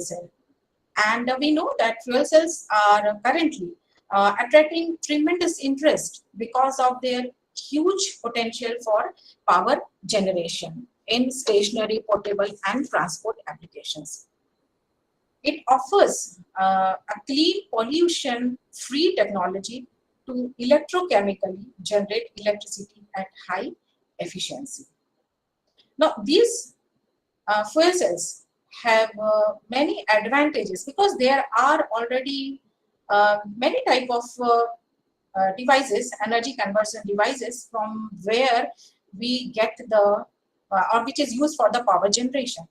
cell. And we know that fuel cells are currently attracting tremendous interest because of their huge potential for power generation in stationary, portable, and transport applications. It offers a clean, pollution-free technology to electrochemically generate electricity at high efficiency. Now, these fuel cells have many advantages because there are already many type of devices, energy conversion devices, from where we get the or which is used for the power generation.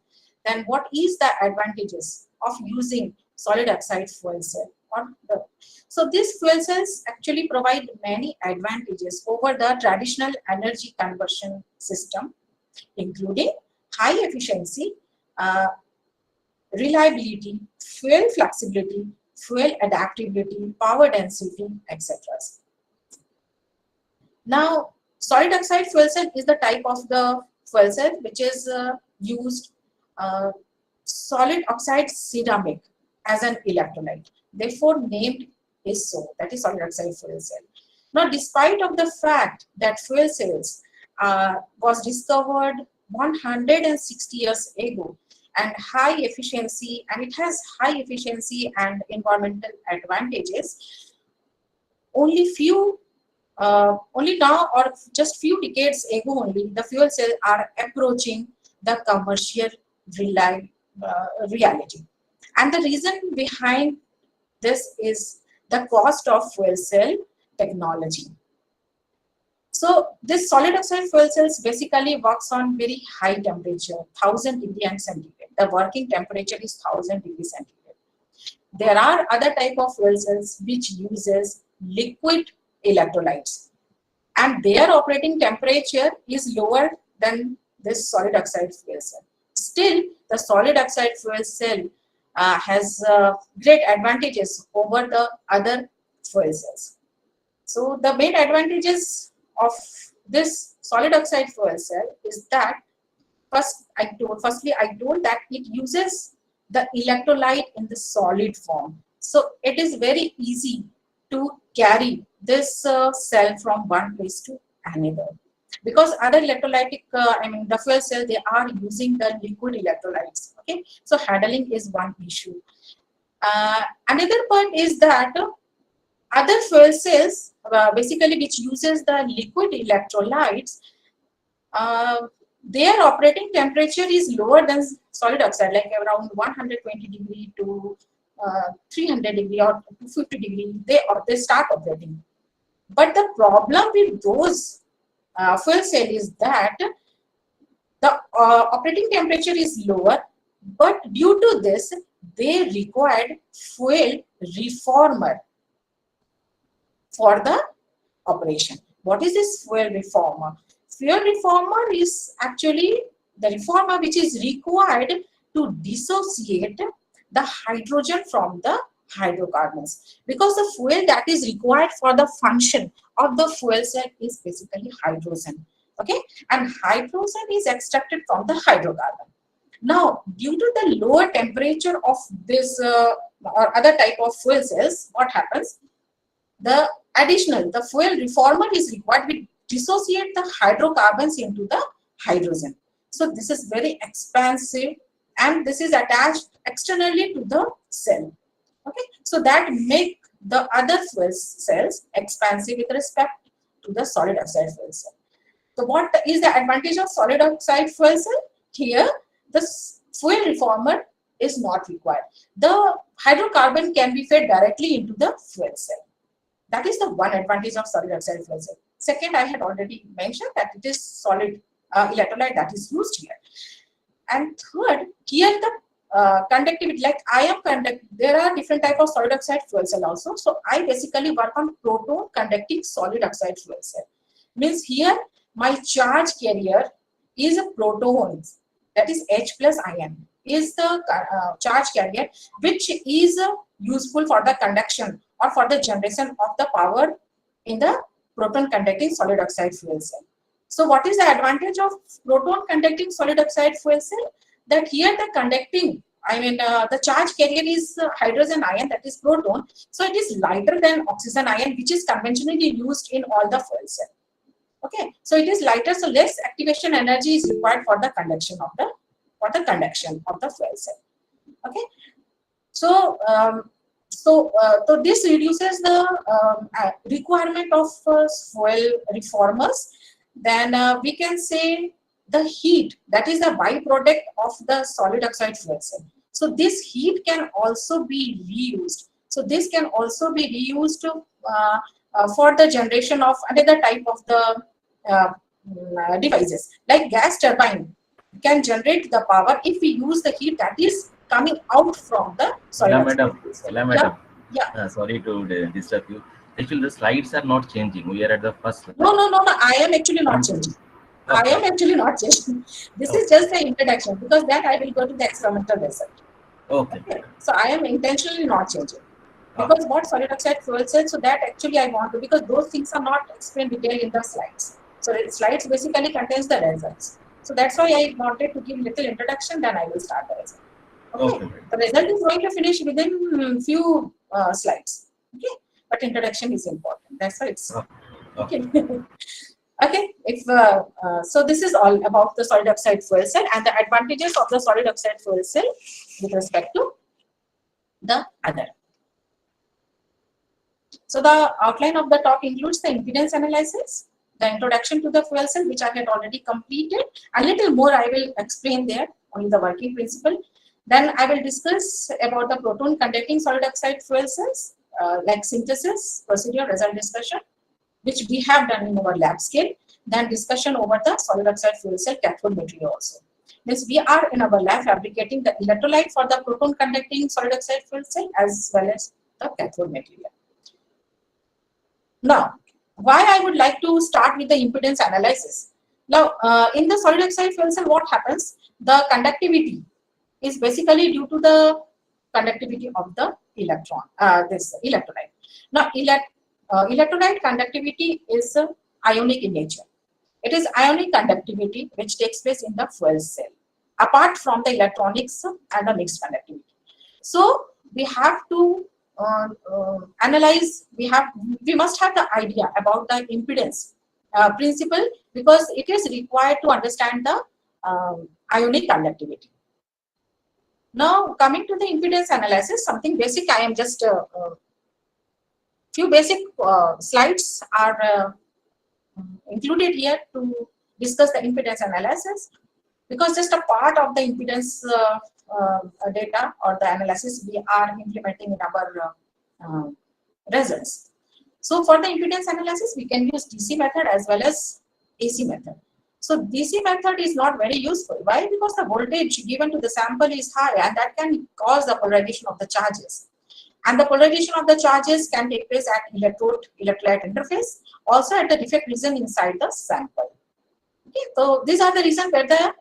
Then what is the advantages of using solid oxide fuel cell? So these fuel cells actually provide many advantages over the traditional energy conversion system, including high efficiency, uh, reliability, fuel flexibility, fuel adaptability, power density, etc. Now, solid oxide fuel cell is the type of the fuel cell which is used uh, solid oxide ceramic as an electrolyte. Therefore, named is so, that is solid oxide fuel cell. Now, despite of the fact that fuel cells was discovered 160 years ago and high efficiency, and it has high efficiency and environmental advantages, only few only now or just few decades ago only the fuel cells are approaching the commercial reality. And the reason behind this is the cost of fuel cell technology. So this solid oxide fuel cells basically works on very high temperature, 1000 degrees centigrade. The working temperature is 1000 degrees centigrade. There are other type of fuel cells which uses liquid electrolytes, and their operating temperature is lower than this solid oxide fuel cell. Still, the solid oxide fuel cell has great advantages over the other fuel cells. So the main advantages of this solid oxide fuel cell is that firstly I told that it uses the electrolyte in the solid form. So it is very easy to carry this cell from one place to another. Because other electrolytic, the fuel cell, they are using the liquid electrolytes. Okay, so handling is one issue. Another point is that other fuel cells, basically which uses the liquid electrolytes, their operating temperature is lower than solid oxide, like around 120 degree to 300 degree or 250 degree. They start operating. But the problem with those fuel cell is that the operating temperature is lower, but due to this, they required fuel reformer for the operation. What is this fuel reformer? Fuel reformer is actually the reformer which is required to dissociate the hydrogen from the hydrocarbons, because the fuel that is required for the function of the fuel cell is basically hydrogen. Okay, and hydrogen is extracted from the hydrocarbon. Now, due to the lower temperature of this or other type of fuel cells, what happens? The fuel reformer is required to dissociate the hydrocarbons into the hydrogen. So this is very expensive, and this is attached externally to the cell. Okay, so that make the other fuel cells expensive with respect to the solid oxide fuel cell. So what is the advantage of solid oxide fuel cell? Here, the fuel reformer is not required. The hydrocarbon can be fed directly into the fuel cell. That is the one advantage of solid oxide fuel cell. Second, I had already mentioned that it is solid electrolyte that is used here. And third, here the conductivity, like I am conduct, there are different type of solid oxide fuel cell also. So I basically work on proton conducting solid oxide fuel cell. Means here my charge carrier is a proton, that is H plus ion, is the charge carrier which is useful for the conduction or for the generation of the power in the proton conducting solid oxide fuel cell. So what is the advantage of proton conducting solid oxide fuel cell? That here the conducting the charge carrier is hydrogen ion, that is proton. So it is lighter than oxygen ion, which is conventionally used in all the fuel cell. Okay, so it is lighter, so less activation energy is required for the conduction of the fuel cell. Okay, so so this reduces the requirement of fuel reformers. Then we can say the heat, that is the byproduct of the solid oxide fuel cell. So this heat can also be reused. So this can also be reused for the generation of another type of the devices, like gas turbine can generate the power if we use the heat that is coming out from the solid Ella oxide madam, fuel cell. Ella Yeah, madam, yeah. sorry to disturb you. Actually, the slides are not changing. We are at the first slide. No, no, no, no. I am actually not Um, changing. I okay, am actually not changing. This is okay, just the introduction, because then I will go to the experimental result. okay, Okay. So I am intentionally not changing. okay. Because what solid oxide fuel cell, so that actually I want to, because those things are not explained detailed in the slides. So the slides basically contains the results. So that's why I wanted to give little introduction, then I will start the result. Okay. Okay, madam. The result is going to finish within few slides. Okay. But introduction is important. That's why it's Okay, okay. okay. Okay, if so this is all about the solid oxide fuel cell and the advantages of the solid oxide fuel cell with respect to the other. So the outline of the talk includes the impedance analysis, the introduction to the fuel cell, which I had already completed. A little more I will explain there, only the working principle. Then I will discuss about the proton conducting solid oxide fuel cells, like synthesis, procedure, result discussion, which we have done in our lab scale. Then discussion over the solid oxide fuel cell cathode material also. Means we are in our lab fabricating the electrolyte for the proton conducting solid oxide fuel cell as well as the cathode material. Now, why I would like to start with the impedance analysis. Now, in the solid oxide fuel cell, what happens? The conductivity is basically due to the conductivity of the electron, this electrolyte. Now, electrolyte conductivity is ionic in nature. It is ionic conductivity which takes place in the fuel cell, apart from the electronics and the mixed conductivity. So we have to analyze. We must have the idea about the impedance principle, because it is required to understand the ionic conductivity. Now, coming to the impedance analysis, something basic. I am just few basic slides are included here to discuss the impedance analysis, because just a part of the impedance data or the analysis we are implementing in our results. So for the impedance analysis, we can use DC method as well as AC method. So DC method is not very useful. Why? Because the voltage given to the sample is high, and that can cause the polarization of the charges. And the polarization of the charges can take place at electrolyte interface, also at the defect region inside the sample. Okay, so these are the reasons where the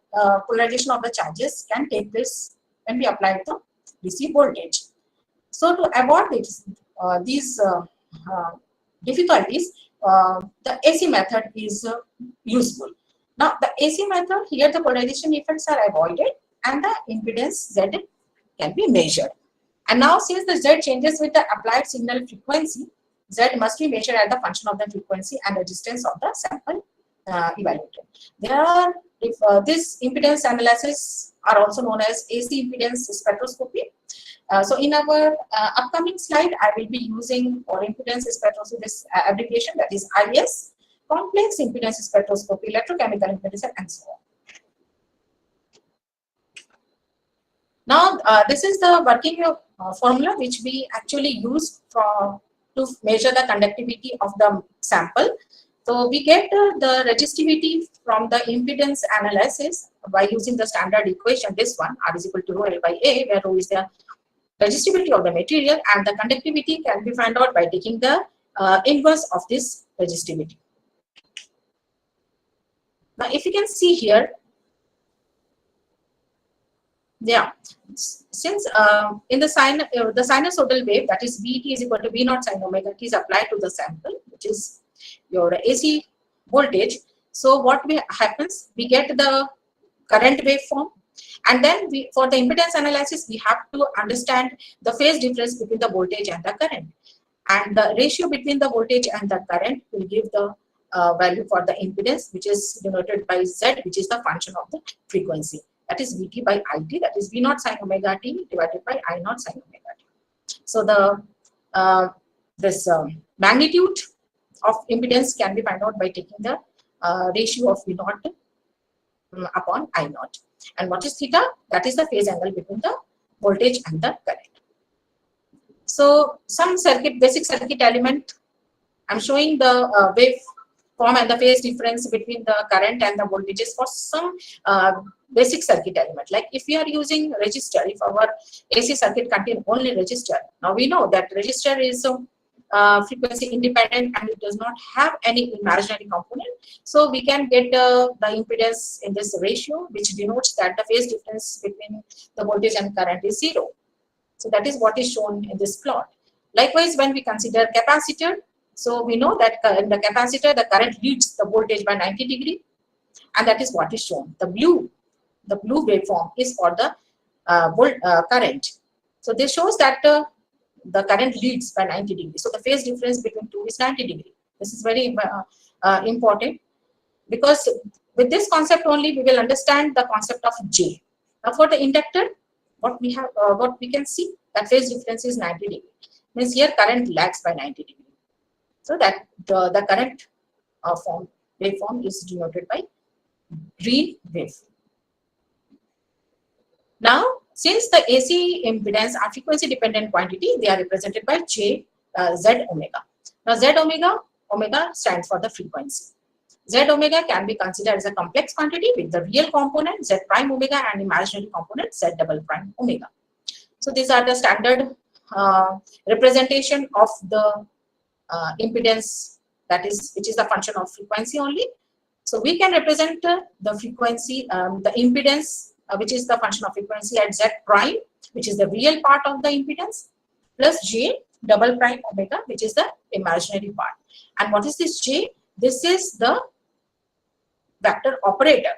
polarization of the charges can take place when we apply the DC voltage. So to avoid these difficulties, the AC method is useful. Now the AC method, here the polarization effects are avoided and the impedance Z can be measured. And now since the Z changes with the applied signal frequency, Z must be measured as the function of the frequency and the distance of the sample evaluated. There are, this impedance analysis are also known as AC impedance spectroscopy. So in our upcoming slide, I will be using for impedance spectroscopy this abbreviation, that is IS, complex impedance spectroscopy, electrochemical impedance, and so on. Now, this is the working formula which we actually use to measure the conductivity of the sample. So we get the resistivity from the impedance analysis by using the standard equation, this one, R is equal to rho L by A, where rho is the resistivity of the material and the conductivity can be found out by taking the inverse of this resistivity. Now, if you can see here, yeah, since in the sinusoidal wave, that is Vt is equal to V naught sin omega t is applied to the sample, which is your AC voltage. So what happens? We get the current waveform. And then for the impedance analysis, we have to understand the phase difference between the voltage and the current. And the ratio between the voltage and the current will give the value for the impedance, which is denoted by Z, which is the function of the frequency. That is Vt by It, that is V naught sine omega t divided by I naught sine omega t. So the this magnitude of impedance can be found out by taking the ratio of V naught upon I naught. And what is theta? That is the phase angle between the voltage and the current. So some basic circuit element, I'm showing the waveform and the phase difference between the current and the voltages for some basic circuit element. Like if we are using resistor, if our AC circuit contains only resistor, now we know that resistor is frequency independent and it does not have any imaginary component. So we can get the impedance in this ratio, which denotes that the phase difference between the voltage and current is 0. So that is what is shown in this plot. Likewise, when we consider capacitor, so we know that in the capacitor, the current leads the voltage by 90 degree, and that is what is shown. The blue waveform is for the current. So this shows that the current leads by 90 degrees. So the phase difference between two is 90 degrees. This is very important, because with this concept only we will understand the concept of J. Now for the inductor, what we can see, that phase difference is 90 degrees. Means here current lags by 90 degrees. So that the current waveform is denoted by green wave. Now, since the AC impedance are frequency dependent quantity, they are represented by Z omega. Now Z omega stands for the frequency. Z omega can be considered as a complex quantity with the real component Z prime omega and imaginary component Z double prime omega. So these are the standard representation of the impedance, which is the function of frequency only. So we can represent the frequency, the impedance, which is the function of frequency at Z prime, which is the real part of the impedance, plus J double prime omega, which is the imaginary part. And what is this J? This is the vector operator.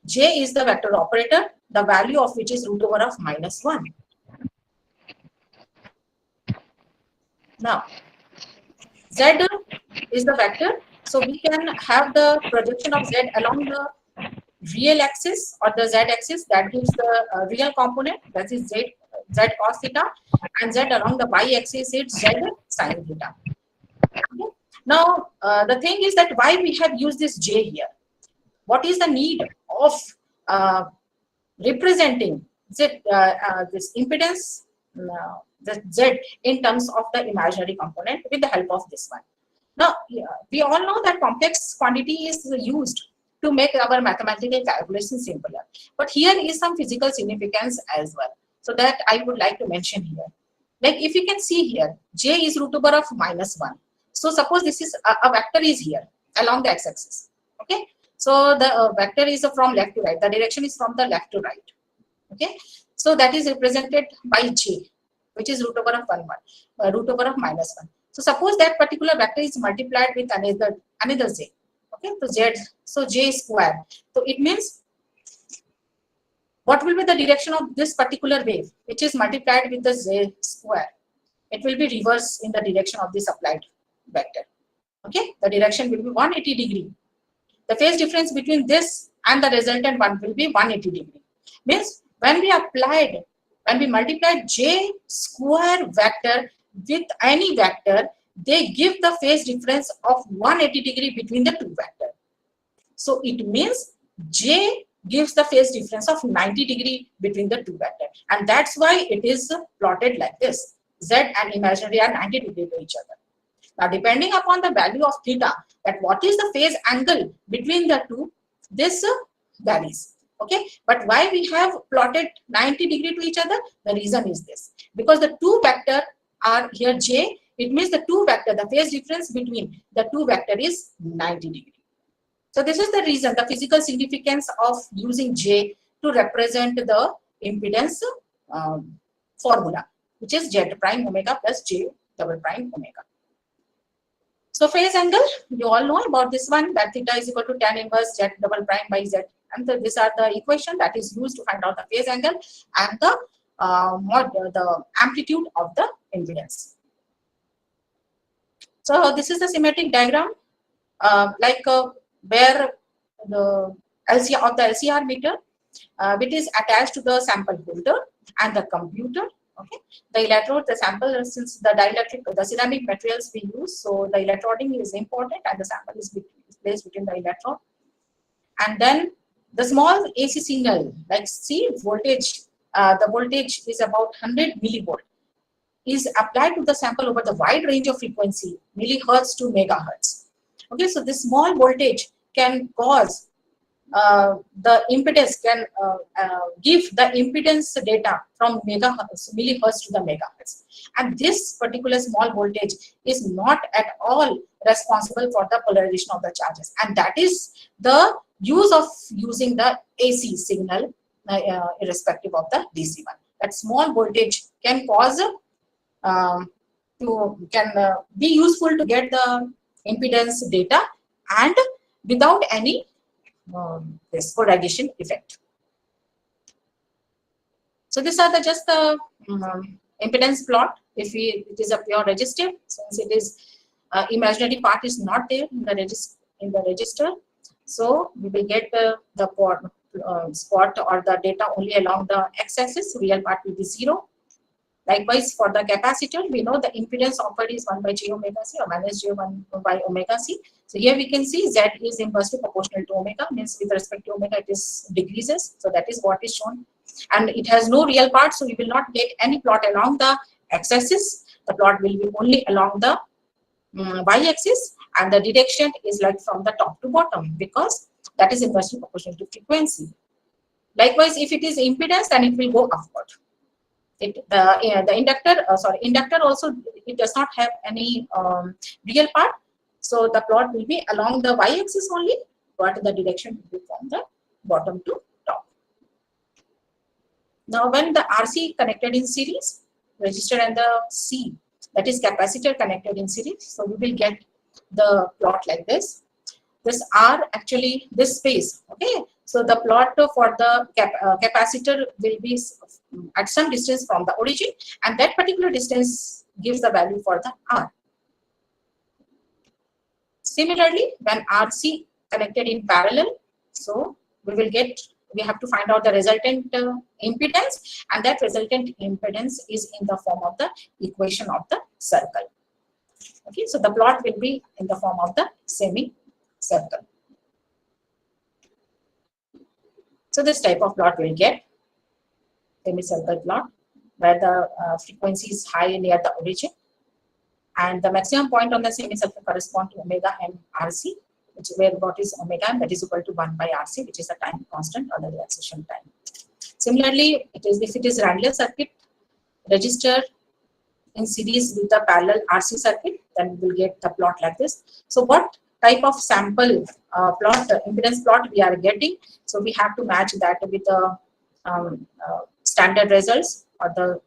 J is the vector operator, the value of which is root over of -1. Now, Z is the vector, so we can have the projection of Z along the real axis or the Z axis, that gives the real component, that is Z cos theta, and Z along the Y axis is Z sin theta. Okay. Now, the thing is that why we have used this J here? What is the need of representing this impedance, the Z, in terms of the imaginary component with the help of this one? Now, we all know that complex quantity is used to make our mathematical calculation simpler. But here is some physical significance as well. So that I would like to mention here. Like if you can see here, J is root over of -1. So suppose this is a vector is here along the x-axis. Okay. So the vector is from left to right. The direction is from the left to right. Okay. So that is represented by J, which is root over of root over of -1. So suppose that particular vector is multiplied with another J. Okay, so J square. So it means what will be the direction of this particular wave, which is multiplied with the J square? It will be reverse in the direction of this applied vector. Okay, the direction will be 180 degree. The phase difference between this and the resultant one will be 180 degree. Means when we multiply J square vector with any vector, they give the phase difference of 180 degree between the two vectors. So it means J gives the phase difference of 90 degree between the two vectors. And that's why it is plotted like this. Z and imaginary are 90 degree to each other. Now, depending upon the value of theta, that what is the phase angle between the two, this varies. Okay, but why we have plotted 90 degree to each other? The reason is this, because the two vectors are here J. It means the two vector, the phase difference between the two vector is 90 degree. So this is the reason, the physical significance of using J to represent the impedance formula, which is Z prime omega plus J double prime omega. So phase angle, you all know about this one, that theta is equal to tan inverse Z double prime by Z And these are the equation that is used to find out the phase angle and the amplitude of the impedance. So this is the schematic diagram, where the LCR of the LCR meter, which is attached to the sample holder and the computer. Okay, the electrode, the sample, since the dielectric, the ceramic materials we use, so the electroding is important, and the sample is placed between the electrode. And then the small AC signal, like see voltage, the voltage is about 100 millivolt, is applied to the sample over the wide range of frequency, millihertz to megahertz. Okay, so this small voltage can cause the impedance, can give the impedance data from megahertz, millihertz to the megahertz. And this particular small voltage is not at all responsible for the polarization of the charges. And that is the use of using the AC signal, irrespective of the DC one. That small voltage can cause be useful to get the impedance data and without any this polarization effect. So these are just the impedance plot. If it is a pure resistive, since it is imaginary part is not there in the register, so we will get the spot or the data only along the x-axis. Real part will be 0. Likewise, for the capacitor, we know the impedance offered is 1 by j omega c or minus j1 by omega c. So here we can see Z is inversely proportional to omega, means with respect to omega it is decreases. So that is what is shown. And it has no real part, so we will not get any plot along the x-axis. The plot will be only along the y-axis, and the direction is like from the top to bottom, because that is inversely proportional to frequency. Likewise, if it is impedance, then it will go upward. The inductor also, it does not have any real part, so the plot will be along the y-axis only, but the direction will be from the bottom to top. Now, when the RC connected in series, resistor and the C, that is capacitor connected in series, so we will get the plot like this. This R, actually this space, okay. So the plot for the capacitor will be at some distance from the origin, and that particular distance gives the value for the R. Similarly, when RC connected in parallel, so we have to find out the resultant impedance, and that resultant impedance is in the form of the equation of the circle. Okay, so the plot will be in the form of the semicircle. So this type of plot we'll get, semicircle plot, where the frequency is high near the origin, and the maximum point on the semicircle correspond to omega m RC, which is where what is omega m, that is equal to 1 by RC, which is the time constant or the relaxation time. Similarly, if it is Randle circuit, register in series with the parallel RC circuit, then we will get the plot like this. So what type of sample plot, impedance plot we are getting? So we have to match that with the standard results or the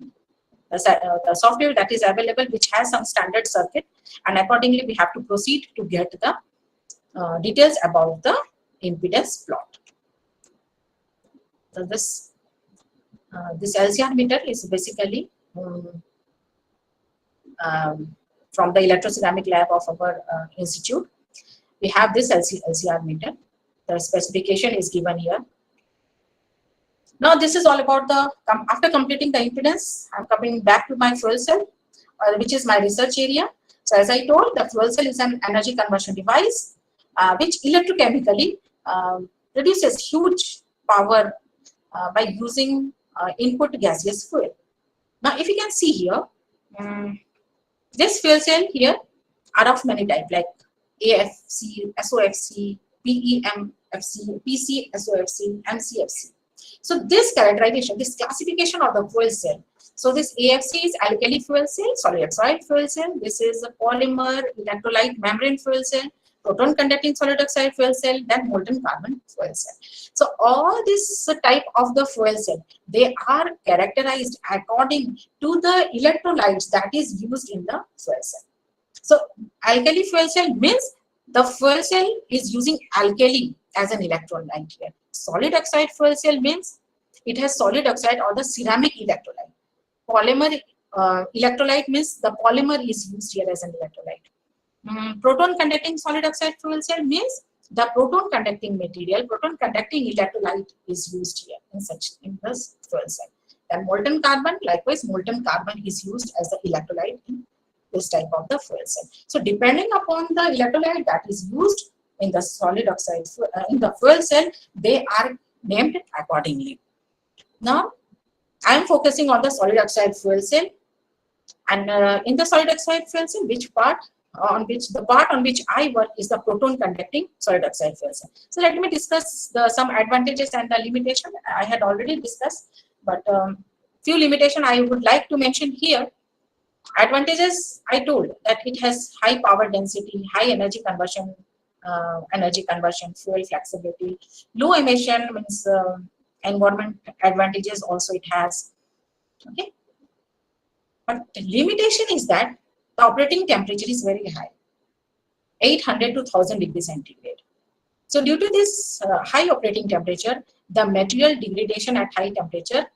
software that is available, which has some standard circuit, and accordingly we have to proceed to get the details about the impedance plot. So this LCR meter is basically from the electroceramic lab of our institute. We have this LCR meter. The specification is given here. Now this is all about after completing the impedance, I'm coming back to my fuel cell, which is my research area. So as I told, the fuel cell is an energy conversion device which electrochemically produces huge power by using input gaseous fuel. Now if you can see here, this fuel cell here are of many types, like AFC, SOFC, PEMFC, PC, SOFC, MCFC. So this characterization, this classification of the fuel cell. So this AFC is alkali fuel cell, solid oxide fuel cell. This is a polymer electrolyte membrane fuel cell, proton conducting solid oxide fuel cell, then molten carbon fuel cell. So all this type of the fuel cell, they are characterized according to the electrolytes that is used in the fuel cell. So alkali fuel cell means the fuel cell is using alkali as an electrolyte here. Solid oxide fuel cell means it has solid oxide or the ceramic electrolyte. Polymer electrolyte means the polymer is used here as an electrolyte. Proton conducting solid oxide fuel cell means the proton conducting material, proton conducting electrolyte is used here in this fuel cell. And molten carbon, likewise, molten carbon is used as the electrolyte in this type of the fuel cell. So depending upon the electrolyte that is used in the solid oxide in the fuel cell, they are named accordingly. Now, I am focusing on the solid oxide fuel cell, and in the solid oxide fuel cell, the part on which I work is the proton conducting solid oxide fuel cell. So let me discuss some advantages and the limitation. I had already discussed, but few limitation I would like to mention here. Advantages, I told that it has high power density, high energy conversion, fuel flexibility, low emission means environment advantages also it has. Okay, but the limitation is that the operating temperature is very high, 800 to 1000 degrees centigrade. So due to this high operating temperature, the material degradation at high temperature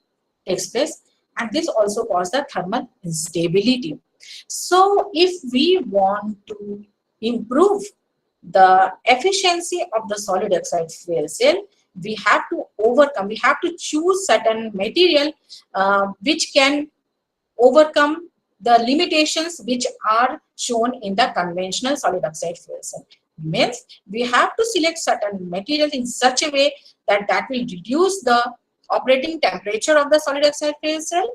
takes place, and this also causes the thermal instability. So if we want to improve the efficiency of the solid oxide fuel cell, we have to choose certain material which can overcome the limitations which are shown in the conventional solid oxide fuel cell. Means we have to select certain material in such a way that will reduce the operating temperature of the solid oxide fuel cell,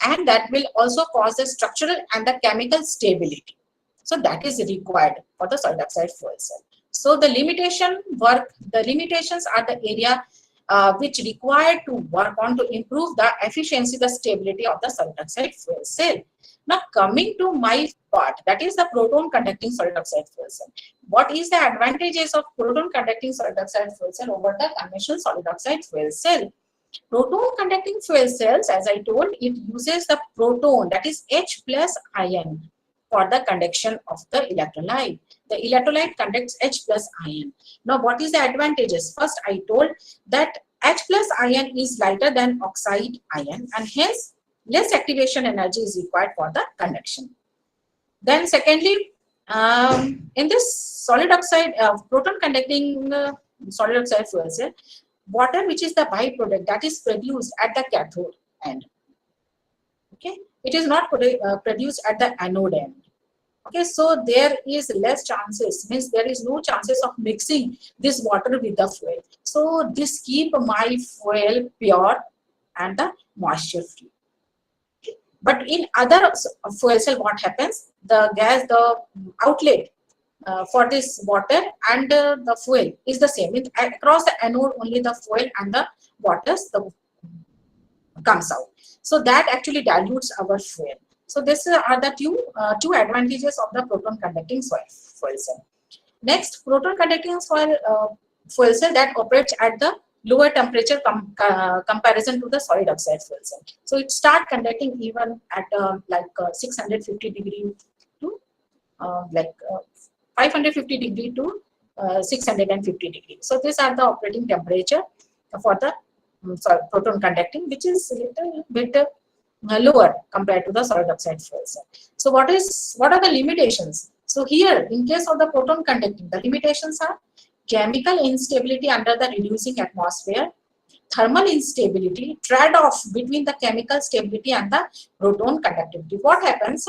and that will also cause the structural and the chemical stability. So that is required for the solid oxide fuel cell. So the limitations are the area which required to work on to improve the efficiency, the stability of the solid oxide fuel cell. Now coming to my part, that is the proton conducting solid oxide fuel cell. What is the advantages of proton conducting solid oxide fuel cell over the conventional solid oxide fuel cell? Proton conducting fuel cells, as I told, it uses the proton, that is H plus ion, for the conduction of the electrolyte. The electrolyte conducts H plus ion. Now what is the advantages? First, I told that H plus ion is lighter than oxide ion, and hence less activation energy is required for the conduction. Then secondly, in this solid oxide proton conducting solid oxide fuel cell, water, which is the byproduct, that is produced at the cathode end. Okay, it is not produced at the anode end. Okay, so there is less chances, means there is no chances of mixing this water with the fuel. So this keep my fuel pure and the moisture free. Okay. But in other fuel cell, what happens? The gas, the outlet for this water and the fuel is the same. Across the anode, only the fuel and the waters comes out. So that actually dilutes our fuel. So these are the two advantages of the proton conducting fuel cell. Next, proton conducting fuel cell that operates at the lower temperature comparison to the solid oxide fuel cell. So it start conducting even at 650 degree to 550 degree to 650 degree. So these are the operating temperature for the proton conducting, which is a little bit lower compared to the solid oxide fuel cell. So what are the limitations? So here, in case of the proton conducting, the limitations are chemical instability under the reducing atmosphere, thermal instability, trade-off between the chemical stability and the proton conductivity. What happens?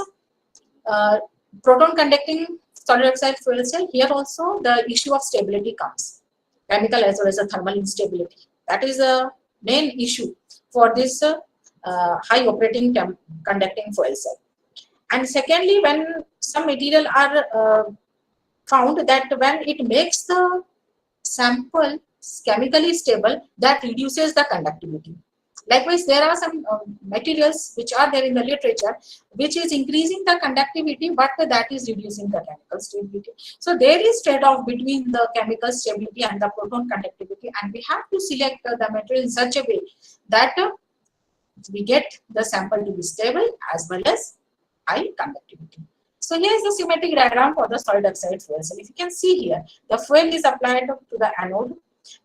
Proton conducting solid oxide fuel cell, here also the issue of stability comes, chemical as well as the thermal instability. That is a main issue for this high operating conducting fuel cell. And secondly, when some material are found that when it makes the sample chemically stable, that reduces the conductivity. Likewise, there are some materials which are there in the literature which is increasing the conductivity, but that is reducing the chemical stability. So there is trade-off between the chemical stability and the proton conductivity, and we have to select the material in such a way that we get the sample to be stable as well as high conductivity. So here is the schematic diagram for the solid oxide fuel cell. If you can see here, the fuel is applied to the anode.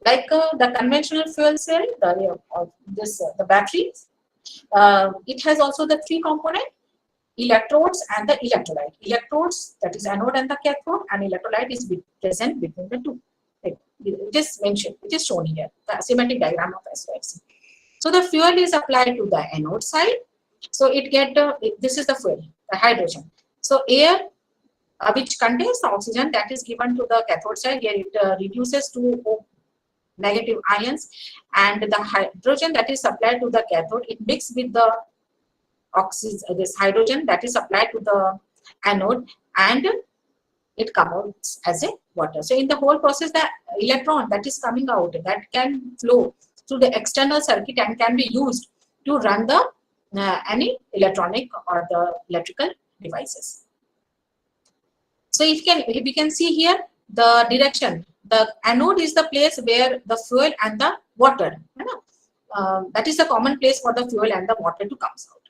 Like the conventional fuel cell, the battery, it has also the three component: electrodes and the electrolyte. Electrodes, that is anode and the cathode, and electrolyte is present between the two. It is mentioned, it is shown here, the schematic diagram of SOFC. So the fuel is applied to the anode side. So it get this is the fuel, the hydrogen. So air which contains the oxygen, that is given to the cathode side. Here it reduces to O negative ions, and the hydrogen that is supplied to the cathode, it mixes with the oxygen, this hydrogen that is supplied to the anode, and it comes out as a water. So in the whole process, the electron that is coming out, that can flow through the external circuit and can be used to run the any electronic or the electrical devices. So if we can see here the direction, the anode is the place where the fuel and the water, that is the common place for the fuel and the water to comes out.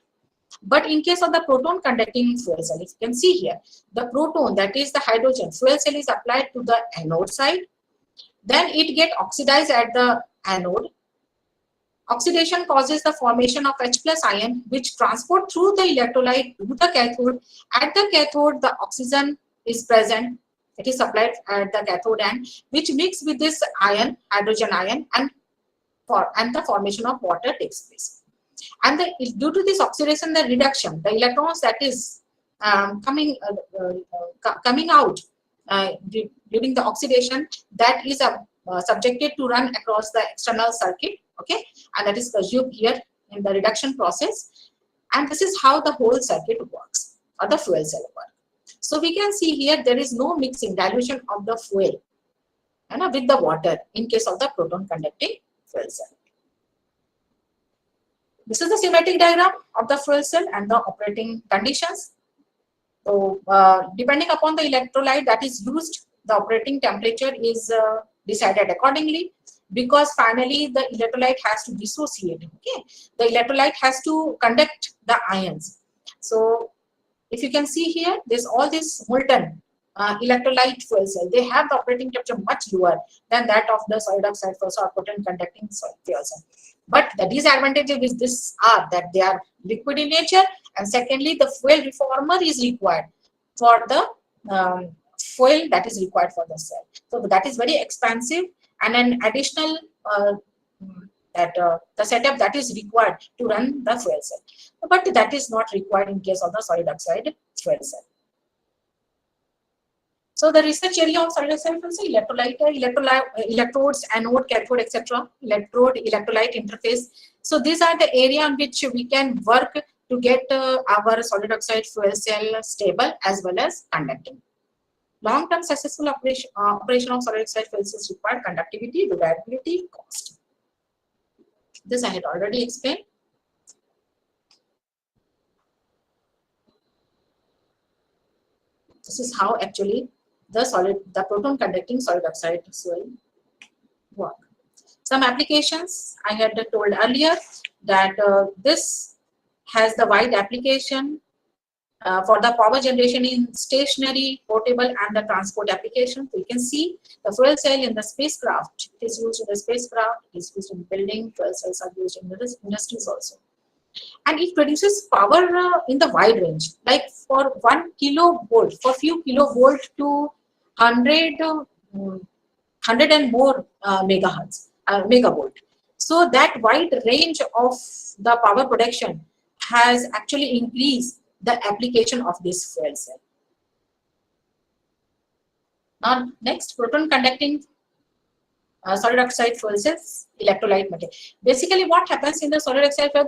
But in case of the proton conducting fuel cell, if you can see here, the proton, that is the hydrogen fuel cell, is applied to the anode side. Then it get oxidized at the anode. Oxidation causes the formation of H+ ion, which transport through the electrolyte to the cathode. At the cathode, the oxygen is present. It is supplied at the cathode end, which mix with this ion, hydrogen ion, and the formation of water takes place. And due to this oxidation, the reduction, the electrons that is coming out during the oxidation, that is subjected to run across the external circuit, okay, and that is consumed here in the reduction process. And this is how the whole circuit works, or the fuel cell works. So we can see here there is no mixing, dilution of the fuel with the water in case of the proton conducting fuel cell. This is the schematic diagram of the fuel cell and the operating conditions. So depending upon the electrolyte that is used, the operating temperature is decided accordingly, because finally the electrolyte has to dissociate. Okay, the electrolyte has to conduct the ions. So if you can see here, there's all this molten electrolyte fuel cell. They have the operating temperature much lower than that of the solid oxide fuel cell or proton conducting fuel cell. But the disadvantages with this are that they are liquid in nature, and secondly, the fuel reformer is required for the fuel that is required for the cell. So that is very expensive, and an additional the setup that is required to run the fuel cell. But that is not required in case of the solid oxide fuel cell. So the research area of solid oxide fuel cell: electrodes, anode, cathode, etc. Electrode, electrolyte interface. So these are the area in which we can work to get our solid oxide fuel cell stable as well as conducting. Long-term successful operation of solid oxide fuel cells require conductivity, reliability, cost. This I had already explained. This is how actually the proton conducting solid oxide fuel work. Some applications I had told earlier that this has the wide application for the power generation in stationary, portable, and the transport application. So you can see the fuel cell in the spacecraft. It is used in the spacecraft, it is used in building, fuel cells are used in the industries also. And it produces power in the wide range, like for 1 kilovolt, for few kilovolt to 100 and more megavolt. So that wide range of the power production has actually increased the application of this fuel cell. Now next, proton conducting solid oxide fuel cells, electrolyte material. Basically what happens in the solid oxide fuel,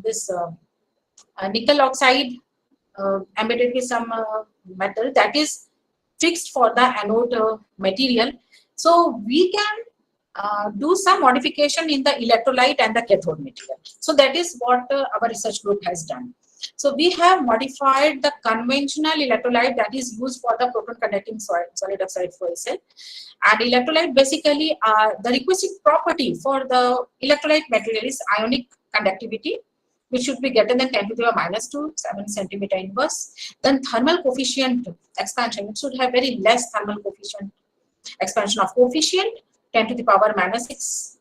this nickel oxide embedded with some metal that is fixed for the anode material. So we can do some modification in the electrolyte and the cathode material. So that is what our research group has done. So we have modified the conventional electrolyte that is used for the proton conducting solid oxide fuel cell. And electrolyte, basically the requisite property for the electrolyte material is ionic conductivity, which should be greater than 10 to the -2, 7 centimeter inverse. Then thermal coefficient expansion, it should have very less thermal coefficient expansion of coefficient. 10 to the power minus 6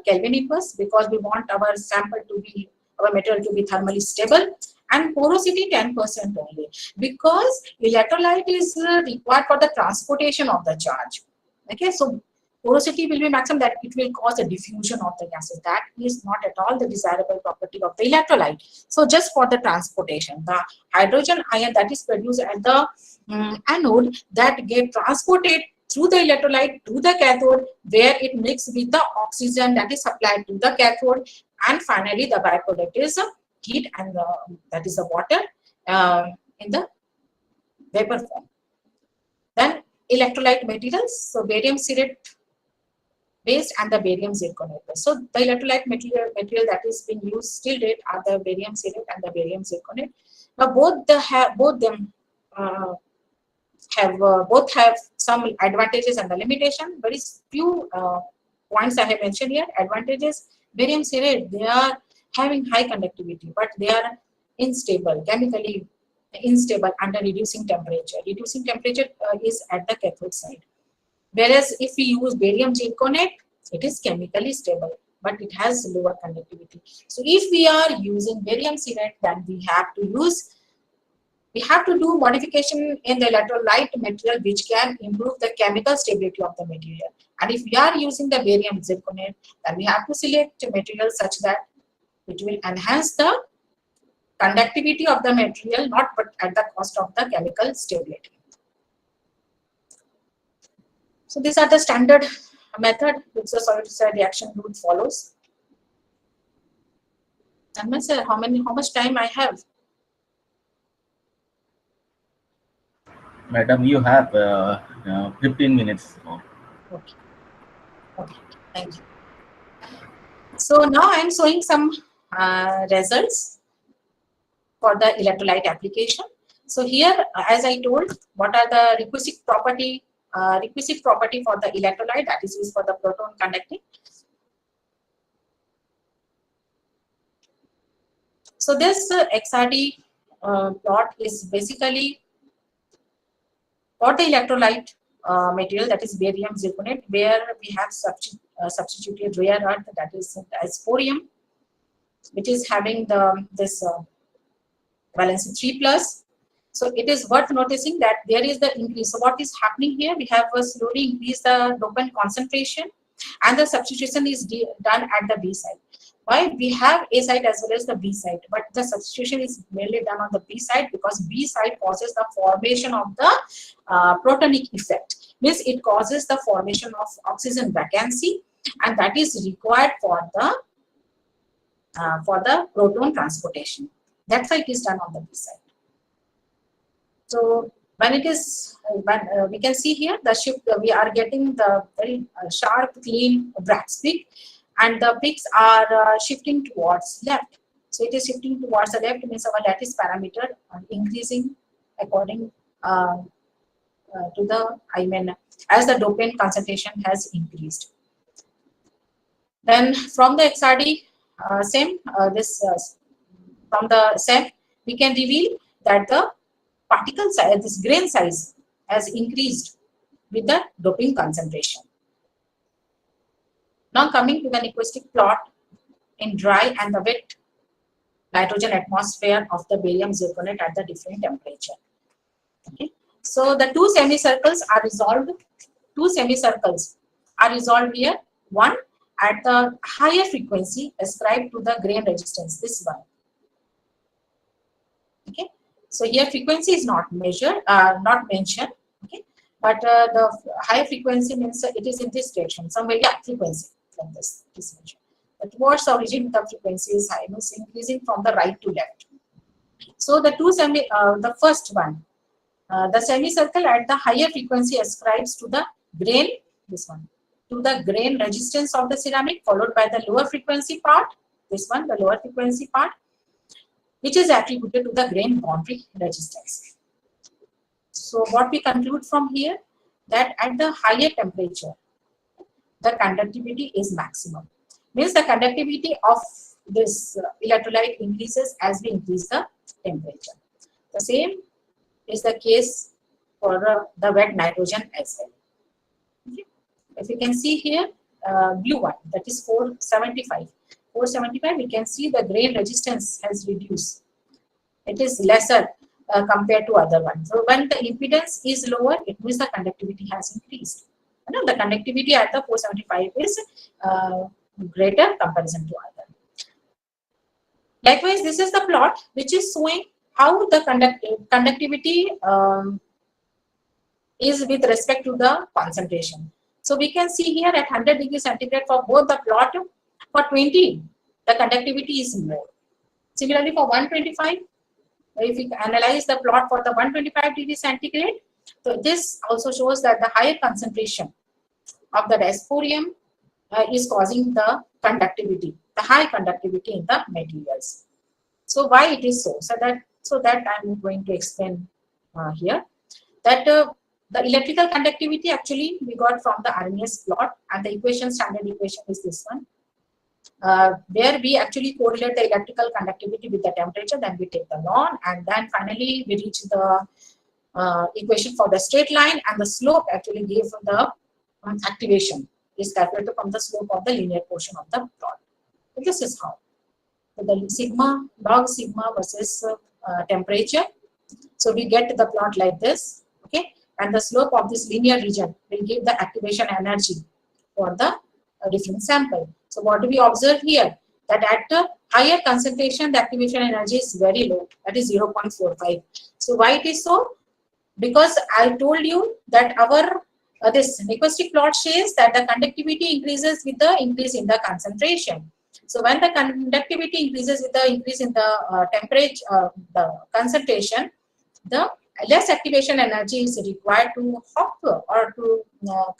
Kelvin inverse, because we want our sample to be, our material to be thermally stable, and porosity 10% only, because electrolyte is required for the transportation of the charge. Okay, so porosity will be maximum, that it will cause a diffusion of the gases. That is not at all the desirable property of the electrolyte. So just for the transportation, the hydrogen ion that is produced at the anode, that get transported through the electrolyte to the cathode, where it mixes with the oxygen that is supplied to the cathode, and finally the byproduct is heat, and that is the water in the vapor form. Then electrolyte materials, so barium cerate based and the barium zirconate. So the electrolyte material that is being used till date are the barium cerate and the barium zirconate. Now both have some advantages and the limitation. Very few points I have mentioned here. Advantages: barium cerate, they are having high conductivity, but they are unstable, chemically unstable under reducing temperature. Reducing temperature is at the cathode side. Whereas if we use barium zirconate, it is chemically stable, but it has lower conductivity. So if we are using barium cerate, then we have to do modification in the electrolyte material, which can improve the chemical stability of the material. And if we are using the barium zirconate, then we have to select materials such that it will enhance the conductivity of the material, not but at the cost of the chemical stability. So these are the standard method which the solid-side reaction route follows. And sir, how much time I have? Madam, you have 15 minutes more. Okay. Okay. Thank you. So now I am showing some results for the electrolyte application. So here, as I told, what are the requisite property for the electrolyte that is used for the proton conducting. So this XRD plot is basically for the electrolyte material, that is barium zirconate, where we have substituted rare earth, that is dysprosium, which is having this valency 3+. So it is worth noticing that there is the increase. So what is happening here? We have slowly increased the dopant concentration, and the substitution is done at the B side. Why? We have A side as well as the B side, but the substitution is mainly done on the B side, because B side causes the formation of the protonic effect. Means it causes the formation of oxygen vacancy, and that is required for the proton transportation. That's why it is done on the B side. So when it is, we can see here the shift, we are getting the very sharp, clean Bragg's peak, and the peaks are shifting towards left. So it is shifting towards the left, means our lattice parameter increasing according to the, as the dopant concentration has increased. Then from the XRD, from the SEM, we can reveal that the particle size, this grain size, has increased with the doping concentration. Now coming to the Nyquistic plot in dry and the wet nitrogen atmosphere of the barium zirconate at the different temperature. Okay. So the two semicircles are resolved. Two semicircles are resolved here. One at the higher frequency ascribed to the grain resistance, this one. Okay. So here frequency is not measured, not mentioned. Okay. But the high frequency means it is in this direction somewhere. Yeah, frequency from this mentioned. But towards the origin, the frequency is high, means increasing from the right to left. So the the first one, the semicircle at the higher frequency ascribes to the grain, this one, to the grain resistance of the ceramic, followed by the lower frequency part, this one, the lower frequency part, which is attributed to the grain boundary resistance. So what we conclude from here, that at the higher temperature, the conductivity is maximum. Means the conductivity of this electrolyte increases as we increase the temperature. The same is the case for the wet nitrogen as well. Okay. If you can see here, blue one, that is 475. 475, we can see the grain resistance has reduced. It is lesser compared to other ones. So when the impedance is lower, it means the conductivity has increased. The conductivity at the 475 is greater comparison to other. Likewise, this is the plot which is showing how the conductivity is with respect to the concentration. So we can see here at 100 degrees centigrade for both the plot. For 20, the conductivity is more. Similarly, for 125, if we analyze the plot for the 125 degrees centigrade, so this also shows that the higher concentration of the dysprosium is causing the conductivity, the high conductivity in the materials. So why it is so? So that I'm going to explain here. That the electrical conductivity actually we got from the Arrhenius plot, and the standard equation is this one. Where we actually correlate the electrical conductivity with the temperature, then we take the ln, and then finally we reach the equation for the straight line, and the slope actually gave the activation is calculated from the slope of the linear portion of the plot. So this is how. So the sigma, log sigma versus temperature. So we get the plot like this, okay, and the slope of this linear region will give the activation energy for the different sample. So what do we observe here? That at a higher concentration, the activation energy is very low, that is 0.45. So why it is so? Because I told you that our this Nyquistic plot shows that the conductivity increases with the increase in the concentration. So when the conductivity increases with the increase in the temperature, the concentration, the less activation energy is required to hop or to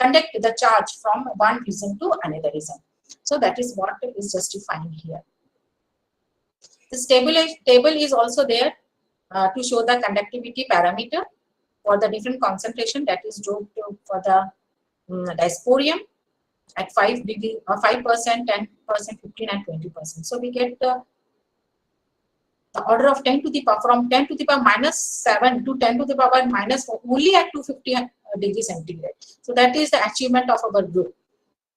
conduct the charge from one region to another region. So that is what is justifying here. This table is also there to show the conductivity parameter for the different concentration that is doped for the dysprosium at 5%, 10%, 15% and 20%. So we get the order of 10 to the power from 10 to the power minus 7 to 10 to the power minus 4 only at 250 degrees centigrade. So that is the achievement of our group.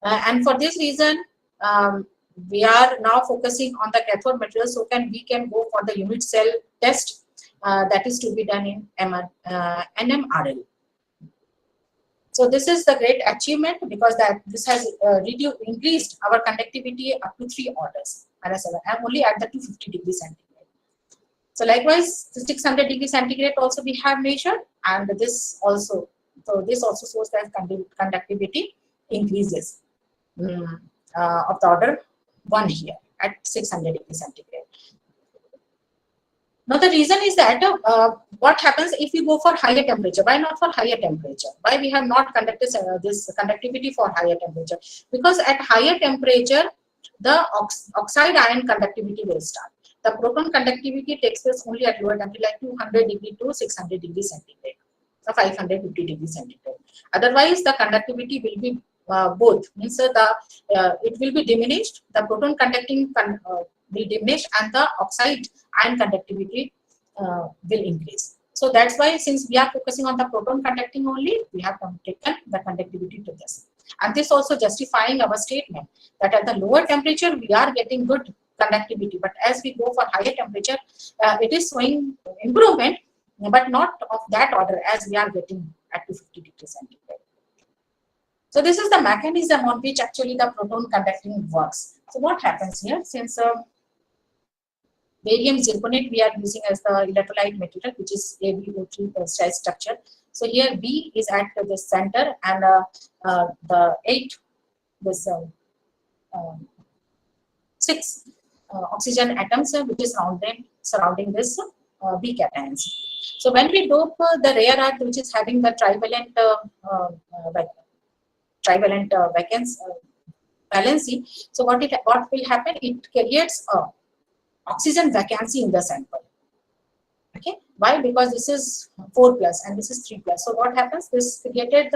And for this reason, we are now focusing on the cathode material, so we can go for the unit cell test that is to be done in NMRL. So this is the great achievement, because this has increased our conductivity up to 3 orders. I'm only at the 250 degrees centigrade. So likewise, the 600 degrees centigrade also we have measured, and this also shows that conductivity increases of the order 1 here at 600 degrees centigrade. Now the reason is that what happens if we go for higher temperature? Why not for higher temperature? Why we have not conducted this conductivity for higher temperature? Because at higher temperature, the oxide ion conductivity will start. The proton conductivity takes place only at lower temperature, like 200 degree to 600 degrees centigrade, so 550 degrees centigrade. Otherwise, the conductivity will be both, means it will be diminished. The proton conducting will diminish, and the oxide ion conductivity will increase. So that's why, since we are focusing on the proton conducting only, we have taken the conductivity to this. And this also justifying our statement that at the lower temperature we are getting good conductivity, but as we go for higher temperature, it is showing improvement, but not of that order as we are getting at 250 degrees centigrade. So this is the mechanism on which actually the proton conducting works. So what happens here? Since barium zirconate we are using as the electrolyte material, which is AbO3 style structure. So here B is at the center, and the 6 oxygen atoms which is surrounding this B cations. So when we dope the rare earth, which is having the trivalent valency, so what will happen? It creates a oxygen vacancy in the sample. Okay, why? Because this is 4+ and this is 3+. So what happens? This creates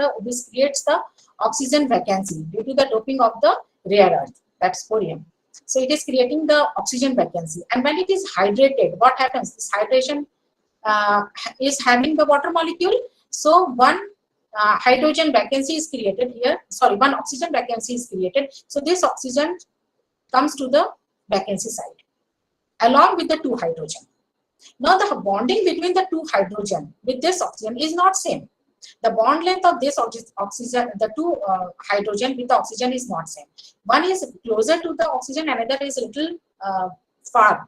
the oxygen vacancy due to the doping of the rare earth, that's thorium. So it is creating the oxygen vacancy, and when it is hydrated, what happens? This hydration is having the water molecule. So one hydrogen vacancy is created here. Sorry, one oxygen vacancy is created. So this oxygen comes to the vacancy side along with the two hydrogen. Now the bonding between the two hydrogen with this oxygen is not same. The bond length of this oxygen, the two hydrogen with the oxygen is not same. One is closer to the oxygen, another is a little far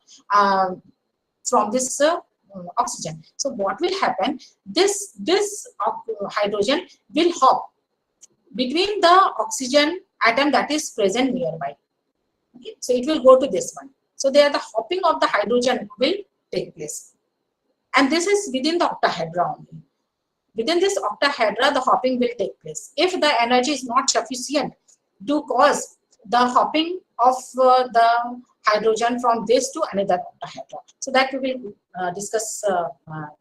from this oxygen. So what will happen? This hydrogen will hop between the oxygen atom that is present nearby. Okay? So it will go to this one. So there the hopping of the hydrogen will take place. And this is within the octahedra only. Within this octahedra, the hopping will take place. If the energy is not sufficient to cause the hopping of the hydrogen from this to another octahedra. So that we will discuss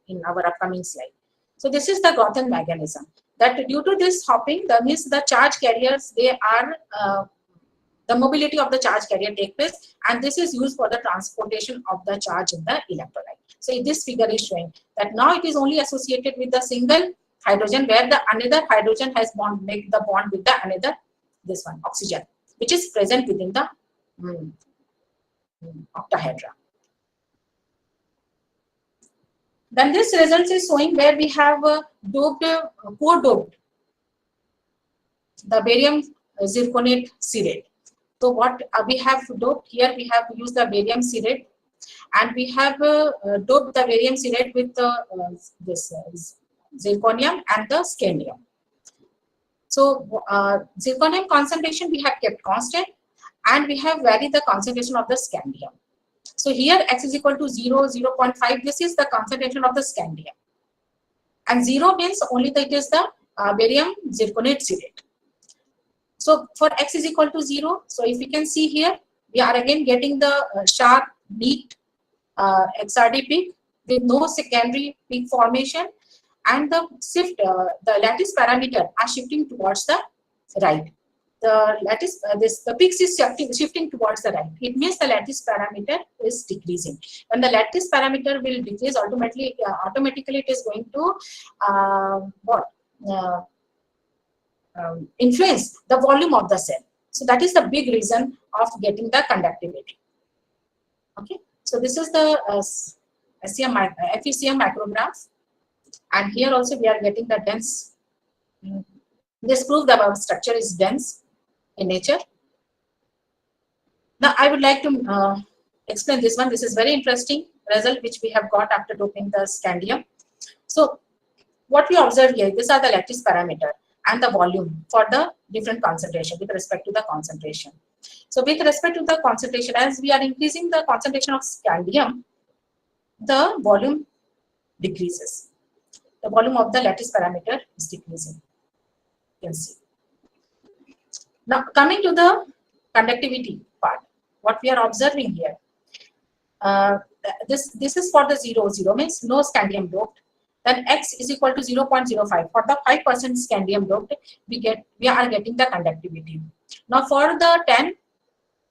in our upcoming slide. So this is the Groton mechanism. That due to this hopping, that means the charge carriers, they are the mobility of the charge carrier take place, and this is used for the transportation of the charge in the electrolyte. So this figure is showing that now it is only associated with the single hydrogen, where the another hydrogen has make the bond with the another, this one, oxygen, which is present within the octahedra. Then this result is showing where we have doped, co-doped the barium zirconate cerate. So what we have doped here, we have used the barium cerate, and we have doped the barium cerate with this zirconium and the scandium. So zirconium concentration we have kept constant, and we have varied the concentration of the scandium. So here x is equal to 0, 0.5, this is the concentration of the scandium. And 0 means only that it is the barium zirconate cerate. So for x is equal to 0, so if you can see here, we are again getting the sharp, neat XRD peak with no secondary peak formation, and the shift, the lattice parameter are shifting towards the right. The lattice, the peaks is shifting towards the right. It means the lattice parameter is decreasing. When the lattice parameter will decrease, automatically it is going to influence the volume of the cell. So that is the big reason of getting the conductivity. Okay, so this is the FECM micrograph, and here also we are getting the dense. This proves that our structure is dense in nature. Now I would like to explain this one. This is very interesting result which we have got after doping the scandium. So what we observe here, these are the lattice parameter and the volume for the different concentration with respect to the concentration. So with respect to the concentration, as we are increasing the concentration of scandium, the volume decreases. The volume of the lattice parameter is decreasing. You can see. Now coming to the conductivity part, what we are observing here, this is for the 0, 0 means no scandium doped. Then x is equal to 0.05. For the 5% scandium doped, we are getting the conductivity. Now for the 10,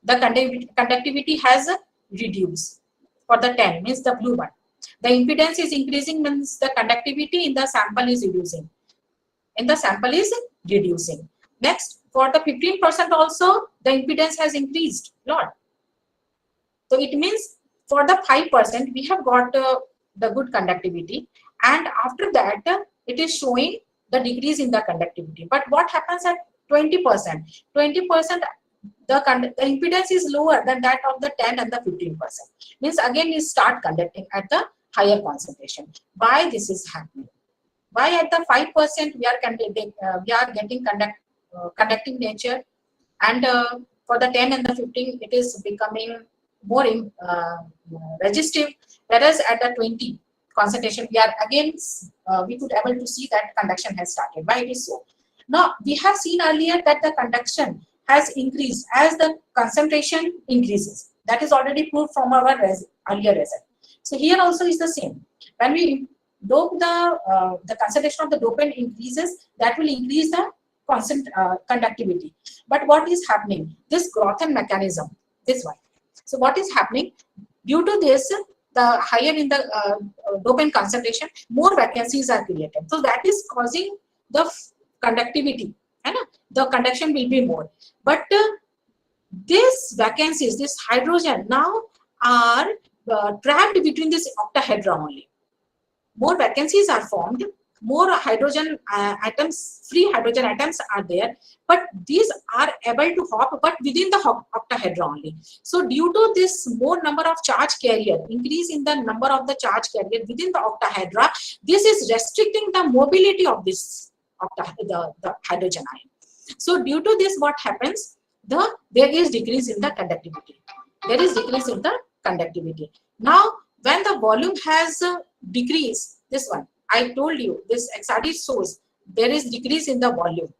the conductivity has reduced. For the 10 means the blue one, the impedance is increasing, means the conductivity in the sample is reducing. In the sample is reducing. Next, for the 15% also, the impedance has increased a lot. So it means for the 5%, we have got the good conductivity, and after that, it is showing the decrease in the conductivity. But what happens at 20%? 20%, the impedance is lower than that of the 10 and the 15%. Means again, we start conducting at the higher concentration. Why this is happening? Why at the 5% we are getting conducting nature, and for the 10 and the 15 it is becoming more resistive, whereas at the 20 concentration we are again we could able to see that conduction has started. Why it is so? Now we have seen earlier that the conduction has increased as the concentration increases. That is already proved from our earlier result. So here also is the same. When we dope the concentration of the dopant increases, that will increase the constant conductivity. But what is happening? This Groton mechanism, this one. So what is happening? Due to this, the higher in the dopant concentration, more vacancies are created. So that is causing the conductivity, and the conduction will be more. But these vacancies, this hydrogen now are trapped between this octahedra only. More vacancies are formed, more hydrogen atoms, free hydrogen atoms are there, but these are able to hop but within the octahedra only. So due to this more number of charge carrier, increase in the number of the charge carrier within the octahedra, this is restricting the mobility of this the hydrogen ion. So due to this, what happens? There is decrease in the conductivity. There is decrease in the conductivity. Now, when the volume has decreased, this one, I told you, this XRD source, there is decrease in the volume.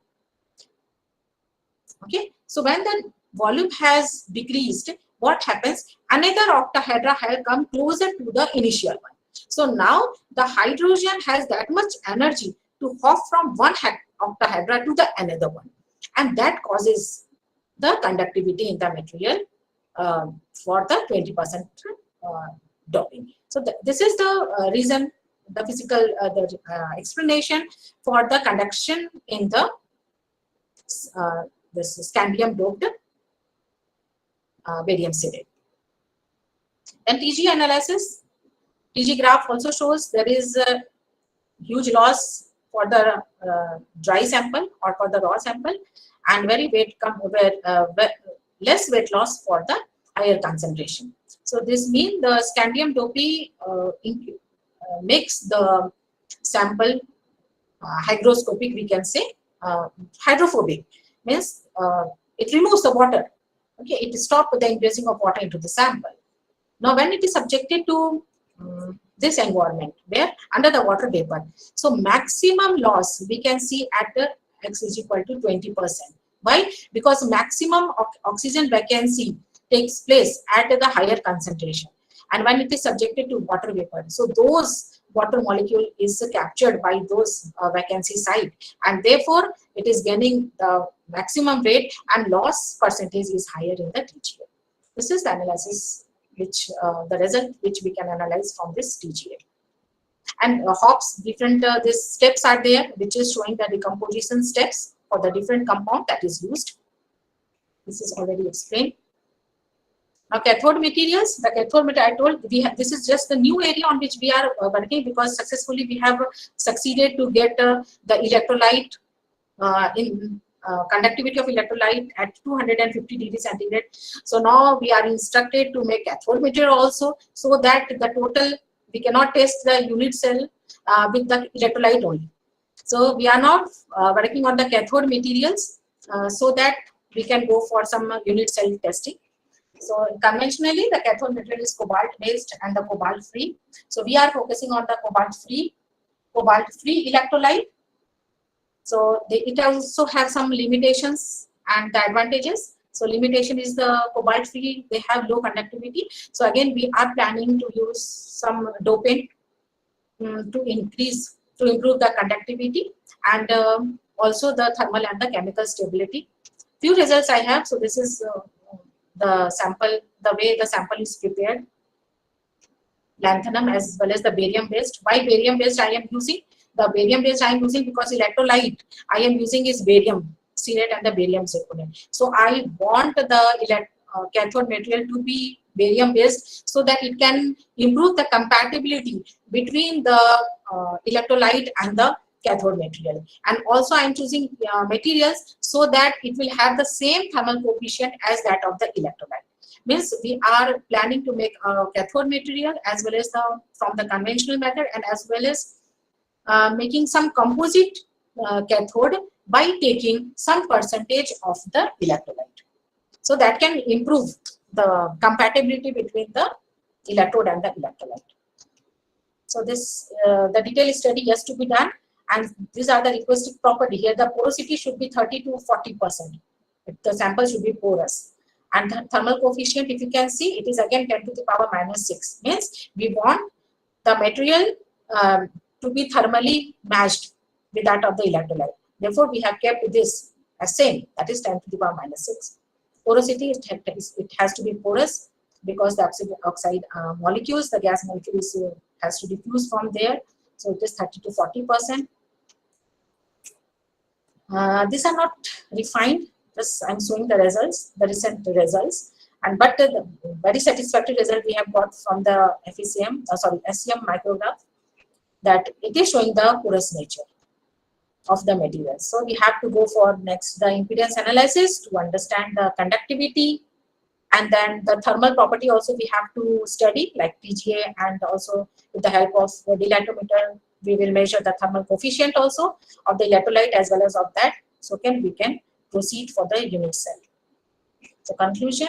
Okay, so when the volume has decreased, what happens? Another octahedra has come closer to the initial one. So now the hydrogen has that much energy to hop from one octahedra to the another one, and that causes the conductivity in the material for the 20% doping. So this is the reason, the physical explanation for the conduction in the this scandium doped barium selenide. Then TG analysis. TG graph also shows there is a huge loss for the dry sample or for the raw sample, and very less weight loss for the higher concentration. So this means the scandium doping makes the sample hygroscopic, we can say, hydrophobic, means it removes the water. Okay, it stops the ingressing of water into the sample. Now when it is subjected to this environment where under the water vapor, so maximum loss we can see at the X is equal to 20%. Why? Because maximum oxygen vacancy takes place at the higher concentration, and when it is subjected to water vapor, so those water molecule is captured by those vacancy site, and therefore it is gaining the maximum weight and loss percentage is higher in the TGA. This is the analysis which the result which we can analyze from this TGA. And hops, different these steps are there, which is showing the decomposition steps for the different compound that is used. This is already explained. Now cathode materials, the cathode material I told we have, this is just the new area on which we are working, because successfully we have succeeded to get the electrolyte in conductivity of electrolyte at 250 degrees centigrade. So now we are instructed to make cathode material also, so that the total, we cannot test the unit cell with the electrolyte only. So we are now working on the cathode materials so that we can go for some unit cell testing. So conventionally the cathode material is cobalt based and the cobalt free. So we are focusing on the cobalt free electrolyte. So it also has some limitations and the advantages. So limitation is the cobalt free, they have low conductivity. So again we are planning to use some dopant to improve the conductivity and also the thermal and the chemical stability. Few results I have. So this is the sample, the way the sample is prepared, lanthanum as well as the barium based. Why barium based I am using? The barium based I am using because electrolyte I am using is barium ceriate and the barium zirconium. So I want the cathode material to be barium based so that it can improve the compatibility between the electrolyte and the cathode material. And also I am choosing materials so that it will have the same thermal coefficient as that of the electrolyte. Means we are planning to make a cathode material as well as from the conventional method, and as well as making some composite cathode by taking some percentage of the electrolyte. So that can improve the compatibility between the electrode and the electrolyte. So this the detailed study has to be done, and these are the requisite property. Here the porosity should be 30 to 40%. The sample should be porous. And the thermal coefficient, if you can see, it is again 10 to the power minus 6. Means we want the material to be thermally matched with that of the electrolyte. Therefore, we have kept this as same, that is 10 to the power minus 6. Porosity, it has to be porous because the oxide molecules, the gas molecules has to diffuse from there. So it is 30 to 40%. These are not refined. Just I'm showing the results, the recent results, and but the very satisfactory result we have got from the SEM micrograph, that it is showing the porous nature of the material. So we have to go for next the impedance analysis to understand the conductivity, and then the thermal property also we have to study, like TGA, and also with the help of the dilatometer we will measure the thermal coefficient also of the electrolyte as well as of that. So we can proceed for the unit cell. So conclusion,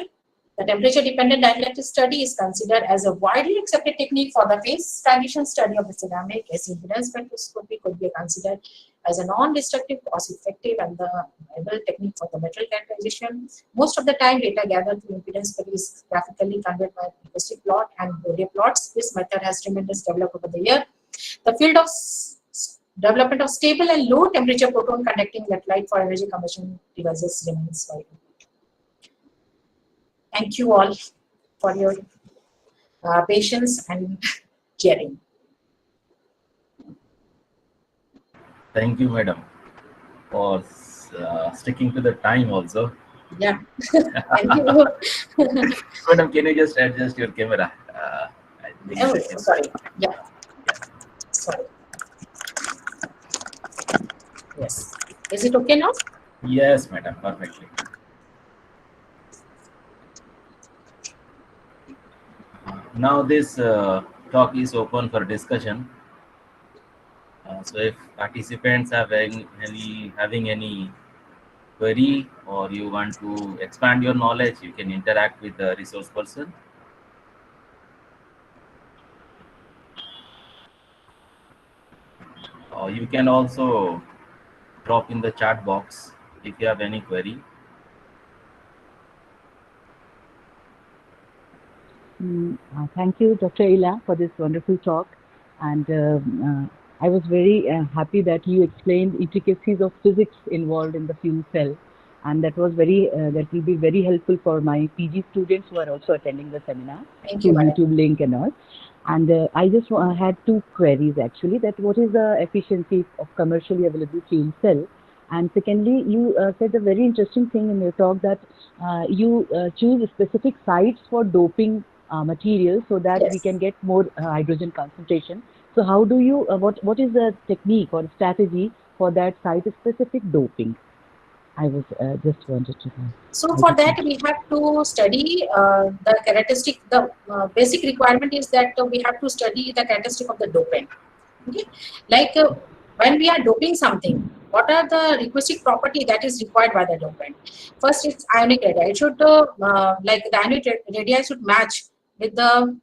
the temperature dependent dielectric study is considered as a widely accepted technique for the phase transition study of the ceramic, as impedance spectroscopy could be considered as a non-destructive, cost-effective, and the viable technique for the metal characterization. Most of the time, data gathered through impedance study is graphically conveyed by acoustic plot and Bode plots. This method has tremendously developed over the year. The field of development of stable and low temperature proton conducting electrolyte for energy conversion devices remains wide. Thank you all for your patience and caring. Thank you, madam, for sticking to the time also. Yeah, thank you. Madam, can you just adjust your camera? I think Oh, that can- sorry. Yeah, sorry. Yes. Is it okay now? Yes, madam, perfectly. Now this talk is open for discussion. So if participants have having any query, or you want to expand your knowledge, you can interact with the resource person. Or you can also drop in the chat box if you have any query. Thank you, Dr. Ila, for this wonderful talk. And I was very happy that you explained intricacies of physics involved in the fuel cell. And that was that will be very helpful for my PG students who are also attending the seminar Thank you, through madam. YouTube link and all. And I just had two queries actually. That what is the efficiency of commercially available fuel cell? And secondly, you said a very interesting thing in your talk that you choose specific sites for doping materials so that we Yes. can get more hydrogen concentration. So how do you, what is the technique or strategy for that site-specific doping? I was just wanted to know. So for that we have to study the characteristic. The basic requirement is that we have to study the characteristic of the dopant. Okay, like when we are doping something, what are the requisite property that is required by the dopant? First, it's ionic radii. It should like the ionic radii should match with the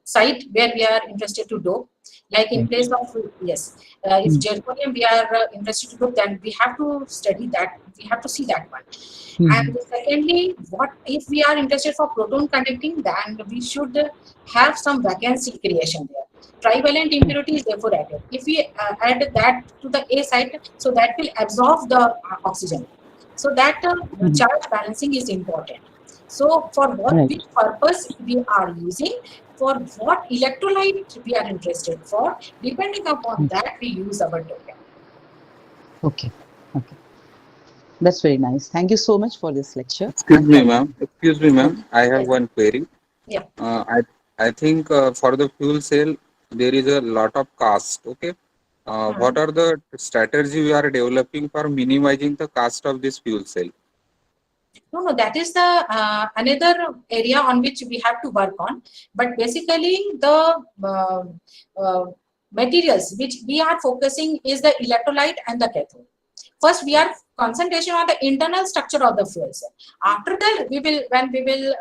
site where we are interested to dope. Like in place of if zirconium we are interested to dope, then we have to study that. We have to see that one. And secondly, what if we are interested for proton conducting? Then we should have some vacancy creation there. Trivalent impurity is therefore added. If we add that to the A site, so that will absorb the oxygen. So that charge balancing is important. So for which purpose we are using, for what electrolyte we are interested for, depending upon that we use our token. Okay. That's very nice. Thank you so much for this lecture. Excuse me, ma'am. I have Yes. one query. Yeah. I think for the fuel cell there is a lot of cost. Okay. What are the strategy we are developing for minimizing the cost of this fuel cell? No, that is the another area on which we have to work on. But basically, the materials which we are focusing is the electrolyte and the cathode. First, we are concentration on the internal structure of the fuel cell. After that, when we will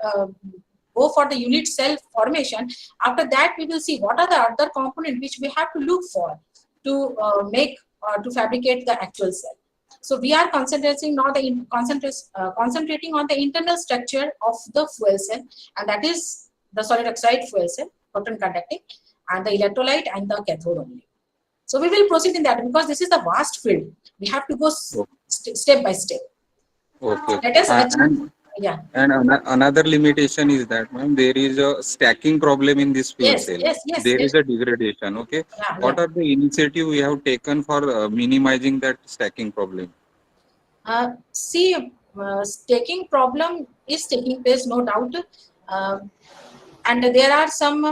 go for the unit cell formation, after that we will see what are the other components which we have to look for to make or to fabricate the actual cell. So we are concentrating on the internal structure of the fuel cell, and that is the solid oxide fuel cell, proton conducting, and the electrolyte and the cathode only. So we will proceed in that because this is the vast field. We have to go step by step. Okay. Let us achieve. Yeah. And another limitation is that, ma'am, there is a stacking problem in this fuel Yes, cell. yes, yes, There yes. is a degradation. Okay. Yeah, What yeah. are the initiative we have taken for minimizing that stacking problem? See, staking problem is taking place, no doubt. Uh, and there are some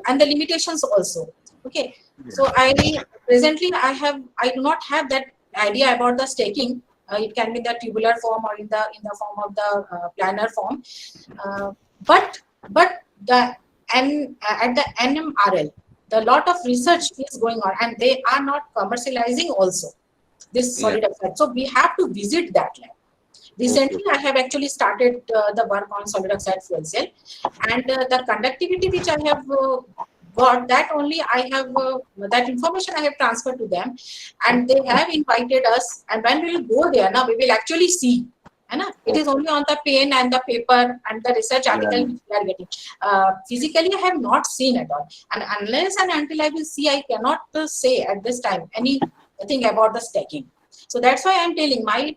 and the limitations also. Okay. So I do not have that idea about the staking. It can be the tubular form or in the form of the planar form. Uh, but the at the NMRL, the lot of research is going on, and they are not commercializing also this Yeah. solid oxide. So we have to visit that lab. Recently, I have actually started the work on solid oxide fuel cell, and the conductivity which I have got, that only I have that information I have transferred to them, and they have invited us. And when we will go there, now we will actually see. It is only on the pen and the paper and the research article Yeah. which we are getting. Physically, I have not seen at all, and unless and until I will see, I cannot say at this time anything about the stacking. So that's why I'm telling my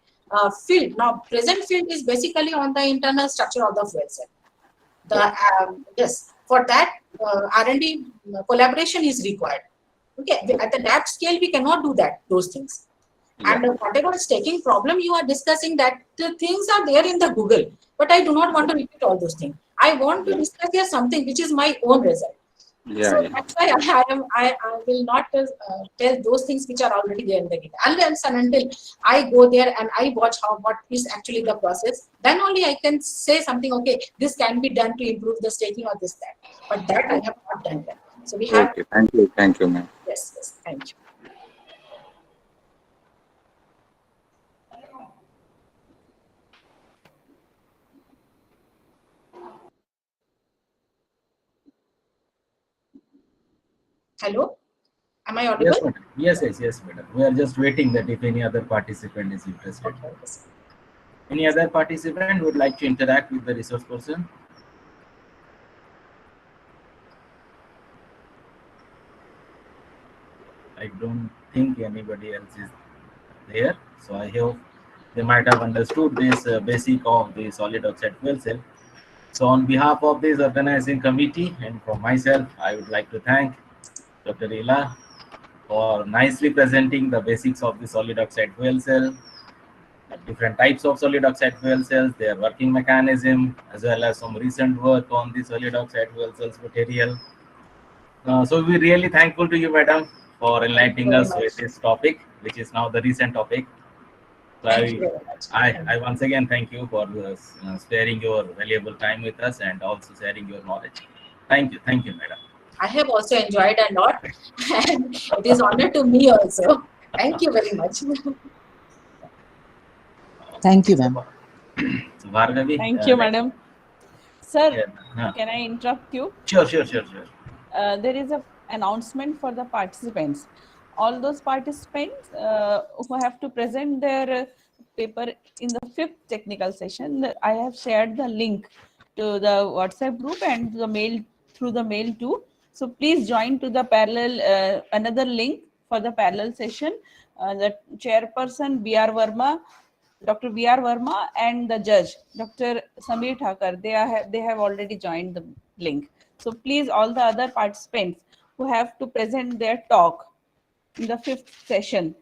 field now. Present field is basically on the internal structure of the fuel cell. Yes, for that R&D collaboration is required. Okay, at the lab scale we cannot do those things. Yeah. And whatever staking problem you are discussing, that the things are there in the Google, but I do not want to repeat all those things. I want to discuss here something which is my own result. Yeah. So Yeah. that's why I will not tell those things which are already there in the Gita. Unless and until I go there and I watch what is actually the process, then only I can say something. Okay, this can be done to improve the staking or this that. But that I have not done that. So we have Okay. Thank you. Thank you, ma'am. yes. Thank you. Hello, am I Yes, audible? madam. Yes, madam. We are just waiting that if any other participant is interested. Okay. Yes. Any other participant would like to interact with the resource person? I don't think anybody else is there. So I hope they might have understood this basic of the solid oxide fuel cell. So on behalf of this organizing committee and from myself, I would like to thank Dr. Ila for nicely presenting the basics of the solid oxide fuel cell, different types of solid oxide fuel cells, their working mechanism, as well as some recent work on the solid oxide fuel cells material. So we're really thankful to you, madam, for Thank you enlightening very us much. with this topic, which is now the recent topic. So Thank you very much. I once again thank you for sparing your valuable time with us and also sharing your knowledge. Thank you, madam. I have also enjoyed a lot, and it is honor to me also. Thank you very much. Thank you, ma'am. So Bhargavi, Thank you, next. madam. Sir, Yeah. can I interrupt you? Sure. There is an announcement for the participants. All those participants who have to present their paper in the 5th technical session, I have shared the link to the WhatsApp group and the mail through the mail too. So please join to the parallel another link for the parallel session. The chairperson B.R. Verma, Dr. B.R. Verma, and the judge, Dr. Samir Thakur, they have already joined the link. So please, all the other participants who have to present their talk in the 5th session,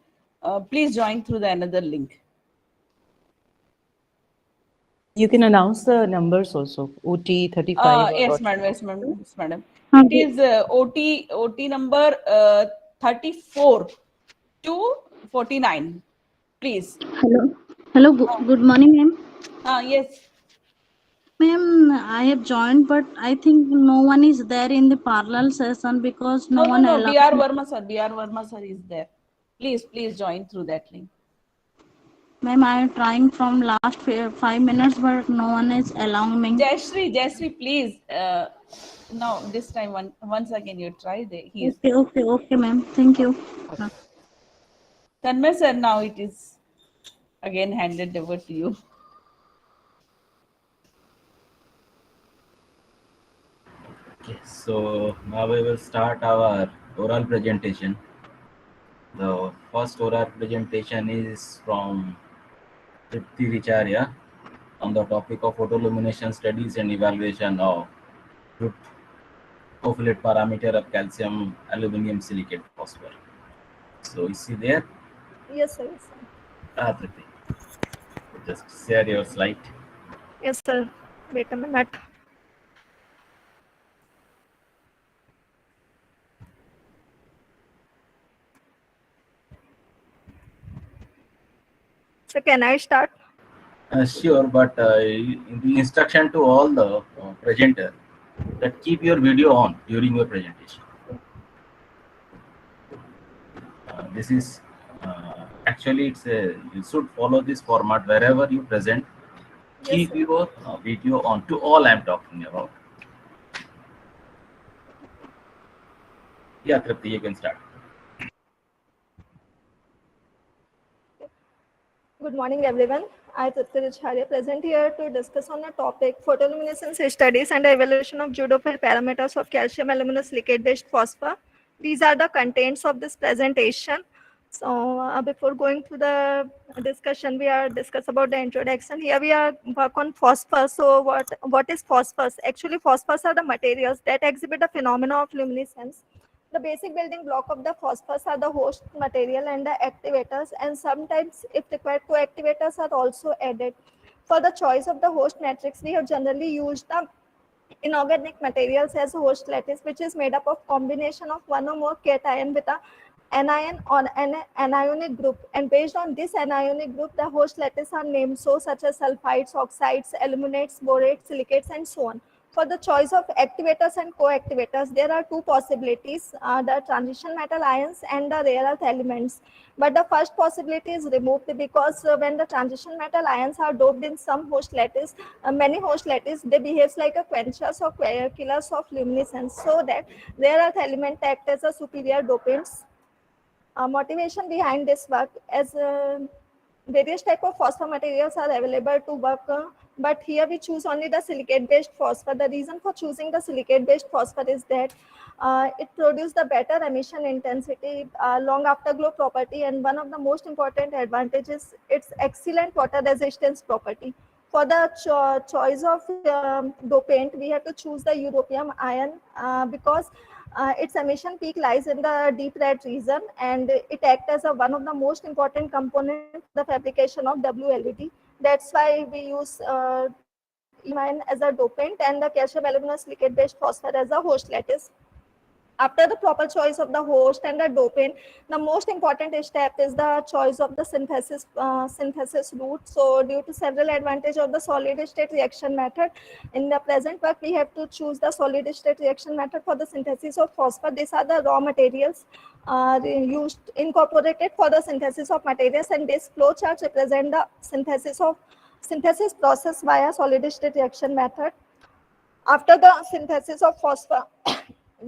please join through the another link. You can announce the numbers also. OT 35. Yes, madam. Yes, madam. Yes, madam. Okay. It is OT number 34 to 49. Please. Hello. Good morning, ma'am. Yes. Ma'am, I have joined, but I think no one is there in the parallel session because no one allowed. B.R. Verma sir is there. Please join through that link. Ma'am, I am trying from last 5 minutes, but no one is allowing me. Jayashree, please. No, this time once again you try. He is. Okay, ma'am. Thank you. Tanmay sir, now it is again handed over to you. Okay, so now we will start our oral presentation. The first oral presentation is from Tripti Vicharya. on the topic of photolumination studies and evaluation of truth-correlate parameter of calcium aluminum silicate phosphor. So is he there? Yes, sir. Yes, sir. Tripti, just share your slide. Yes, sir. Wait a minute. So can I start? Sure, but in the instruction to all the presenter that keep your video on during your presentation. This is actually you should follow this format wherever you present. Keep sir. your video on to all I'm talking about. Yeah, Tripti, you can start. Good morning, everyone. I, Tripti Richharia, present here to discuss on the topic photoluminescence studies and evaluation of pseudophile parameters of calcium aluminum silicate-based phosphor. These are the contents of this presentation. So before going to the discussion, we are discuss about the introduction. Here we are work on phosphor. So what is phosphors? Actually, phosphors are the materials that exhibit the phenomena of luminescence. The basic building block of the phosphors are the host material and the activators, and sometimes, if required, co-activators are also added. For the choice of the host matrix, we have generally used the inorganic materials as a host lattice, which is made up of combination of one or more cation with a anion or an anionic group. And based on this anionic group, the host lattice are named so, such as sulfides, oxides, aluminates, borates, silicates, and so on. For the choice of activators and co-activators, there are two possibilities, the transition metal ions and the rare earth elements. But the first possibility is removed because when the transition metal ions are doped in some host lattice, many host lattice, they behave like a quenchers or killers of luminescence, so that rare earth element act as a superior dopants. Motivation behind this work, as various type of phosphor materials are available to work, but here we choose only the silicate based phosphor. The reason for choosing the silicate based phosphor is that it produces the better emission intensity, long afterglow property, and one of the most important advantages, its excellent water resistance property. For the choice of dopant, we have to choose the europium ion because its emission peak lies in the deep red region, and it acts as one of the most important components for the fabrication of WLED. That's why we use ion as a dopant and the calcium aluminum silicate based phosphor as a host lattice. After the proper choice of the host and the dopant, the most important step is the choice of the synthesis route. So due to several advantages of the solid state reaction method, in the present work, we have to choose the solid state reaction method for the synthesis of phosphor. These are the raw materials incorporated for the synthesis of materials, and this flow chart represent the synthesis process via solid state reaction method. After the synthesis of phosphor,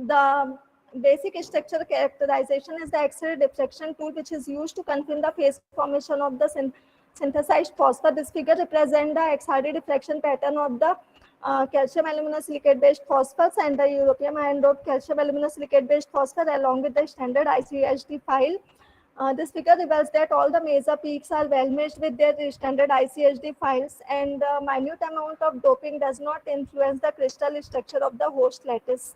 the basic structure characterization is the X-ray diffraction tool, which is used to confirm the phase formation of the synthesized phosphor. This figure represents the XRD diffraction pattern of the calcium aluminum silicate based phosphors and the europium ion doped calcium aluminum silicate based phosphor along with the standard ICHD file. This figure reveals that all the major peaks are well matched with their standard ICHD files, and the minute amount of doping does not influence the crystal structure of the host lattice.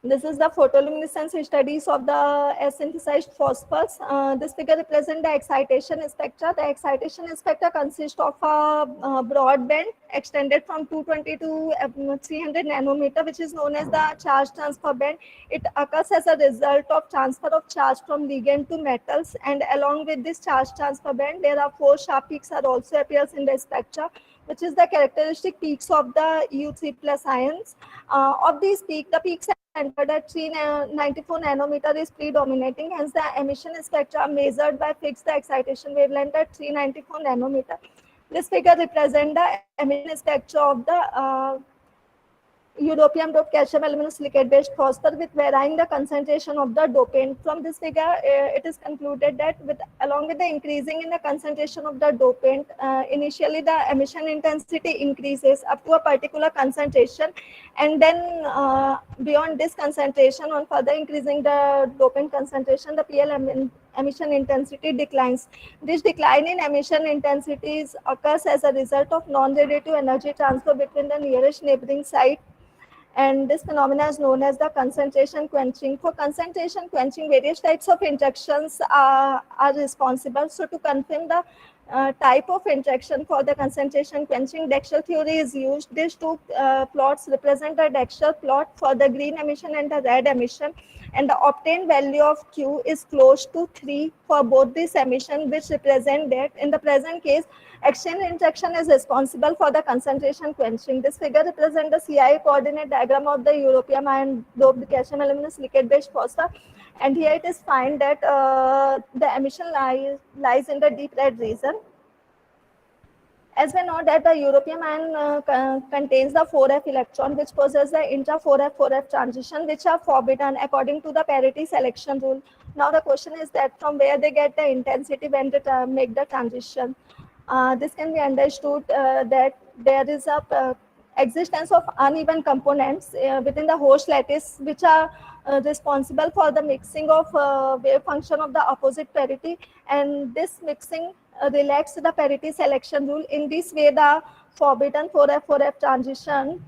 This is the photoluminescence studies of the synthesized phosphors. This figure represents the excitation spectra. The excitation spectra consists of a broad band extended from 220 to 300 nanometer, which is known as the charge transfer band. It occurs as a result of transfer of charge from ligand to metals, and along with this charge transfer band, there are 4 sharp peaks that also appears in the spectra, which is the characteristic peaks of the U3 plus ions. Of these peaks, the peaks entered at 394 nanometer is predominating, hence the emission spectra measured by fixed the excitation wavelength at 394 nanometer. This figure represents the emission spectra of the europium doped calcium aluminum silicate based phosphor with varying the concentration of the dopant. From this figure, it is concluded that along with the increasing in the concentration of the dopant, initially the emission intensity increases up to a particular concentration, and then beyond this concentration, on further increasing the dopant concentration, the PL emission intensity declines. This decline in emission intensities occurs as a result of non-radiative energy transfer between the nearest neighboring site, and this phenomena is known as the concentration quenching. For concentration quenching, various types of interactions are responsible. So to confirm the type of interaction for the concentration quenching, Dexter theory is used. These two plots represent the Dexter plot for the green emission and the red emission, and the obtained value of Q is close to 3 for both these emission, which represent that in the present case, exchange interaction is responsible for the concentration quenching. This figure represents the CI coordinate diagram of the europium ion doped calcium aluminum silicate based phosphor, and here it is find that the emission lies in the deep red region. As we know that the europium ion contains the 4f electron, which possess the intra 4f transition, which are forbidden according to the parity selection rule. Now the question is that from where they get the intensity when they make the transition. This can be understood that there is a existence of uneven components within the host lattice, which are responsible for the mixing of wave function of the opposite parity, and this mixing relaxes the parity selection rule. In this way, the forbidden 4f transition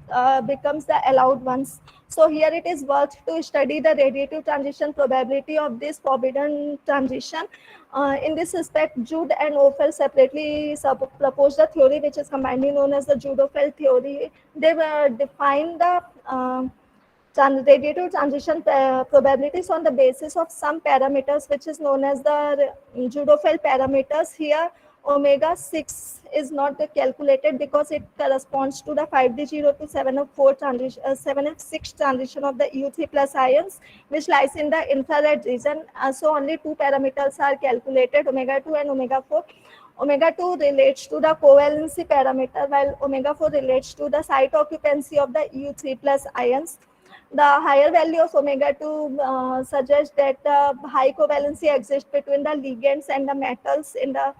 becomes the allowed ones. So here it is worth to study the radiative transition probability of this forbidden transition. In this respect, Jude and Ophel separately proposed a theory which is commonly known as the Jude-Ophel theory. They defined the radiative transition probabilities on the basis of some parameters, which is known as the Jude-Ophel parameters. Here, omega 6 is not calculated because it corresponds to the 5D0 to 7F4 transition, 7F6 transition of the U3 plus ions, which lies in the infrared region. So only two parameters are calculated, omega 2 and omega 4. Omega 2 relates to the covalency parameter, while omega 4 relates to the site occupancy of the U3 plus ions. The higher value of omega 2 suggests that high covalency exists between the ligands and the metals in the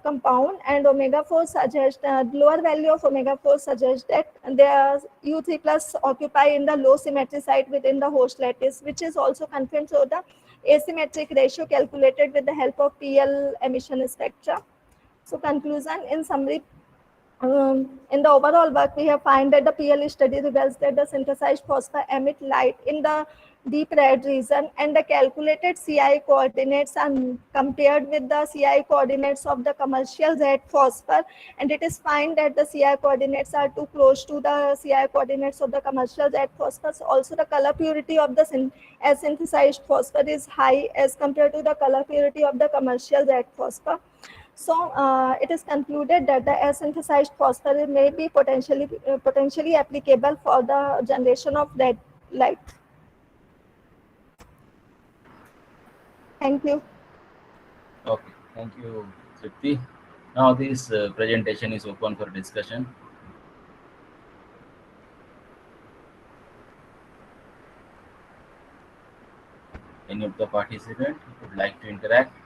compound, and omega 4 suggests lower value of omega 4 suggests that the U3 plus occupy in the low symmetry site within the host lattice, which is also confirmed through the asymmetric ratio calculated with the help of PL emission spectra. So conclusion, in summary, in the overall work, we have found that the PL study reveals that the synthesized phosphor emit light in the deep red region, and the calculated CI coordinates are compared with the CI coordinates of the commercial red phosphor, and it is found that the CI coordinates are too close to the CI coordinates of the commercial red phosphor. Also, the color purity of the synthesized phosphor is high as compared to the color purity of the commercial red phosphor. So it is concluded that the synthesized phosphor may be potentially applicable for the generation of red light. Thank you. Okay, thank you, Tripti. Now this presentation is open for discussion. Any of the participants would like to interact?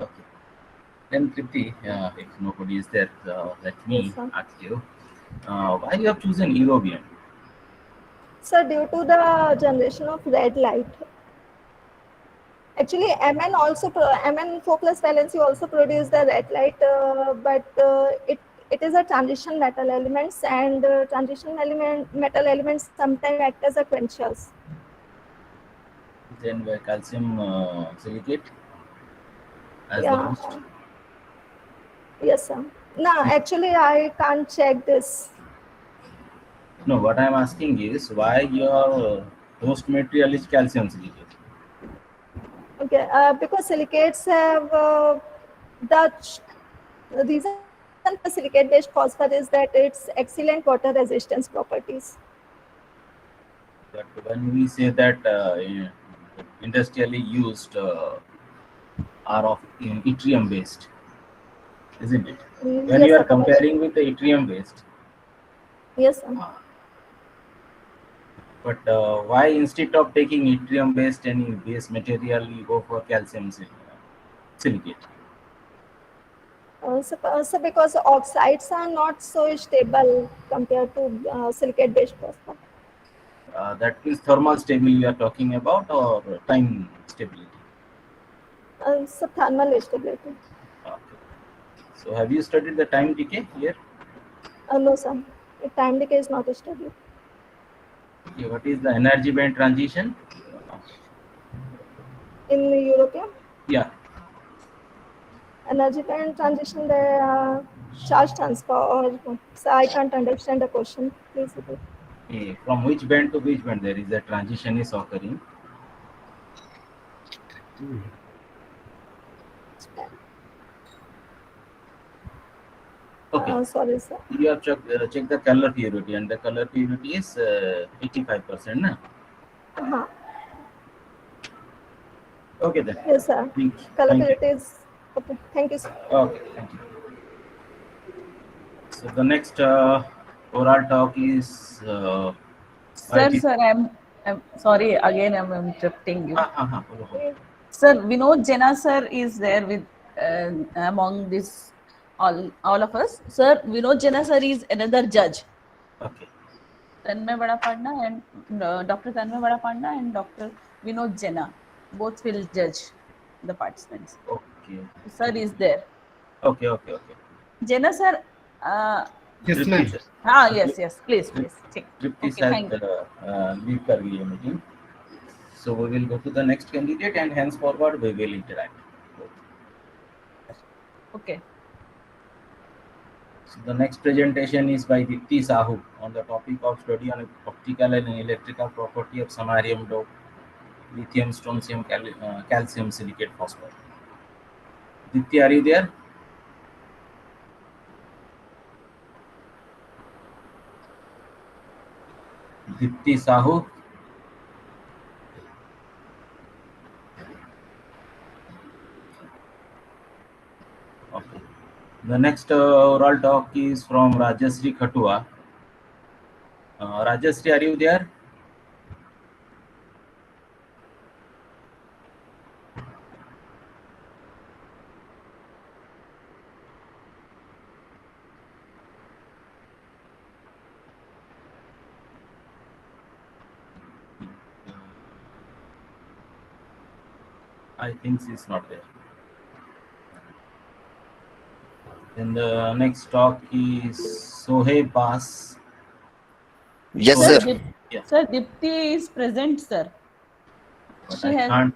Okay. Then Tripti, if nobody is there, let me Yes, sir. ask you, why you have chosen europium? So due to the generation of red light, actually Mn 4 plus valency also produce the red light, but it is a transition metal elements, and transition metal elements sometimes act as a quenchers. Then by calcium silicate as the Yeah. host. Yes, sir. No, actually I can't check this. No, what I'm asking is why your host material is calcium silicate. Okay, because silicates have the reason for silicate based phosphor is that it's excellent water resistance properties. But when we say that industrially used are of yttrium based, isn't it? When Yes, you are sir. comparing with the yttrium based, Yes, sir. but why instead of taking yttrium based any base material, you go for calcium silicate? So because oxides are not so stable compared to silicate-based phosphor. That is thermal stability you are talking about, or time stability? So thermal stability. Okay. So have you studied the time decay here? No, sir. Time decay is not studied. Okay, what is the energy band transition? In European Yeah. energy band transition, there charge transfer, or so I can't understand the question. Please repeat. Okay. From which band to which band there is a transition is occurring? Okay. Sorry, sir. You have checked the color purity, and the color purity is 85%. Na? Uh-huh. Okay then. Yes, sir. Thank you. Color Thank you. purity is okay. Thank you, sir. Okay, thank you. So the next oral talk is Sir, IT. sir, I'm sorry again. I'm interrupting you. Bolo, bolo. Sir, Vinod Jena sir is there with among this all of us. Sir, Vinod Jena sir is another judge. Okay. Tanmay Vadapanda and Dr. Tanmay Vadapanda and Dr. Vinod Jena both will judge the participants. Okay. Sir is there. Okay. Okay. Okay. Jena sir. Yes, Tripti, ma'am. sir. Yes. Please. Take. Tripti Okay, thank you. said leave kar gayi hai meeting. So we will go to the next candidate, and henceforward we will interact. Okay. So the next presentation is by Dipti Sahu on the topic of study on optical and electrical property of samarium dope, lithium, strontium, calcium silicate phosphate. Dipti, are you there? Dipti Sahu. Okay. The next oral talk is from Rajasri Khatua. Rajasri, are you there? I think she's not there. Then the next talk is Sohaib Bas. Yes, Sir, sir. Sir, Dipti is present, sir. But She I has. can't.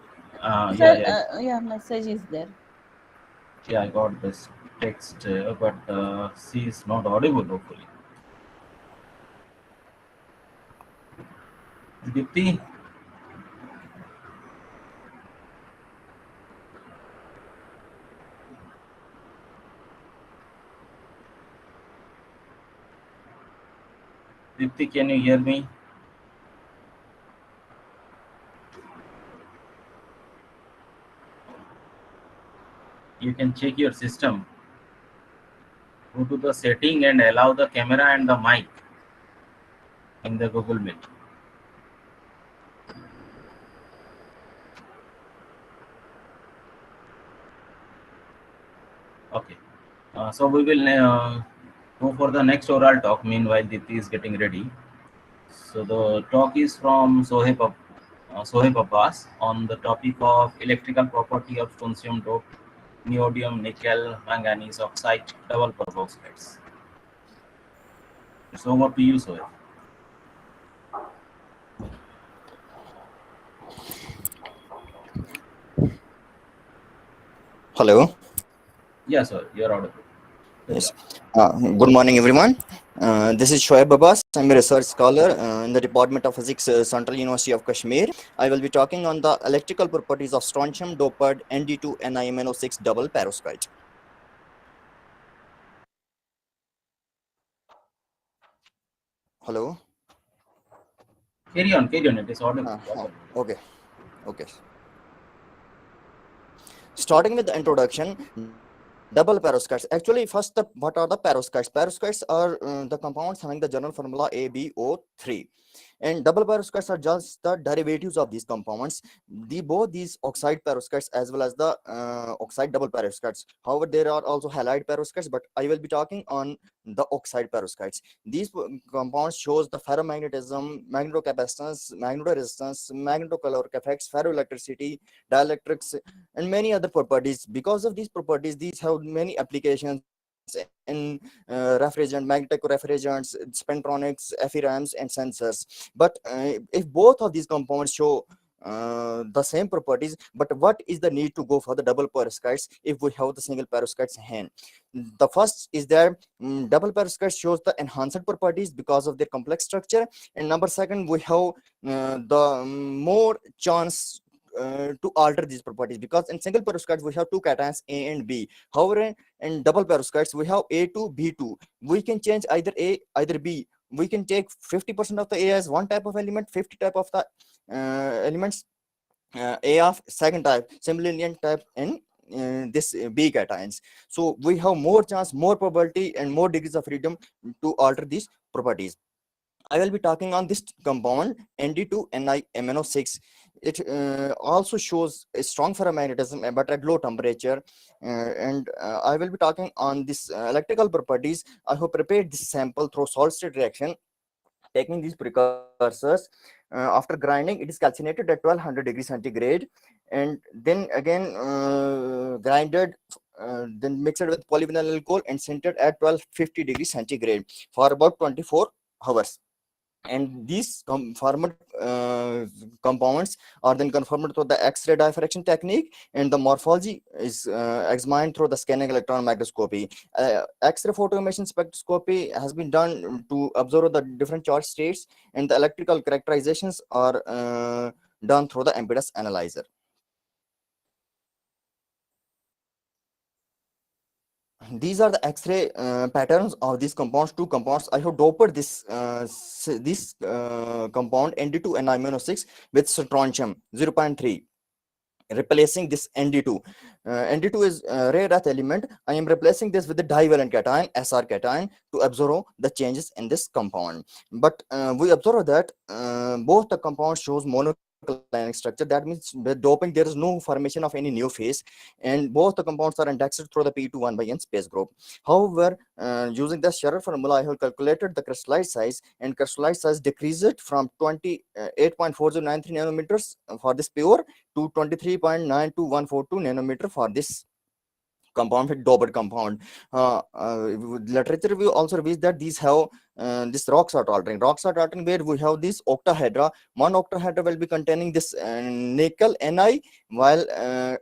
Yeah, message is there. Yeah, I got this text, but she is not audible, hopefully. Dipti? Dipti, can you hear me? You can check your system. Go to the setting and allow the camera and the mic in the Google Meet. Okay. So we will go for the next oral talk. Meanwhile, Dipti is getting ready. So the talk is from Sohaib Abbas on the topic of electrical property of strontium dope, neodymium, nickel, manganese oxide, double peroxides. It's over to you, Sohaib. Hello. Yes, sir. You're audible. Yes. Good morning, everyone. This is Shoaib Abbas. I'm a research scholar in the Department of Physics, Central University of Kashmir. I will be talking on the electrical properties of strontium doped Nd2 NiMnO6 double perovskite. Hello. Carry on. It is audible. Okay. Starting with the introduction, double perovskites. Actually, first, what are the perovskites? Perovskites are the compounds having the general formula AbO3. And double perovskites are just the derivatives of these compounds. Both these oxide perovskites as well as the oxide double perovskites. However, there are also halide perovskites, but I will be talking on the oxide perovskites. These compounds shows the ferromagnetism, magnetocapacitance, magnetoresistance, magnetocaloric effects, ferroelectricity, dielectrics, and many other properties. Because of these properties, these have many applications in refrigerant, magnetic refrigerants, spintronics, FERAMs, and sensors. But if both of these compounds show the same properties, but what is the need to go for the double perovskites if we have the single perovskites in hand? The first is that double perovskite shows the enhanced properties because of their complex structure, and number second, we have the more chance to alter these properties, because in single perovskites we have two cations A and B. However, in double perovskites we have A2, B2. We can change either A, either B. We can take 50% of the A as one type of element, 50 type of the elements A of second type, similarly in type in this B cations. So we have more chance, more probability, and more degrees of freedom to alter these properties. I will be talking on this compound ND2NiMNO6. It also shows a strong ferromagnetism, but at low temperature. And I will be talking on this electrical properties. I have prepared this sample through solid state reaction. Taking these precursors, after grinding, it is calcinated at 1200 degrees centigrade, and then again grinded, then mixed with polyvinyl alcohol and sintered at 1250 degrees centigrade for about 24 hours. And these formed compounds are then confirmed through the X-ray diffraction technique, and the morphology is examined through the scanning electron microscopy. X-ray photoemission spectroscopy has been done to observe the different charge states, and the electrical characterizations are done through the impedance analyzer. These are the X-ray patterns of these compounds, two compounds. I have doped this compound ND2NiMNO6 with strontium 0.3, replacing this ND2. ND2 is a rare earth element. I am replacing this with the divalent cation, SR cation, to observe the changes in this compound. But we observe that both the compounds shows monoclinic structure. That means with doping there is no formation of any new phase, and both the compounds are indexed through the P2 1/n space group. However, using the Scherrer formula, I have calculated the crystallite size, and crystallite size decreased from 28.4093 nanometers for this pure to 23.92142 nanometer for this compound with doped compound. Literature review also reveals that these have this rock salt altering. Rock salt altering, where we have this octahedra. One octahedra will be containing this nickel Ni, while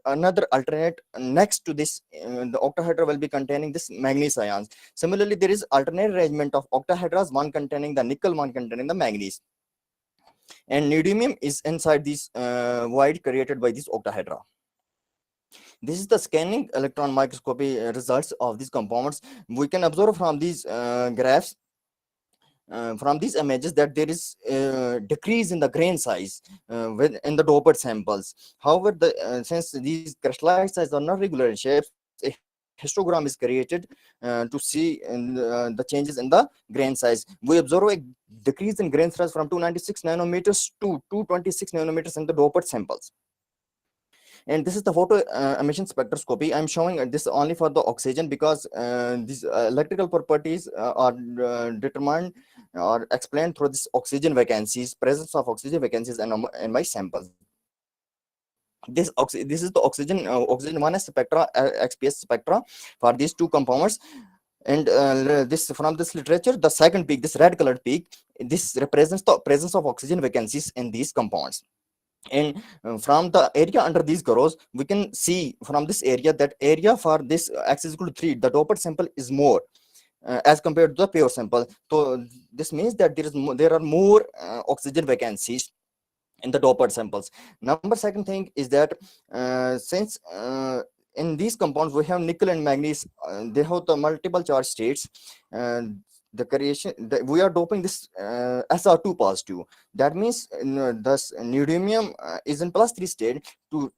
another alternate next to this the octahedra will be containing this manganese ions. Similarly, there is alternate arrangement of octahedras, one containing the nickel, one containing the manganese, and neodymium is inside this void created by this octahedra. This is the scanning electron microscopy results of these compounds. We can observe from these graphs, from these images, that there is a decrease in the grain size in the doped samples. However, since these crystallite sizes are not regular in shapes, a histogram is created to see the changes in the grain size. We observe a decrease in grain size from 296 nanometers to 226 nanometers in the doped samples. And this is the photo emission spectroscopy. I'm showing this only for the oxygen, because these electrical properties are determined or explained through this oxygen vacancies, presence of oxygen vacancies in my samples. This is the oxygen 1s spectra, XPS spectra for these two compounds. And this, from this literature, the second peak, this red colored peak, this represents the presence of oxygen vacancies in these compounds. And from the area under these curves, we can see from this area that area for this x is equal to 3, the doped sample is more as compared to the pure sample. So this means that there are more oxygen vacancies in the doped samples. Second thing is that since in these compounds we have nickel and manganese, they have the multiple charge states. The creation, we are doping this SR2 positive. That means thus neodymium is in +3 state. To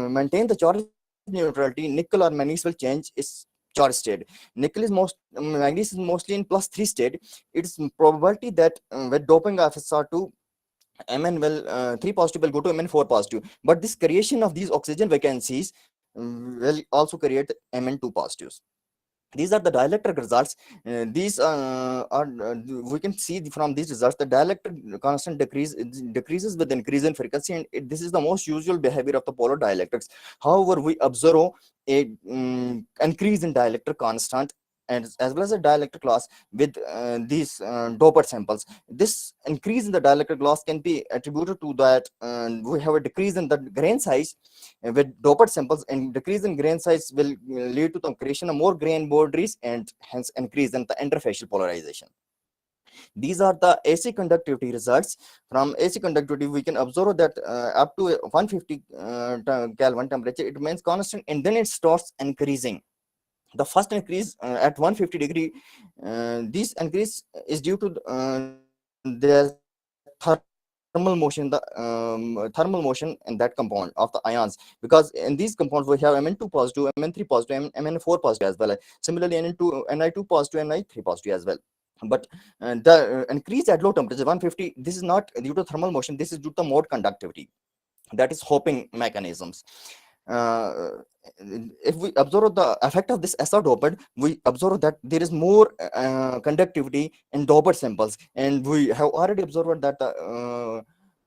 maintain the charge neutrality, nickel or manganese will change its charge state. Nickel is manganese is mostly in +3 state. It's probability that with doping of SR2, Mn will 3 positive will go to Mn 4 positive. But this creation of these oxygen vacancies will also create Mn 2 positives. These are the dielectric results. These are we can see from these results the dielectric constant decreases with increase in frequency, and this is the most usual behavior of the polar dielectrics. However, we observe a increase in dielectric constant and as well as a dielectric loss with these Doppler samples. This increase in the dielectric loss can be attributed to that we have a decrease in the grain size with Doppler samples, and decrease in grain size will lead to the creation of more grain boundaries and hence increase in the interfacial polarization. These are the AC conductivity results. From AC conductivity, we can observe that up to 150 Kelvin temperature, it remains constant and then it starts increasing. The first increase at 150 degree, this increase is due to the thermal motion, thermal motion in that compound of the ions, because in these compounds we have Mn2 positive, Mn3 positive, Mn4 positive as well. Similarly, Ni2 positive, Ni3 positive as well. But the increase at low temperature 150, this is not due to thermal motion, this is due to mode conductivity, that is hopping mechanisms. If we observe the effect of this SR dopant, we observe that there is more conductivity in Doppler samples, and we have already observed that the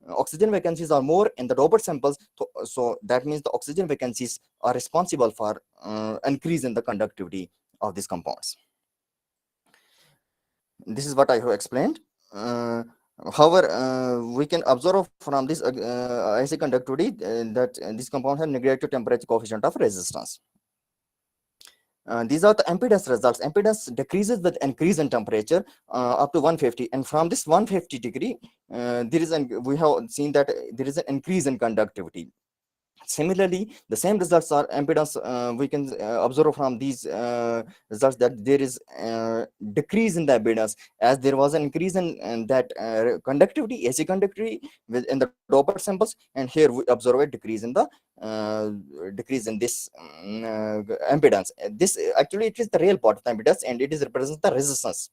oxygen vacancies are more in the Doppler samples. So that means the oxygen vacancies are responsible for increase in the conductivity of these compounds. This is what I have explained. However, we can observe from this AC conductivity that this compound has negative temperature coefficient of resistance. These are the impedance results. Impedance decreases with increase in temperature up to 150, and from this 150 degree, we have seen that there is an increase in conductivity. Similarly, the same results are impedance. We can observe from these results that there is decrease in the impedance as there was an increase in that conductivity, AC conductivity in the Doppler samples, and here we observe a decrease in the this impedance. This actually it is the real part of the impedance, and it is represents the resistance.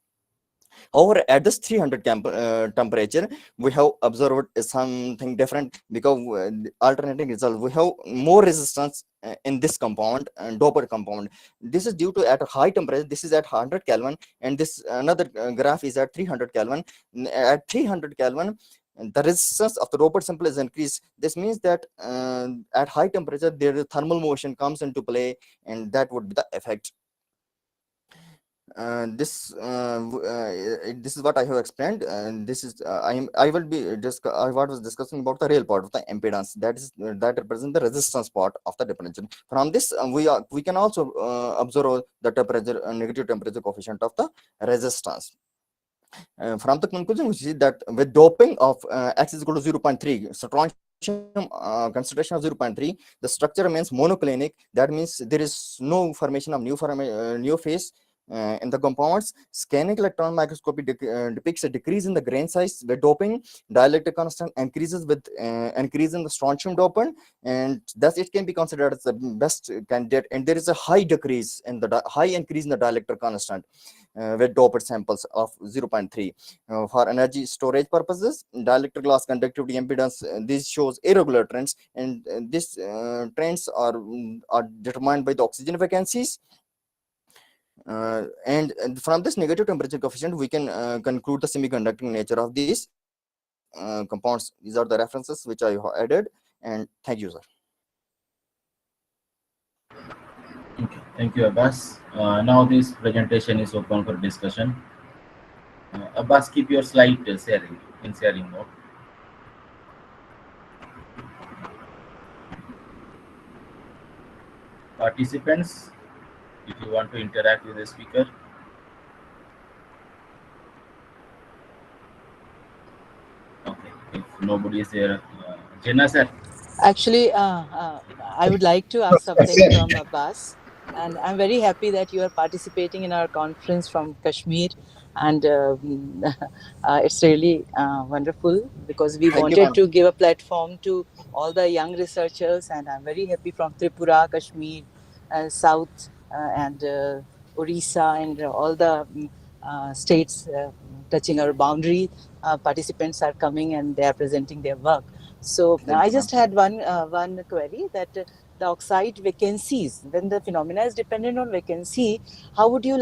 However, at this 300 temperature, we have observed something different, because alternating result, we have more resistance in this compound, Doppler compound. This is due to at a high temperature. This is at 100 Kelvin, and this another graph is at 300 Kelvin. At 300 Kelvin, the resistance of the Doppler sample is increased. This means that at high temperature, there is thermal motion comes into play, and that would be the effect. This is what I have explained, and this is I was discussing about the real part of the impedance, that represents the resistance part of the differential. From this, we can also observe the temperature negative temperature coefficient of the resistance. From the conclusion, we see that with doping of X is equal to 0.3, strontium concentration of 0.3, the structure remains monoclinic. That means there is no formation of new phase in the compounds. Scanning electron microscopy depicts a decrease in the grain size with doping. Dielectric constant increases with increase in the strontium dopant, and thus it can be considered as the best candidate. And there is a high decrease in the high increase in the dielectric constant with Doppler samples of 0.3. For energy storage purposes, dielectric loss, conductivity, impedance, this shows irregular trends, and these trends are determined by the oxygen vacancies. And from this negative temperature coefficient, we can conclude the semiconducting nature of these compounds. These are the references which I have added, and thank you, sir. Okay, thank you, Abbas. Now this presentation is open for discussion. Abbas, keep your slide sharing mode. Participants, if you want to interact with the speaker. Okay, if nobody is there, Jenna sir. Actually, I would like to ask something from Abbas, and I'm very happy that you are participating in our conference from Kashmir, and it's really wonderful, because we wanted to give a platform to all the young researchers, and I'm very happy from Tripura, Kashmir, South and Orissa and all the states touching our boundary. Participants are coming and they are presenting their work. So I just had one query that the oxide vacancies, when the phenomena is dependent on vacancy, how would you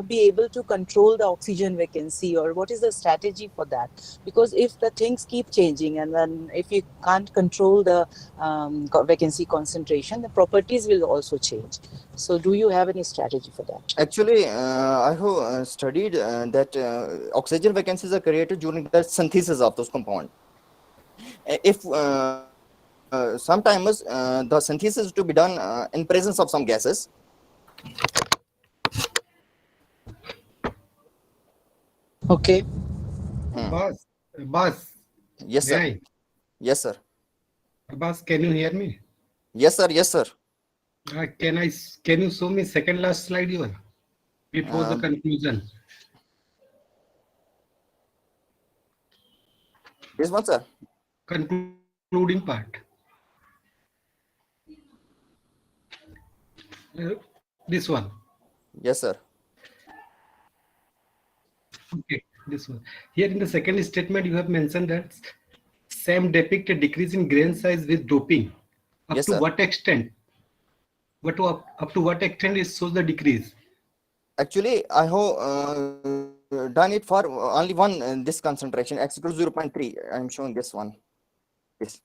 be able to control the oxygen vacancy, or what is the strategy for that? Because if the things keep changing and then if you can't control the vacancy concentration, the properties will also change. So do you have any strategy for that? Actually, I have studied that oxygen vacancies are created during the synthesis of those compounds. If sometimes the synthesis is to be done in presence of some gases. Okay. Boss, Yes, sir. may Yes, sir. I? Boss, can you hear me? Yes, sir. Yes, sir. Can you show me second last slide here before the conclusion? This one, sir. Concluding part. This one. Yes, sir. Okay, this one. Here in the second statement, you have mentioned that SAM depict a decrease in grain size with doping. Up Yes, to sir. what extent? Up to what extent it shows the decrease? Actually, I have done it for only one this concentration, x equals 0.3. I'm showing this one. Yes.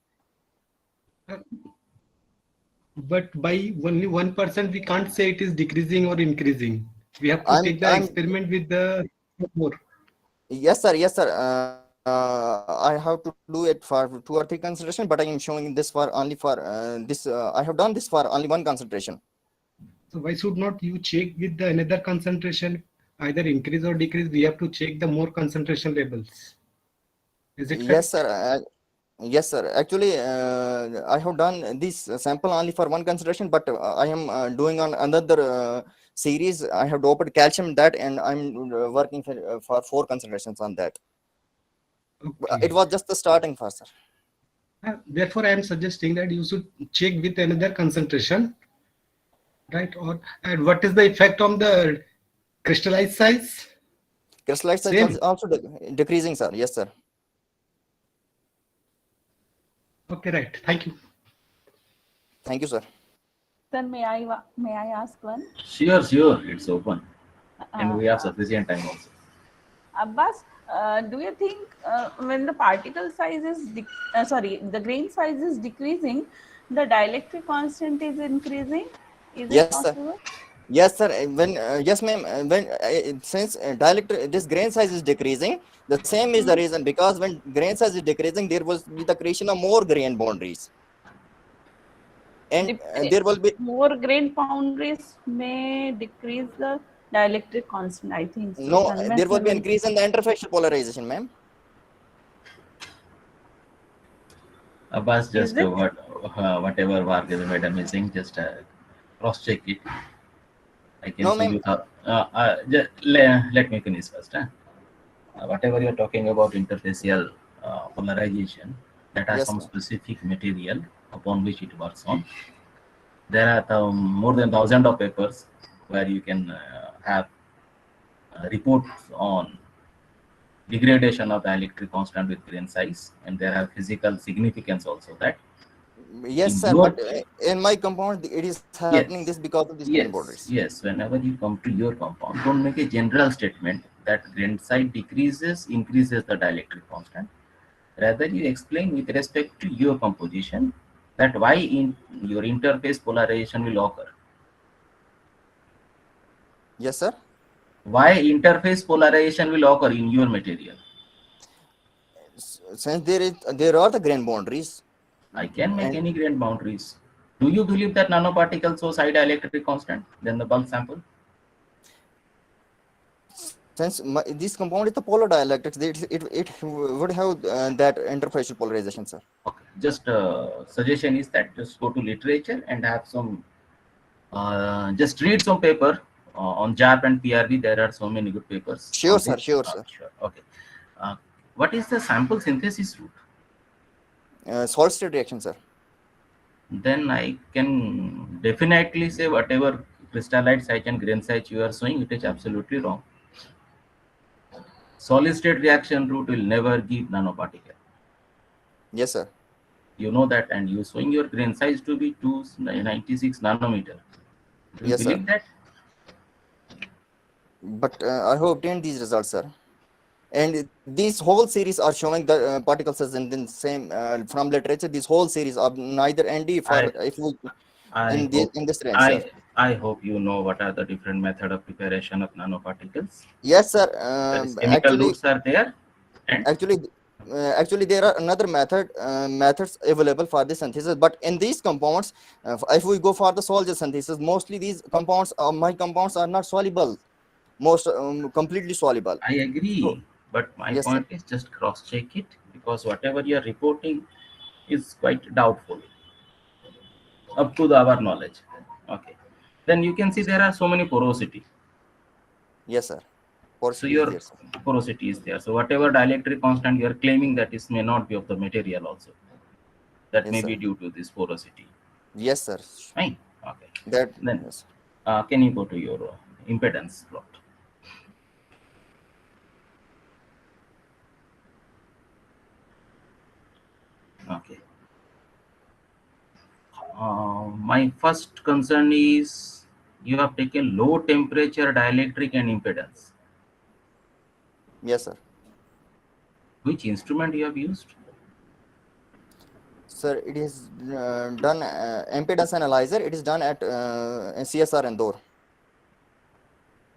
But by only 1%, we can't say it is decreasing or increasing. We have to take the experiment with the more. Yes, sir. Yes, sir. I have to do it for 2 or 3 concentration, but I am showing this for only for this. I have done this for only one concentration. So why should not you check with the another concentration, either increase or decrease? We have to check the more concentration levels. Is it correct? Yes, sir. Yes, sir. Actually, I have done this sample only for one concentration, but I am doing on another series. I have doped calcium that, and I'm working for 4 concentrations on that. Okay. It was just the starting first, sir. Therefore, I am suggesting that you should check with another concentration, right? And what is the effect on the crystallized size? Crystallized size is also decreasing, sir. Yes, sir. Okay, right. Thank you. Thank you, sir. Then may I ask one? Sure. It's open, and we have sufficient time also. Abbas, do you think when the particle size is the grain size is decreasing, the dielectric constant is increasing? Is it possible? Sir. Yes, sir. When yes, ma'am. When since dielectric, this grain size is decreasing, the same is the reason, because when grain size is decreasing, there will be the creation of more grain boundaries, and there will be more grain boundaries may decrease the dielectric constant, I think. So no, there will be increase in the interfacial polarization, ma'am. Abbas, just whatever Varghese madam is saying, just cross-check it. I can No, show you. Just let me finish first. Whatever you are talking about interfacial polarization, that has some specific material upon which it works on. There are more than 1,000 of papers where you can have reports on degradation of dielectric constant with grain size, and there are physical significance also that. Yes, sir. But in my compound, it is happening this because of these grain boundaries. Yes, whenever you come to your compound, don't make a general statement that grain size increases the dielectric constant. Rather, you explain with respect to your composition that why in your interface polarization will occur. Yes, sir. Why interface polarization will occur in your material? Since there are the grain boundaries. I can make any grain boundaries. Do you believe that nanoparticles shows high dielectric constant than the bulk sample? Since this compound is the polar dielectrics, it would have that interfacial polarization, sir. Okay. Just suggestion is that just go to literature and have some, just read some paper on JAP and PRB. There are so many good papers. Sure, sir. Sure, sir. Sure. Okay. What is the sample synthesis route? Solid state reaction, sir. Then I can definitely say whatever crystallite size and grain size you are showing, it is absolutely wrong. Solid state reaction route will never give nanoparticle. Yes, sir. You know that, and you showing your grain size to be 296 nanometer. Do you Yes, sir. believe that? But I have obtained these results, sir. And these whole series are showing the particle size in the same from literature. This whole series are neither ND for if we in this range, sir. I hope you know what are the different method of preparation of nanoparticles. Yes, sir. Chemical routes are there. And actually there are another methods available for the synthesis, but in these compounds, if we go for the solid synthesis, mostly these compounds, my compounds are not soluble, most completely soluble. I agree, So, but my yes, point sir. is just cross check it, because whatever you are reporting is quite doubtful up to our knowledge. Okay, then you can see there are so many porosity. Yes, sir. So Porosity is your there, sir. porosity is there. So whatever dielectric constant you are claiming, that is may not be of the material also. That Yes, may sir. be due to this porosity. Yes, sir. Fine. Okay. That Then yes. can you go to your impedance plot? Okay. My first concern is you have taken low temperature dielectric and impedance. Yes, sir. Which instrument you have used? Sir, it is done impedance analyzer. It is done at CSR Indore.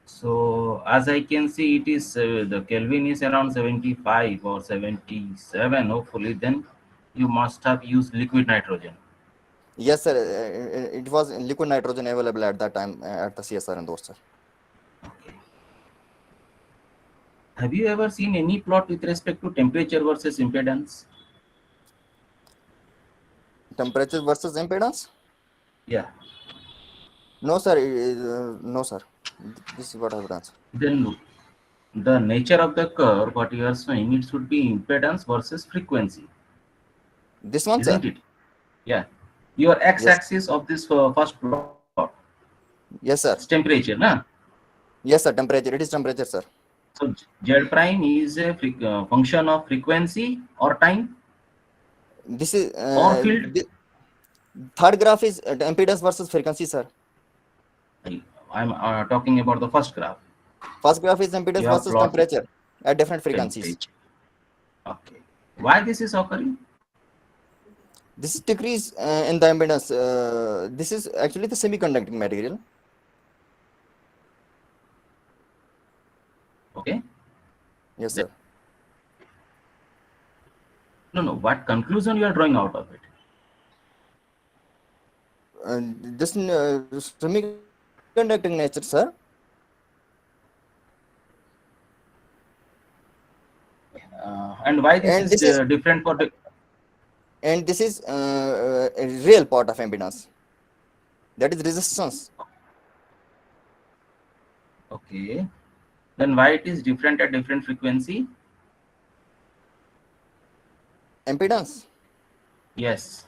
So as I can see, it is the Kelvin is around 75 or 77. Hopefully, then you must have used liquid nitrogen. Yes, sir. It was liquid nitrogen available at that time at the CSR Indore, sir. Okay. Have you ever seen any plot with respect to temperature versus impedance? Temperature versus impedance? Yeah. No, sir. No, sir. This is what I've done, sir. Then look, the nature of the curve, what you are showing, it should be impedance versus frequency. This one, Isn't sir? it? Yeah. Your x-axis of this first plot. Yes, sir. It's temperature, na? Yes, sir. Temperature. It is temperature, sir. So Z prime is a function of frequency or time This is or field. Third graph is impedance versus frequency, sir. I'm talking about the first graph. First graph is impedance You have versus plotted temperature at different frequencies. temperature. Okay. Why this is occurring? This is decrease in the impedance. This is actually the semiconducting material. Okay. Yes, sir. No. What conclusion you are drawing out of it? This semiconducting nature, sir. And why this is different for the? And this is a real part of impedance. That is resistance. Okay. Then why it is different at different frequency? Impedance. Yes.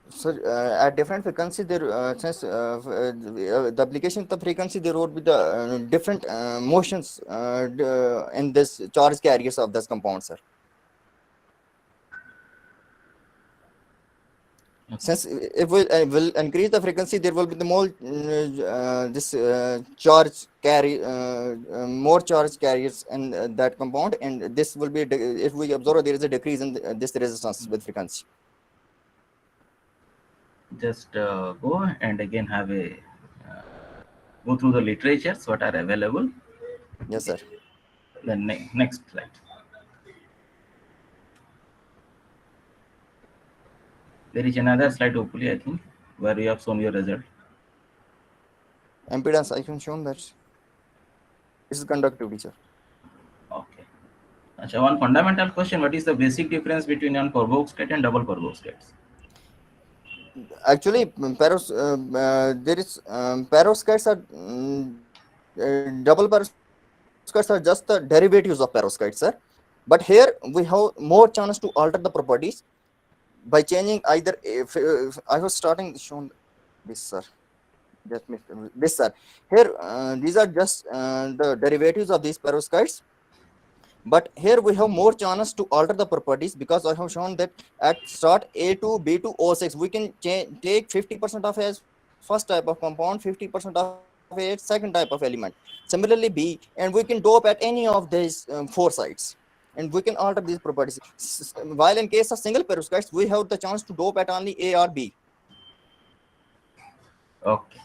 So at different frequency, there since the application of the frequency, there would be the different motions in this charge carriers of this compound, sir. Okay. Since if we will increase the frequency, there will be the more this charge carry more charge carriers in that compound, and this will be if we observe there is a decrease in this resistance with frequency. Just go and again have a go through the literatures what are available. Yes, sir. Then next slide. There is another slide, hopefully, I think, where you have shown your result. Impedance, I can show that. This is conductivity, sir. Okay. Achha, one fundamental question: what is the basic difference between one perovskite and double perovskites? Actually, there is perovskites are double perovskites are just the derivatives of perovskites, sir. But here we have more chance to alter the properties by changing either. If I was starting shown this, sir. just missed this, sir. Here, these are just the derivatives of these perovskites. But here we have more chance to alter the properties, because I have shown that at start A2, B2, O6, we can take 50% of as first type of compound, 50% of a second type of element. Similarly, B, and we can dope at any of these four sites, and we can alter these properties. While in case of single perovskites, we have the chance to dope at only A or B. Okay.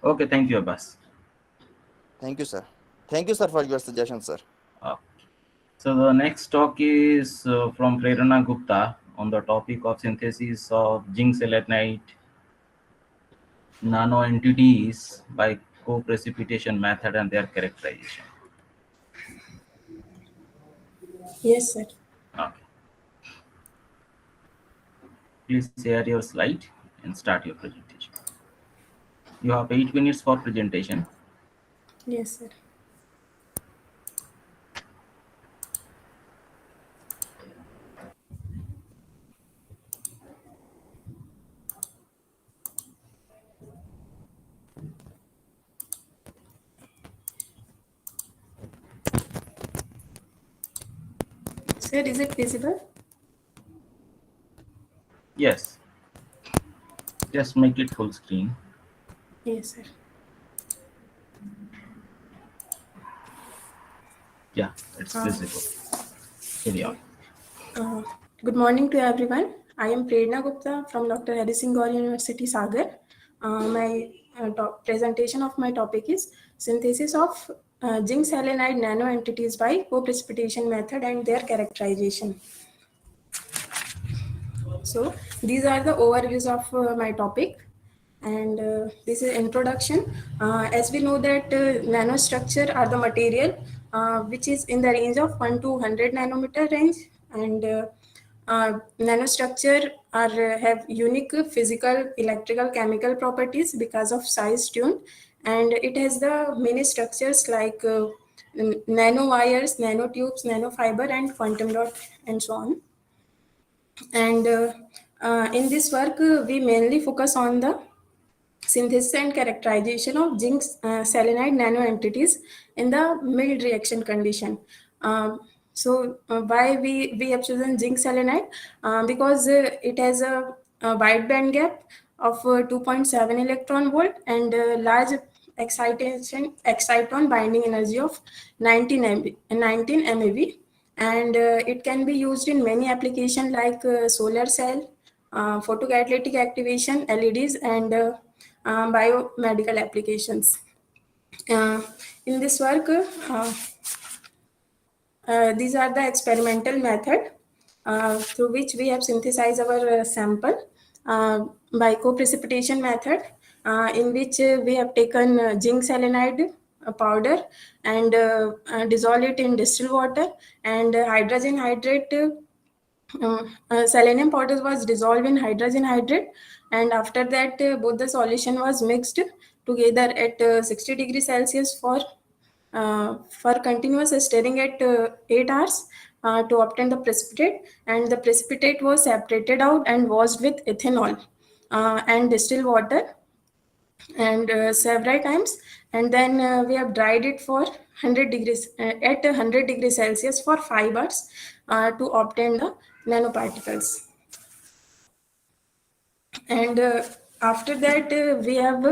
Okay. Thank you, Abbas. Thank you, sir. Thank you, sir, for your suggestion, sir. So the next talk is from Prerana Gupta on the topic of synthesis of zinc selenide nano entities by co-precipitation method and their characterization. Yes, sir. Okay. Please share your slide and start your presentation. You have 8 minutes for presentation. Yes, sir. Sir, is it visible? Yes. Just make it full screen. Yes, sir. Yeah, it's visible. Carry on. Good morning to everyone. I am Prerana Gupta from Dr. Hari Singh Gaur University, Sagar. My presentation of my topic is synthesis of zinc selenide nano entities by co-precipitation method and their characterization. So these are the overviews of my topic, and this is introduction. As we know that nanostructure are the material which is in the range of 1 to 100 nanometer range, and nanostructure are have unique physical, electrical, chemical properties because of size tuned, and it has the many structures like nanowires, nanotubes, nanofiber, and quantum dot, and so on. And in this work, we mainly focus on the synthesis and characterization of zinc selenide nano entities in the mild reaction condition. So why we have chosen zinc selenide? Because it has a wide band gap of 2.7 electron volt and large exciton binding energy of 19 MeV, and it can be used in many applications like solar cell, photocatalytic activation, LEDs, and biomedical applications. In this work, these are the experimental method through which we have synthesized our sample by co-precipitation method, in which we have taken zinc selenide powder and dissolve it in distilled water, and hydrogen hydrate. Selenium powder was dissolved in hydrogen hydrate, and after that both the solution was mixed together at 60 degrees Celsius for continuous stirring at 8 hours to obtain the precipitate, and the precipitate was separated out and washed with ethanol and distilled water, and several times, and then we have dried it for 100 degrees at 100 degrees Celsius for 5 hours to obtain the nanoparticles. And after that we have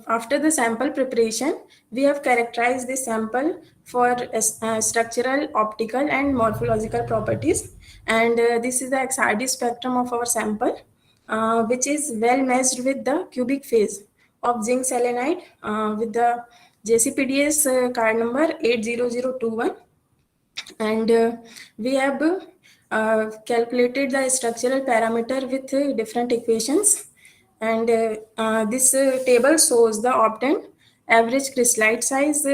after the sample preparation, we have characterized the sample for structural, optical, and morphological properties, and this is the XRD spectrum of our sample, which is well matched with the cubic phase of zinc selenide with the JCPDS card number 80021, and we have calculated the structural parameter with different equations, and this table shows the obtained average crystallite size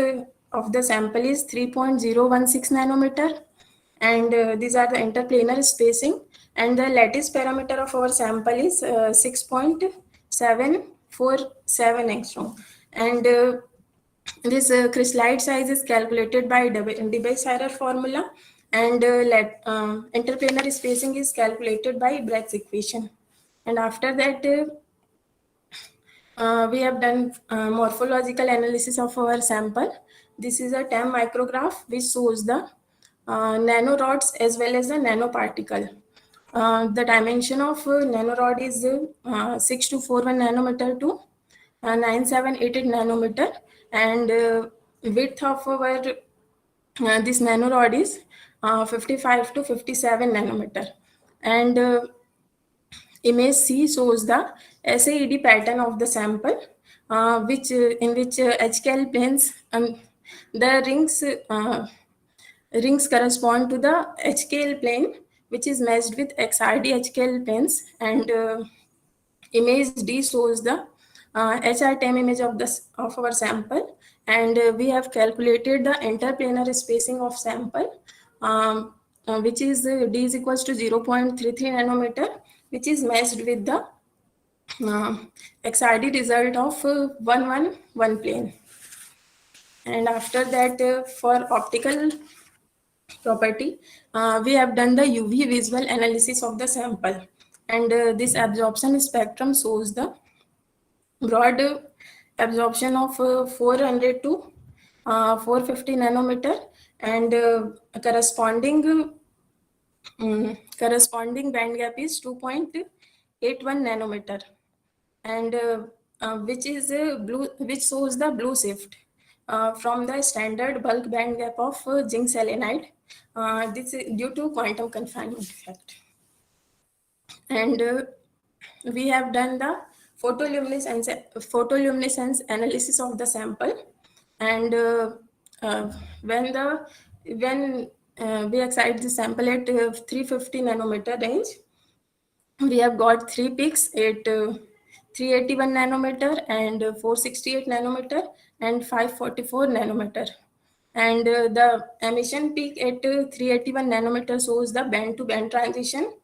of the sample is 3.016 nanometer, and these are the interplanar spacing, and the lattice parameter of our sample is 6.747 angstrom, and this crystallite size is calculated by Debye-Syrah formula, and interplanar spacing is calculated by Bragg's equation. And after that, We have done morphological analysis of our sample. This is a TEM micrograph which shows the nanorods as well as the nanoparticle. The dimension of nanorod is 6241 nanometer to 9788 nanometer, and width of our this nanorod is 55 to 57 nanometer, and image C shows the SAED pattern of the sample, which in which HKL planes and the rings correspond to the HKL plane, which is matched with XRD HKL planes, and image D shows the HR10 image of our sample, and we have calculated the interplanar spacing of sample, which is D is equals to 0.33 nanometer, which is matched with the XRD result of 111 plane. And after that, for optical property, we have done the UV visual analysis of the sample, and this absorption spectrum shows the broad absorption of 400 to 450 nanometer, and corresponding band gap is 2.81 nanometer, and which shows the blue shift from the standard bulk band gap of zinc selenide. This is due to quantum confinement effect. And we have done the photoluminescence analysis of the sample, and when we excite the sample at 350 nanometer range, we have got 3 peaks at 381 nanometer and 468 nanometer and 544 nanometer, and the emission peak at 381 nanometer shows the band to band transition,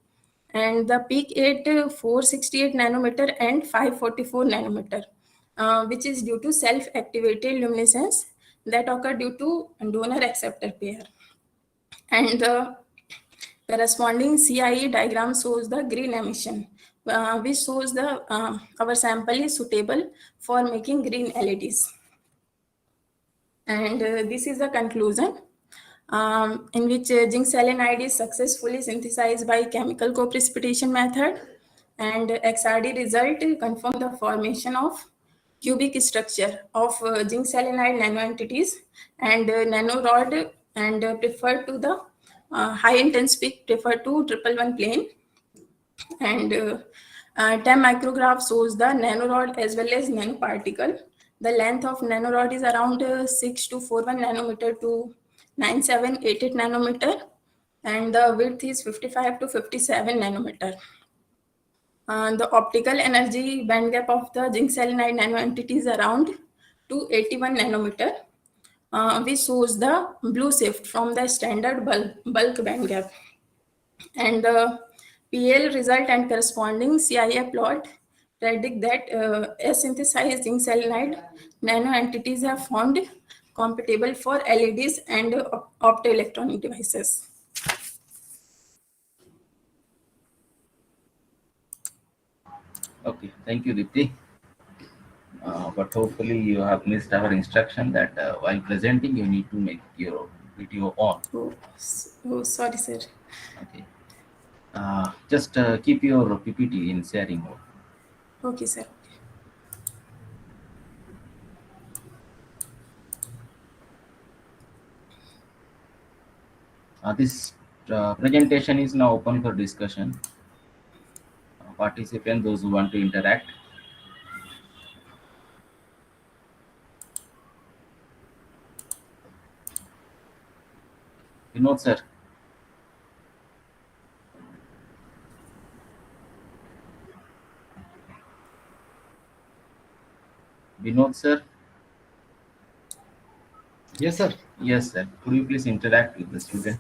and the peak at 468 nanometer and 544 nanometer, which is due to self-activated luminescence that occur due to donor-acceptor pair. And the corresponding CIE diagram shows the green emission, which shows the our sample is suitable for making green LEDs. And this is the conclusion, in which zinc selenide is successfully synthesized by chemical co-precipitation method, and XRD result confirm the formation of cubic structure of zinc selenide nanoentities and nanorod, and prefer to the high intense peak prefer to 111 plane, and TEM micrograph shows the nanorod as well as nanoparticle. The length of nanorod is around 6241 nanometer to 9788 nanometer, and the width is 55 to 57 nanometer. The optical energy band gap of the zinc selenide nanoentity is around 281 nanometer, which shows the blue shift from the standard bulk band gap, and the PL result and corresponding CIA plot predict that as synthesized zinc selenide nanoentities have found compatible for LEDs and optoelectronic devices. Okay, thank you, Dipti. But hopefully you have missed our instruction that while presenting, you need to make your video on. Oh, sorry, sir. Okay. Just keep your PPT in sharing mode. Okay, sir. This presentation is now open for discussion. Participants, those who want to interact. Vinod sir. Vinod sir. Yes, sir. Yes, sir. Could you please interact with the student?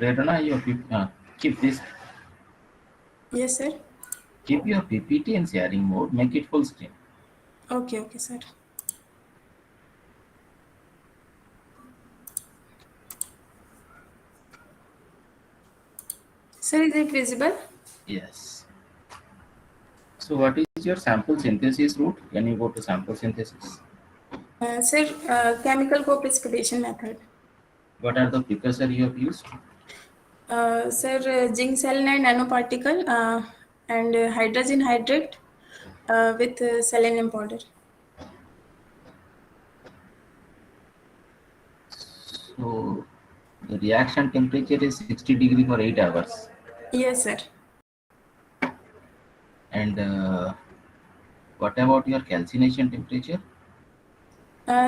Redana, keep this. Yes, sir. Keep your PPT in sharing mode. Make it full screen. Okay, sir. Sir, is it visible? Yes. So what is your sample synthesis route? Can you go to sample synthesis? Sir, chemical co-precipitation method. What are the precursor you have used? Sir, zinc selenide nanoparticle and hydrogen hydrate with selenium powder. So the reaction temperature is 60 degree for 8 hours. Yes, sir. And what about your calcination temperature?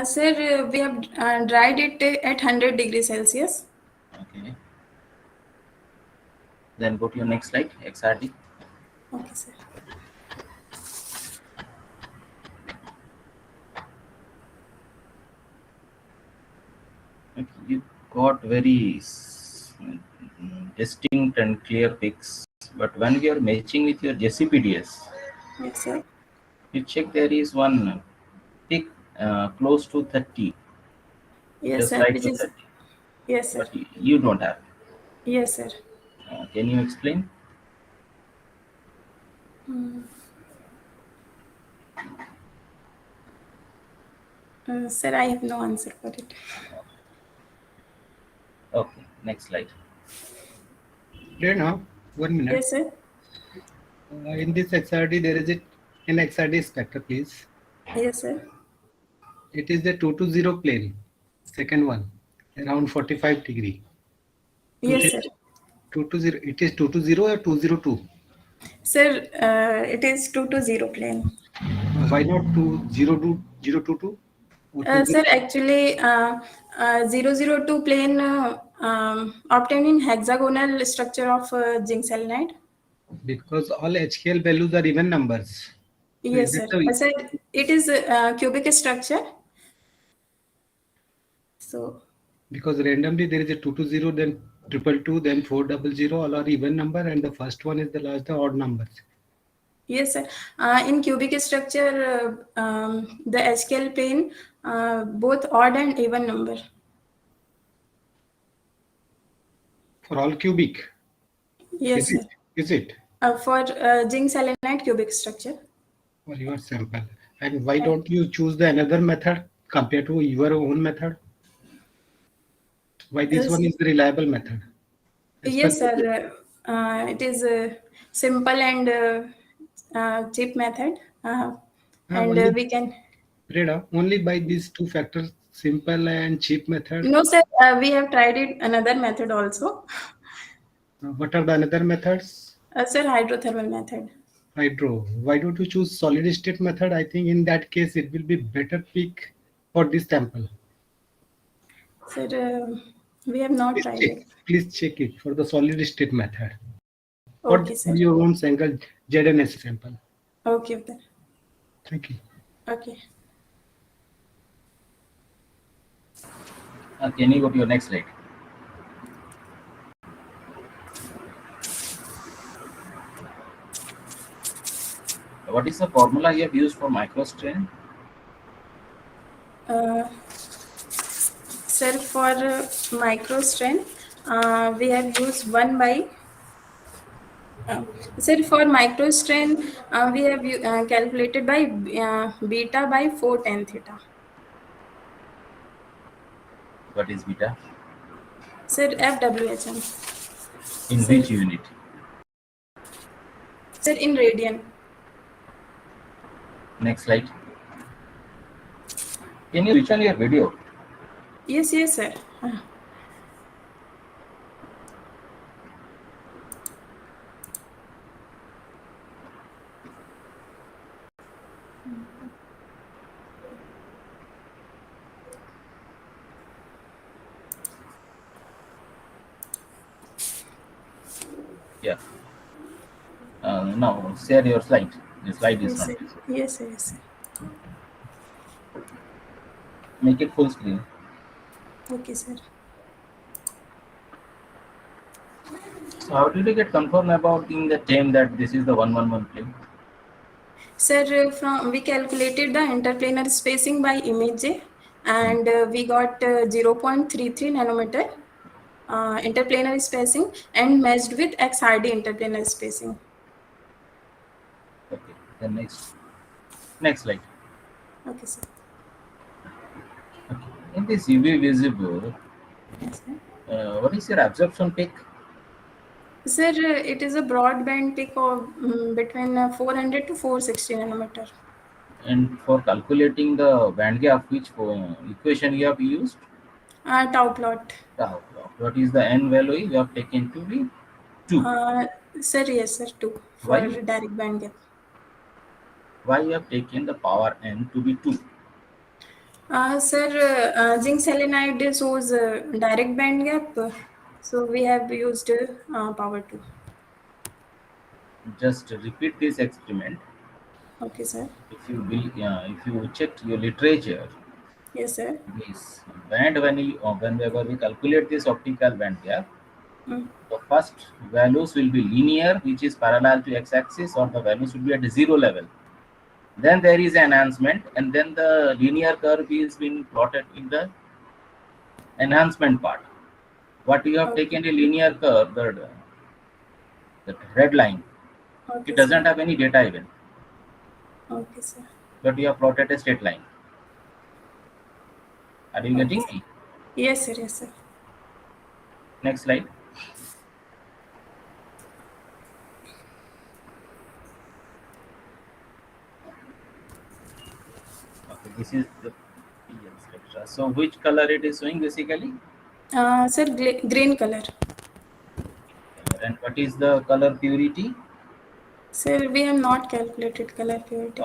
Sir, we have dried it at 100 degrees Celsius. Okay. Then go to your next slide, XRD. Okay, sir. Okay, you got very distinct and clear pics, but when we are matching with your JCPDS, Yes, sir. you check there is one pic close to 30. Yes, Just sir. right Which to is 30. yes, sir. But you don't have. Yes, sir. Can you explain? Sir, I have no answer for it. Okay, next slide. There now, 1 minute. Yes, sir. In this XRD, there is an XRD spectra, please. Yes, sir. It is the 220 plane, second one, around 45 degree. Yes, sir. 220, it is 220 or 202? Sir, it is 220 plane. Why not 202? Sir, actually, 002 plane obtained in hexagonal structure of zinc selenide. Because all HKL values are even numbers. Yes, sir. Sir, it is a cubic structure. So. Because randomly there is a 220, then 222, then 400, all are even number, and the first one is the last, the odd numbers. Yes, sir. In cubic structure, the HKL plane, both odd and even number. For all cubic? Yes, sir. Is it? For zinc selenide cubic structure. For your sample. And why don't you choose the another method compared to your own method? Why this one is the reliable method? Yes, sir. It is a simple and cheap method. And we can... Reda, only by these two factors, simple and cheap method? No, sir. We have tried it another method also. What are the another methods? Sir, hydrothermal method. Hydro. Why don't you choose solid state method? I think in that case it will be better pick for this sample. Sir, we have not tried it. Please check it for the solid state method. Okay, sir. For your own single ZNS sample. Okay, sir. Thank you. Okay. Can you go to your next slide? What is the formula you have used for microstrain? Sir, for microstrain, we have used 1 by... sir, for microstrain, we have calculated by beta by 4 tan theta. What is beta? Sir, FWHM. In which unit? Sir, in radian. Next slide. Can you switch on your video? Yes, yes, sir. Yeah. Now share your slide. The slide is Yes, not. sir. Yes, sir. Yes, sir. Make it full screen. Okay, sir. So how did you get confirmed about in the term that this is the 111 plane? Sir, we calculated the interplanar spacing by image J, and we got 0.33 nanometer. interplanar spacing and matched with XRD interplanar spacing. Okay. Then next slide. Okay, sir. Okay. In this UV visible, Yes, sir. what is your absorption peak? Sir, it is a broadband peak of between 400 to 460 nanometer. And for calculating the band gap, which equation you have used? Tau plot. Tau plot. What is the n value you have taken to be 2? Sir, yes, sir, 2 for Why? direct band gap. Why you have taken the power n to be 2? Sir, zinc selenide shows direct band gap, so we have used power 2. Just repeat this experiment. Okay, sir. If you checked your literature, Yes, sir. this band whenever we calculate this optical band gap, Mm. the first values will be linear, which is parallel to x-axis, or the values will be at the 0 level. Then there is an enhancement, and then the linear curve is being plotted in the enhancement part. What you have taken a linear curve, the red line, Okay, it doesn't sir. have any data even, Okay, sir. but you have plotted a straight line. Are you getting me? Yes, sir. Yes, sir. Next slide. Okay, this is the PL spectra. So which color it is showing basically? Sir, green color. And what is the color purity? Sir, we have not calculated color purity.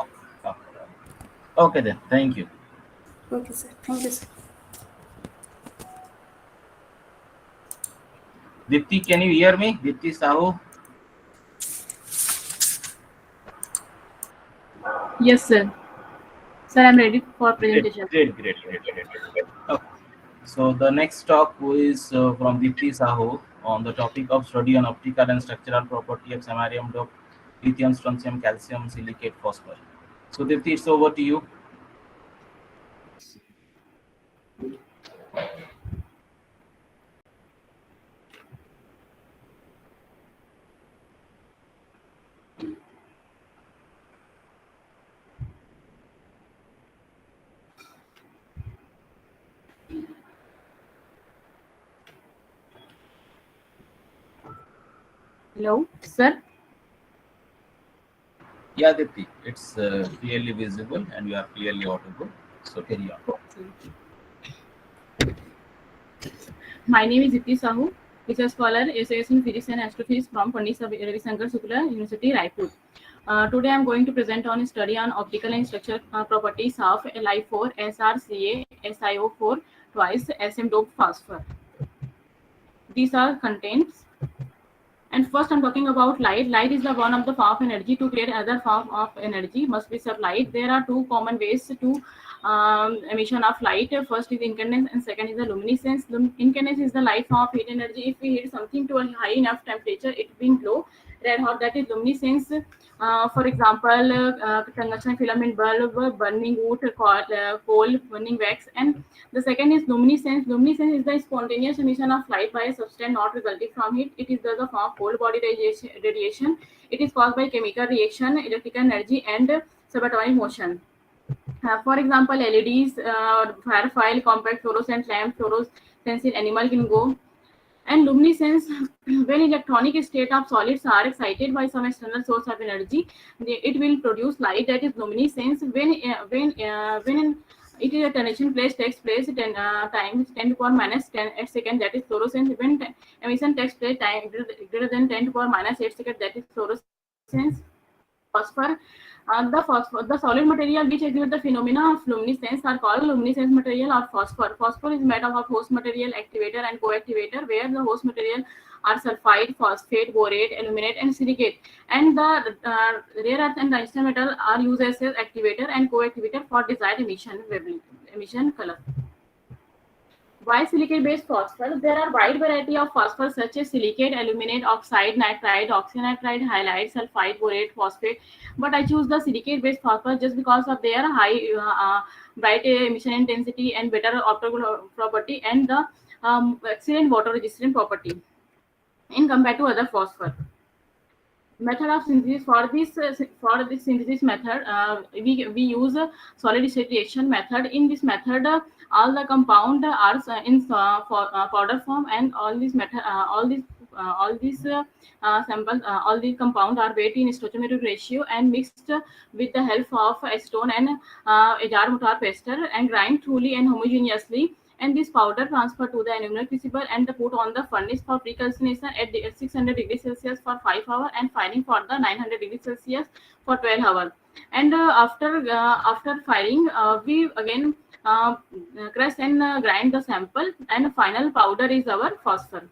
Okay then, thank you. Okay, sir. Thank you, sir. Dipti, can you hear me? Dipti Sahu? Yes, sir. Sir, I'm ready for presentation. Great. Okay. So the next talk is from Dipti Sahu on the topic of study on optical and structural property of samarium dope, lithium, strontium, calcium, silicate, phosphor. So Dipti, it's over to you. Hello, sir. Yeah, Dipti, it's clearly visible and you are clearly audible. So carry on. My name is Dipti Sahu, research scholar, SAS in Physics and Astrophysics from Pandit Ravisankar Shukla University, Raipur. Today I am going to present on a study on optical and structural properties of Li4, SrCa, SiO4, twice SM doped phosphor. These are contents. And first I'm talking about light. Light is the one of the form of energy. To create another form of energy must be supplied. There are two common ways to emission of light. First is incandescence and second is the luminescence. Incandescence is the light form of heat energy. If we heat something to a high enough temperature, it being glow red hot. That is luminescence. For example, tungsten filament bulb, burning wood, coal, burning wax. And the second is luminescence. Luminescence is the spontaneous emission of light by a substance not resulting from heat. It is the form of whole body radiation. It is caused by chemical reaction, electrical energy, and subatomic motion. For example, LEDs, firefly, compact fluorescent lamp, fluorescence in animal can go. And luminescence, when electronic state of solids are excited by some external source of energy, it will produce light. That is luminescence. When it is a transition place takes place times 10 to power minus 10 8 seconds, that is fluorescence. When emission takes place time greater than 10 to power minus 8 seconds, that is fluorescence. Phosphor. The solid material which exhibit the phenomena of luminescence are called luminescence material or phosphor. Phosphor is made up of host material, activator, and co-activator, where the host material are sulfide, phosphate, borate, aluminate, and silicate. And the rare earth and tungsten metal are used as activator and co-activator for desired emission color. Why silicate-based phosphor? There are wide variety of phosphor such as silicate, aluminate, oxide, nitride, oxynitride, halide, sulfide, borate, phosphate. But I choose the silicate-based phosphor just because of their high bright emission intensity and better optical property, and the excellent water resistant property in compared to other phosphor. Method of synthesis for this synthesis method, we use a solid state reaction method. In this method, all the compound are in powder form, and all these samples, all these compound are weighed in stoichiometric ratio and mixed with the help of acetone and agar mortar pestle and grind thoroughly and homogeneously. And this powder transferred to the aluminum crucible and put on the furnace for precalcination at 600 degrees Celsius for 5 hours and firing for the 900 degrees Celsius for 12 hours. And after firing, we again crush and grind the sample, and final powder is our phosphor.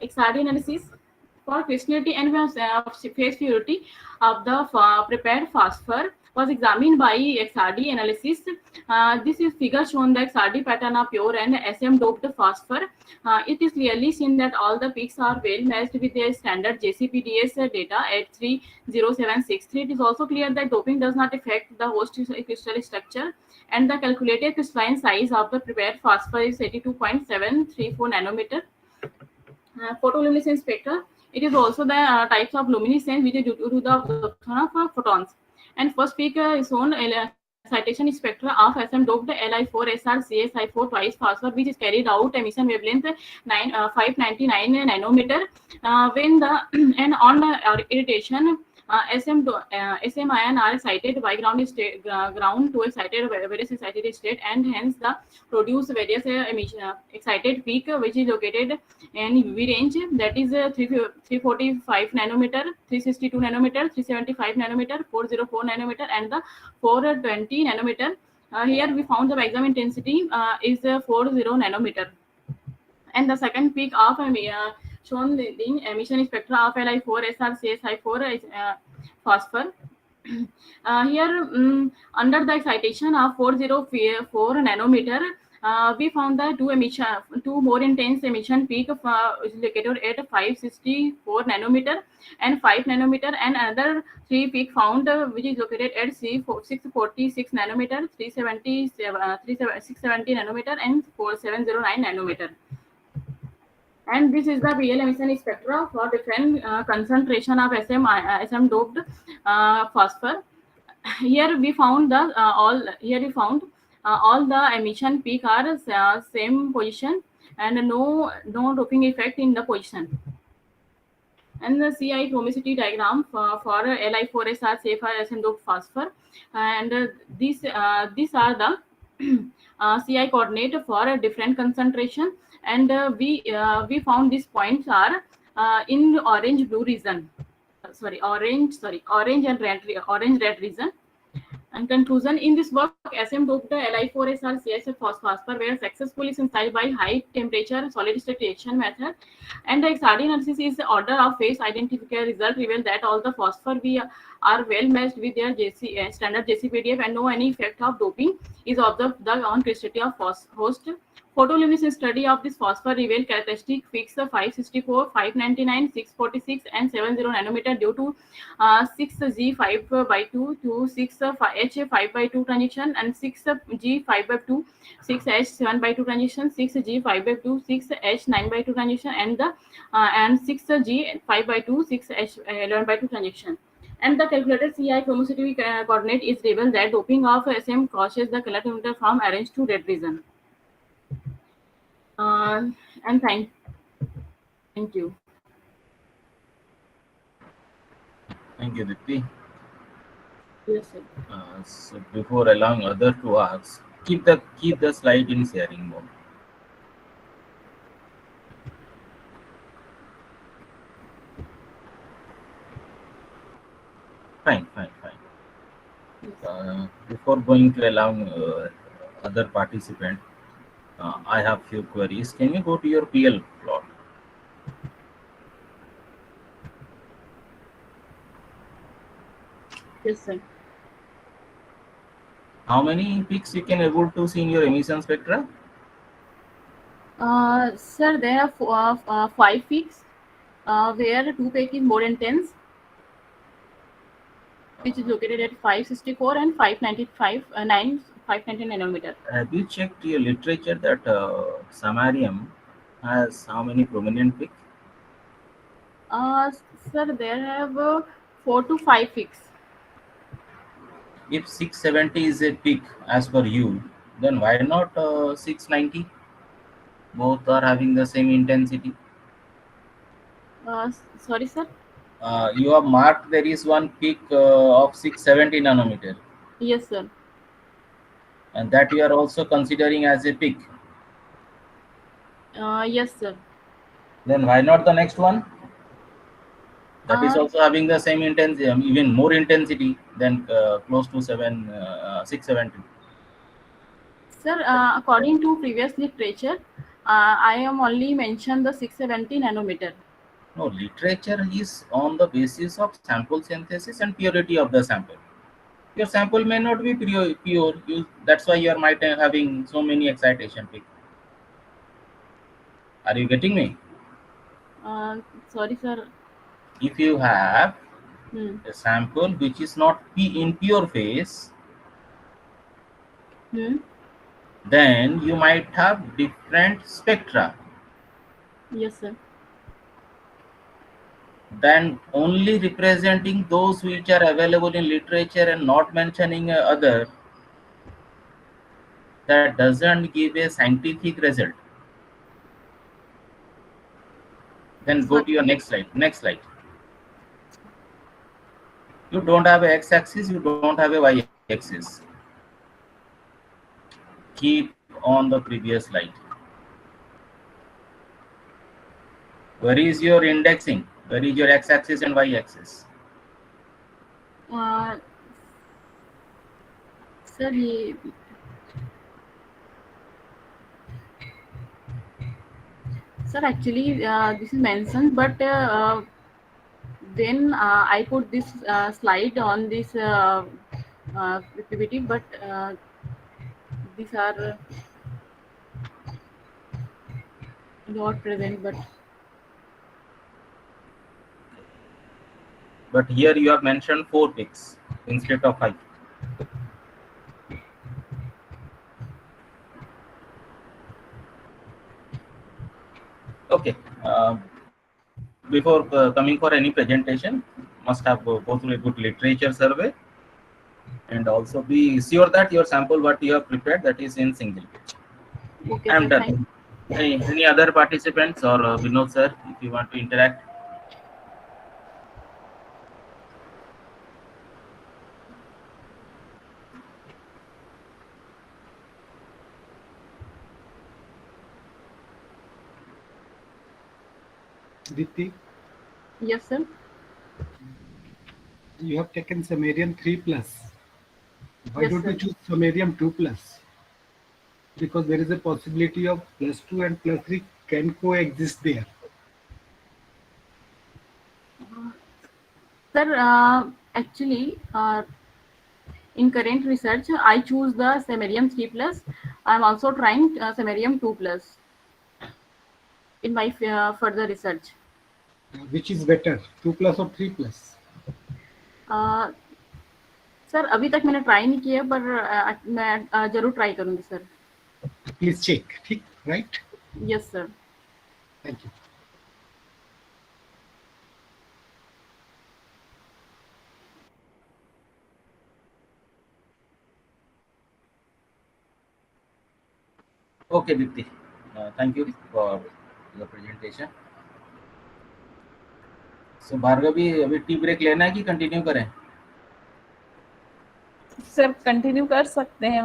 XRD analysis for crystallinity and phase purity of the prepared phosphor was examined by XRD analysis. This is figure shown the XRD pattern of pure and SM doped phosphor. It is clearly seen that all the peaks are well matched with their standard JCPDS data at 30763. It is also clear that doping does not affect the host crystal structure, and the calculated crystalline size of the prepared phosphor is 82.734 nanometer. Photoluminescence spectra. It is also the types of luminescence which is due to the absorption of photons. And first peak is shown citation spectra of SM doped Li4SR CSI4 twice phosphor, which is carried out emission wavelength 599 nanometer. When the and on the irritation, SM ion are excited by ground to excited various excited state, and hence the produce various excited peak, which is located in UV range, that is 345 nanometer, 362 nanometer, 375 nanometer, 404 nanometer, and the 420 nanometer. Here we found the maximum intensity is 40 nanometer. And the second peak of shown the emission spectra of Li4SR CSI4 phosphor. Here under the excitation of 404 nanometer, we found the two more intense emission peak is located at 564 nanometer and 5 nanometer, and another 3 peak found which is located at 646 nanometer, 670 nanometer, and 4709 nanometer. And this is the PL emission spectra for different concentration of SM doped phosphor. Here we found the all the emission peak are same position, and no doping effect in the position. And the CI chromicity diagram for Li4SR CFR SM doped phosphor, and these are the CI coordinate for a different concentration. And we found these points are in orange region. Orange red region. And conclusion, in this work, SM doped Li4SR CSF phosphor were successfully synthesized by high temperature solid state reaction method. And the XRD analysis is the order of phase identification result revealed that all the phosphor are well matched with their standard JCPDF, and no any effect of doping is observed on crystallinity of host. Photoluminescence study of this phosphor revealed characteristic fix 564, 599, 646, and 70 nanometer due to 6G5/2 to 6H5/2 transition, and 6G5/2, 6H7/2 transition, 6G5/2, 6H9/2 transition, and 6G5/2, 6H11/2 transition. And the calculated CI chromicity coordinate is revealed that doping of SM causes the color thermometer from orange to red region. And thank you. Thank you, Dipti. Yes, sir. So before allowing other to ask, keep the slide in sharing mode. Fine. Before going to allowing other participant, I have few queries. Can you go to your PL plot? Yes, sir. How many peaks you can able to see in your emission spectra? Sir, there are 5 peaks where 2 peak is more intense, which is located at 564 and 595, 590 nanometer. Have you checked your literature that samarium has how many prominent peak? Sir, there have 4 to 5 peaks. If 670 is a peak as per you, then why not 690? Both are having the same intensity. Sorry, sir. You have marked there is one peak of 670 nanometer, Yes, sir. and that you are also considering as a peak. Yes, sir. Then why not the next one? That is Uh, also having the same intensity, even more intensity than close to 670. Sir, according to previous literature, I am only mentioned the 670 nanometer. No, literature is on the basis of sample synthesis and purity of the sample. Your sample may not be pure. That's why you are might having so many excitation peak. Are you getting me? Sorry, sir. If you have Hmm. a sample which is not in pure phase, Hmm. then you might have different spectra Yes, sir. than only representing those which are available in literature and not mentioning other. That doesn't give a scientific result. Then go Sorry. to your next slide. Next slide. You don't have a x-axis, you don't have a y-axis. Keep on the previous slide. Where is your indexing? Where is your x-axis and y-axis? Sir, sir, actually, this is mentioned, but then I put this slide on this PPT, but these are not present. But here you have mentioned 4 peaks instead of 5. Okay. Before coming for any presentation, must have go through a good literature survey and also be sure that your sample what you have prepared that is in single page. Okay, I am sir, done. Any other participants or Vinod sir, if you want to interact? Dipti, Yes, sir. you have taken samarium 3+. Why Yes, don't sir. you choose samarium 2+? Because there is a possibility of +2 and +3 can coexist there. Sir, actually, in current research, I choose the samarium 3+. I'm also trying samarium 2+ in my further research. Which is better, 2+ or 3+? Sir अभी तक मैंने try नहीं किया पर मैं जरूर try करूंगी sir. Please check, ठीक, right? Yes, sir. Thank you. Okay, Dipti. Thank you for your presentation. So Bhargavi अभी टी ब्रेक लेना है कि कंटिन्यू करें? सर कंटिन्यू कर सकते हैं,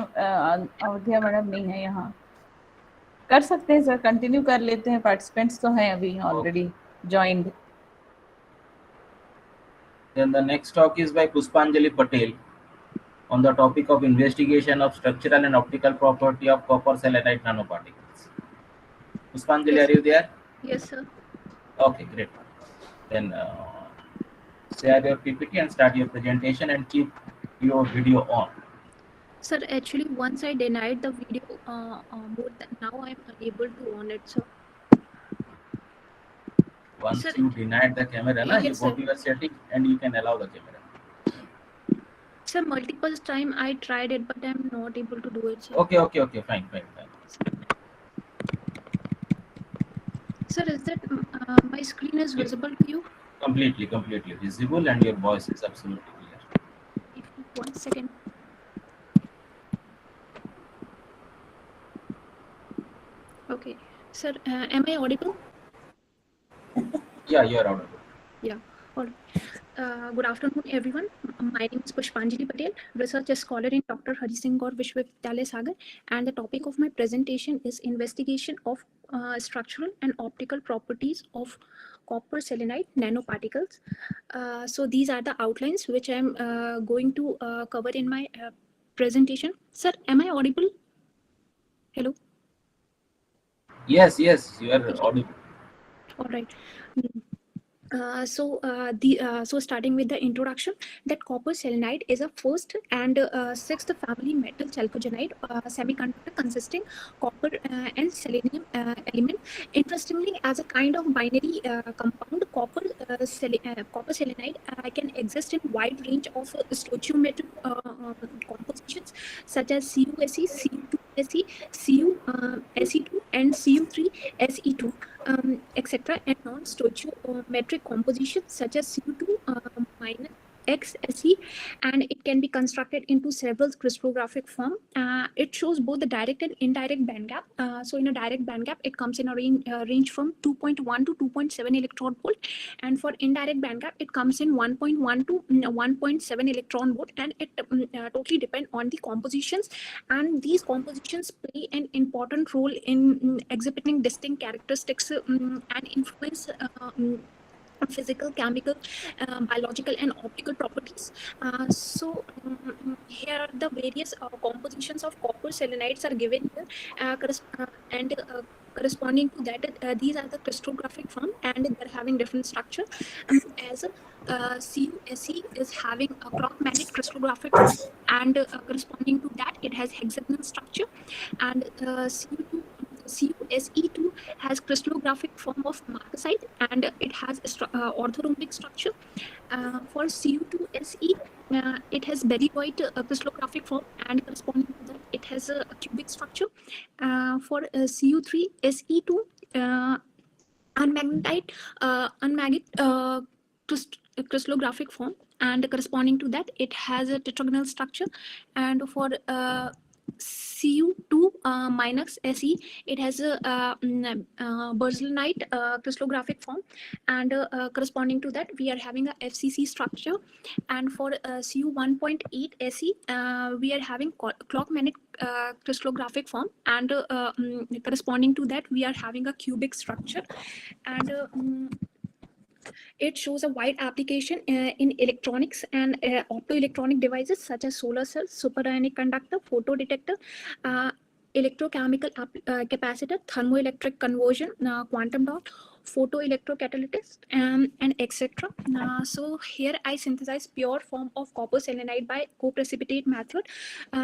अवधिया मैडम नहीं है यहाँ. कर सकते हैं सर, कंटिन्यू कर लेते हैं, पार्टिसिपेंट्स तो हैं अभी already joined. Then the next talk is by Pushpanjali Patel on the topic of investigation of structural and optical property of copper selenide nanoparticles. Pushpanjali, Yes. are you there? Yes, sir. Okay, great. Then share your PPT and start your presentation and keep your video on. Sir, actually, once I denied the video, more than now I am unable to on it, sir. Once Sir, you denied the camera, na, you yes, go sir. to your setting and you can allow the camera. Sir, multiple time I tried it, but I'm not able to do it, sir. Okay, fine. Sir, is that my screen is visible to you? Completely visible, and your voice is absolutely clear. 1 second. Okay, sir, am I audible? Yeah, you are audible. Yeah. All right. Good afternoon, everyone. My name is Pushpanjali Patel, research scholar in Dr. Hari Singh Gaur Vishwavidyalaya Sagar, and the topic of my presentation is investigation of structural and optical properties of copper selenide nanoparticles. So these are the outlines which I'm going to cover in my presentation. Sir, am I audible? Hello? Yes, you are audible. All right. So starting with the introduction, that copper selenide is a first and sixth family metal chalcogenide semiconductor consisting copper and selenium element. Interestingly, as a kind of binary compound, copper selenide can exist in wide range of stoichiometric compositions such as CuSe, Cu2Se, Cu-Se2, and Cu3Se2. Etc. and non-stoichiometric compositions such as Cu2 minus XSE, and it can be constructed into several crystallographic form. It shows both the direct and indirect band gap. So in a direct band gap, it comes in a range from 2.1 to 2.7 electron volt, and for indirect band gap, it comes in 1.1 to 1.7 electron volt, and it totally depend on the compositions, and these compositions play an important role in exhibiting distinct characteristics and influence physical, chemical, biological, and optical properties. Here are the various compositions of copper selenides are given here, and corresponding to that, these are the crystallographic form, and they're having different structure. As CuSe is having a clock magnet crystallographic form, and corresponding to that, it has hexagonal structure, and CuSe2 has crystallographic form of marcasite, and it has orthorhombic structure. For Cu2Se, it has berylloid crystallographic form, and corresponding to that, it has a cubic structure. For Cu3Se2, unmagnetite crystallographic form, and corresponding to that, it has a tetragonal structure. And for Cu2 minus Se, it has a beryllinite crystallographic form, and corresponding to that, we are having a FCC structure. And for Cu1.8 Se, we are having clock magnet crystallographic form, and corresponding to that, we are having a cubic structure. And it shows a wide application in electronics and optoelectronic devices such as solar cells, superionic conductor, photodetector, electrochemical capacitor, thermoelectric conversion, quantum dot, photoelectrocatalyst, and etc. So here I synthesize pure form of copper selenide by co-precipitate method.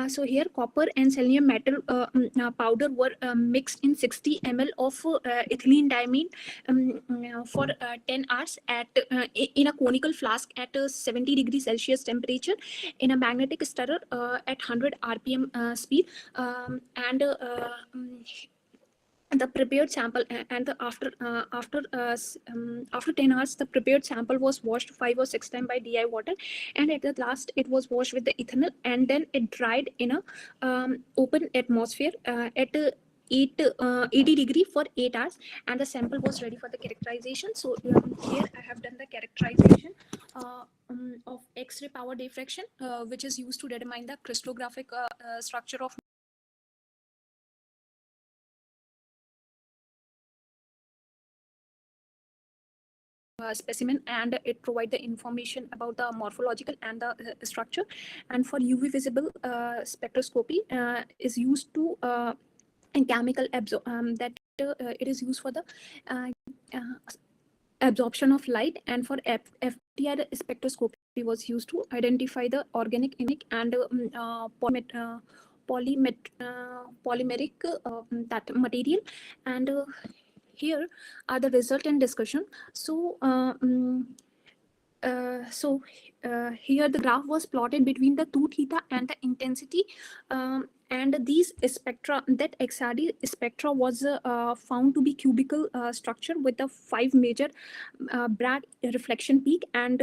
So here copper and selenium metal powder were mixed in 60 ml of ethylene diamine for 10 hours at in a conical flask at 70 degrees Celsius temperature in a magnetic stirrer at 100 RPM speed, and the prepared sample, and after 10 hours, the prepared sample was washed 5 or 6 times by DI water, and at the last it was washed with the ethanol, and then it dried in a open atmosphere at 80 degree for 8 hours, and the sample was ready for the characterization. So here I have done the characterization of X-ray power diffraction, which is used to determine the crystallographic structure of specimen, and it provide the information about the morphological and the structure. And for UV visible spectroscopy is used to in chemical it is used for the absorption of light, and for FTIR spectroscopy was used to identify the organic and polymeric that material. And here are the result and discussion. So Here the graph was plotted between the 2 theta and the intensity, and these spectra, that XRD spectra was found to be cubical structure with the 5 major Bragg reflection peak, and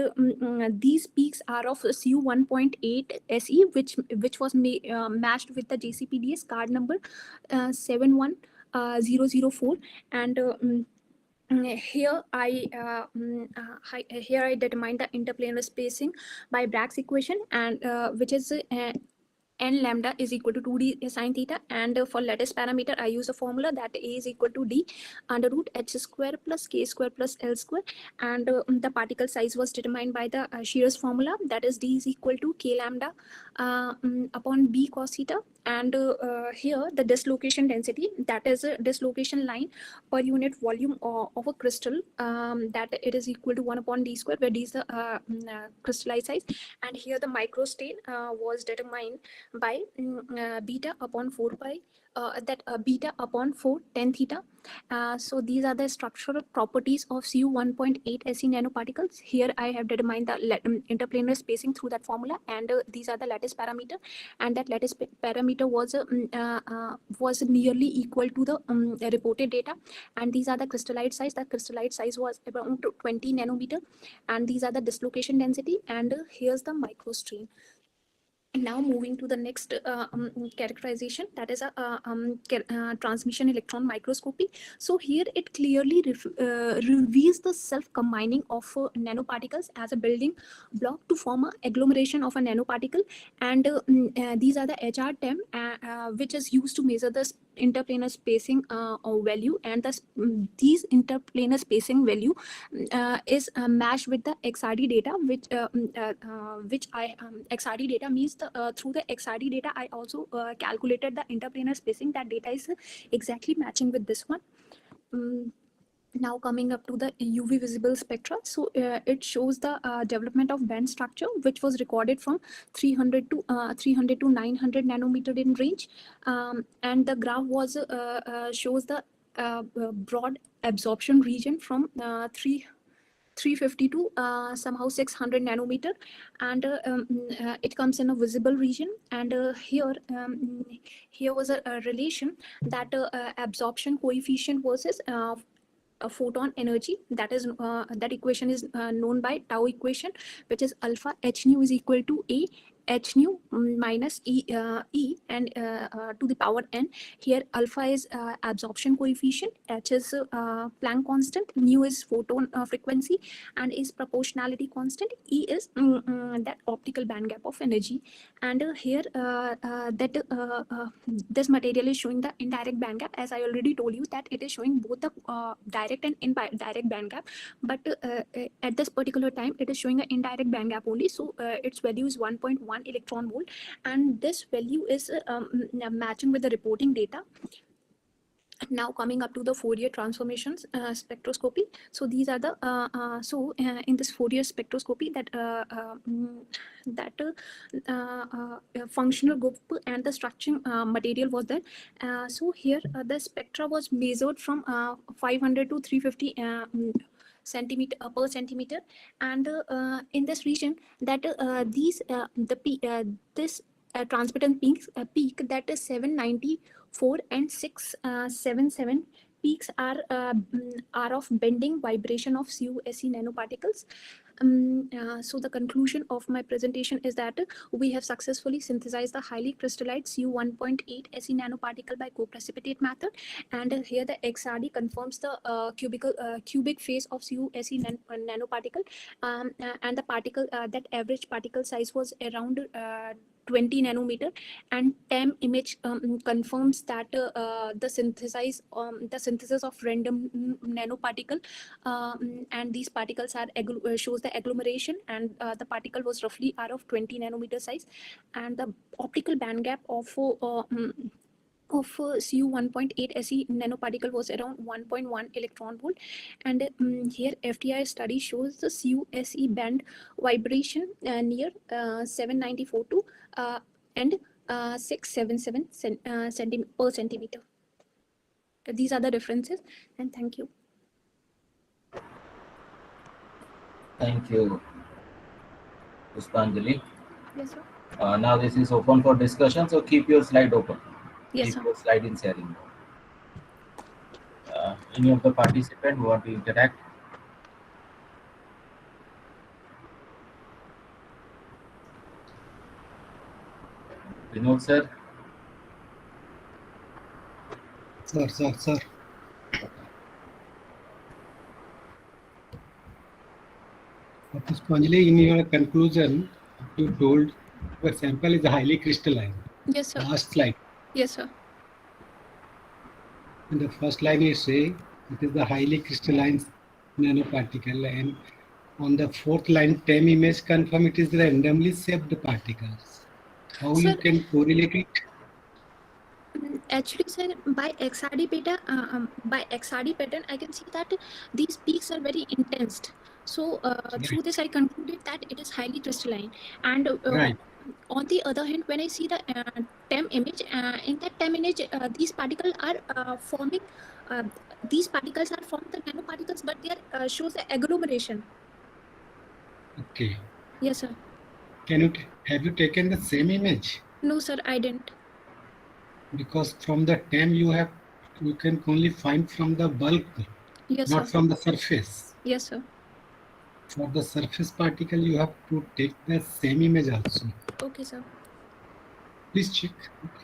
these peaks are of Cu 1.8 Se, which was matched with the JCPDS card number 71004, and here I determine the interplanar spacing by Bragg's equation, and which is n lambda is equal to 2d sine theta, and for lattice parameter I use a formula that A is equal to d under root h square plus k square plus l square, and the particle size was determined by the Shearer's formula, that is d is equal to k lambda upon b cos theta, and here the dislocation density, that is a dislocation line per unit volume of a crystal, that it is equal to 1 upon d square, where d is the crystallized size, and here the microstain was determined by beta upon 4 pi, beta upon 4 tan theta. So these are the structural properties of Cu 1.8 Se nanoparticles. Here I have determined the interplanar spacing through that formula, and these are the lattice parameter, and that lattice parameter was nearly equal to the reported data, and these are the crystallite size. The crystallite size was around 20 nanometer, and these are the dislocation density, and here's the microstrain. Now moving to the next characterization, that is a transmission electron microscopy. So here it clearly reveals the self-combining of nanoparticles as a building block to form an agglomeration of a nanoparticle, and these are the HR10, which is used to measure the interplanar spacing value, and these interplanar spacing value is matched with the XRD data, which XRD data means through the XRD data I also calculated the interplanar spacing. That data is exactly matching with this one. Now coming up to the UV visible spectra, so it shows the development of band structure, which was recorded from 300 to 900 nanometer in range, and the graph was shows the broad absorption region from 350 to somehow 600 nanometer, and it comes in a visible region, and here was a relation that absorption coefficient versus a photon energy, that is that equation is known by tau equation, which is alpha h nu is equal to a h nu minus e and to the power n. Here alpha is absorption coefficient, h is Planck constant, nu is photon frequency, and is proportionality constant, e is that optical band gap of energy, and here this material is showing the indirect band gap. As I already told you that it is showing both the direct and indirect band gap, but at this particular time it is showing an indirect band gap only, so its value is 1.1 electron volt, and this value is matching with the reporting data. Now coming up to the Fourier transformations spectroscopy. So these are the in this Fourier spectroscopy, that functional group and the structuring material was there. So here the spectra was measured from 500 to 350 centimeter per centimeter, and in this region that this transmitted peak that is 794 and 677 peaks are of bending vibration of CuSe nanoparticles. So the conclusion of my presentation is that we have successfully synthesized the highly crystallite Cu 1.8 Se nanoparticle by co-precipitate method, and here the XRD confirms the cubic phase of CuSe nanoparticle, and the particle that average particle size was around 20 nanometer, and TEM image confirms that the synthesis of random nanoparticle, and these particles are shows the agglomeration, and the particle was roughly are of 20 nanometer size, and the optical band gap of Cu 1.8 Se nanoparticle was around 1.1 electron volt, and here FTI study shows the CuSe band vibration near 794 to and 677 per centimeter. These are the references, and thank you. Thank you, Puspanjali. Yes, sir. Now this is open for discussion, so keep your slide open. Yes, Keep sir. your slide in sharing mode. Any of the participants who want to interact? Vinod sir. Sir. Puspanjali, in your conclusion, you told your sample is highly crystalline. Yes, sir. Last slide. Yes, sir. In the first line, you say it is the highly crystalline nanoparticle, and on the fourth line, TEM image confirm it is the randomly shaped particles. How Sir, you can correlate it? Actually, sir, by XRD pattern, I can see that these peaks are very intense. So through this, I concluded that it is highly crystalline. And Right. on the other hand, when I see the TEM image, in that TEM image, these particles are forming. These particles are from the nanoparticles, but they are shows the agglomeration. Okay. Yes, sir. Have you taken the same image? No, sir, I didn't. Because from the TEM you can only find from the bulk, Yes, not sir. from the surface. Yes, sir. For the surface particle, you have to take the same image also. Okay, sir. Please check.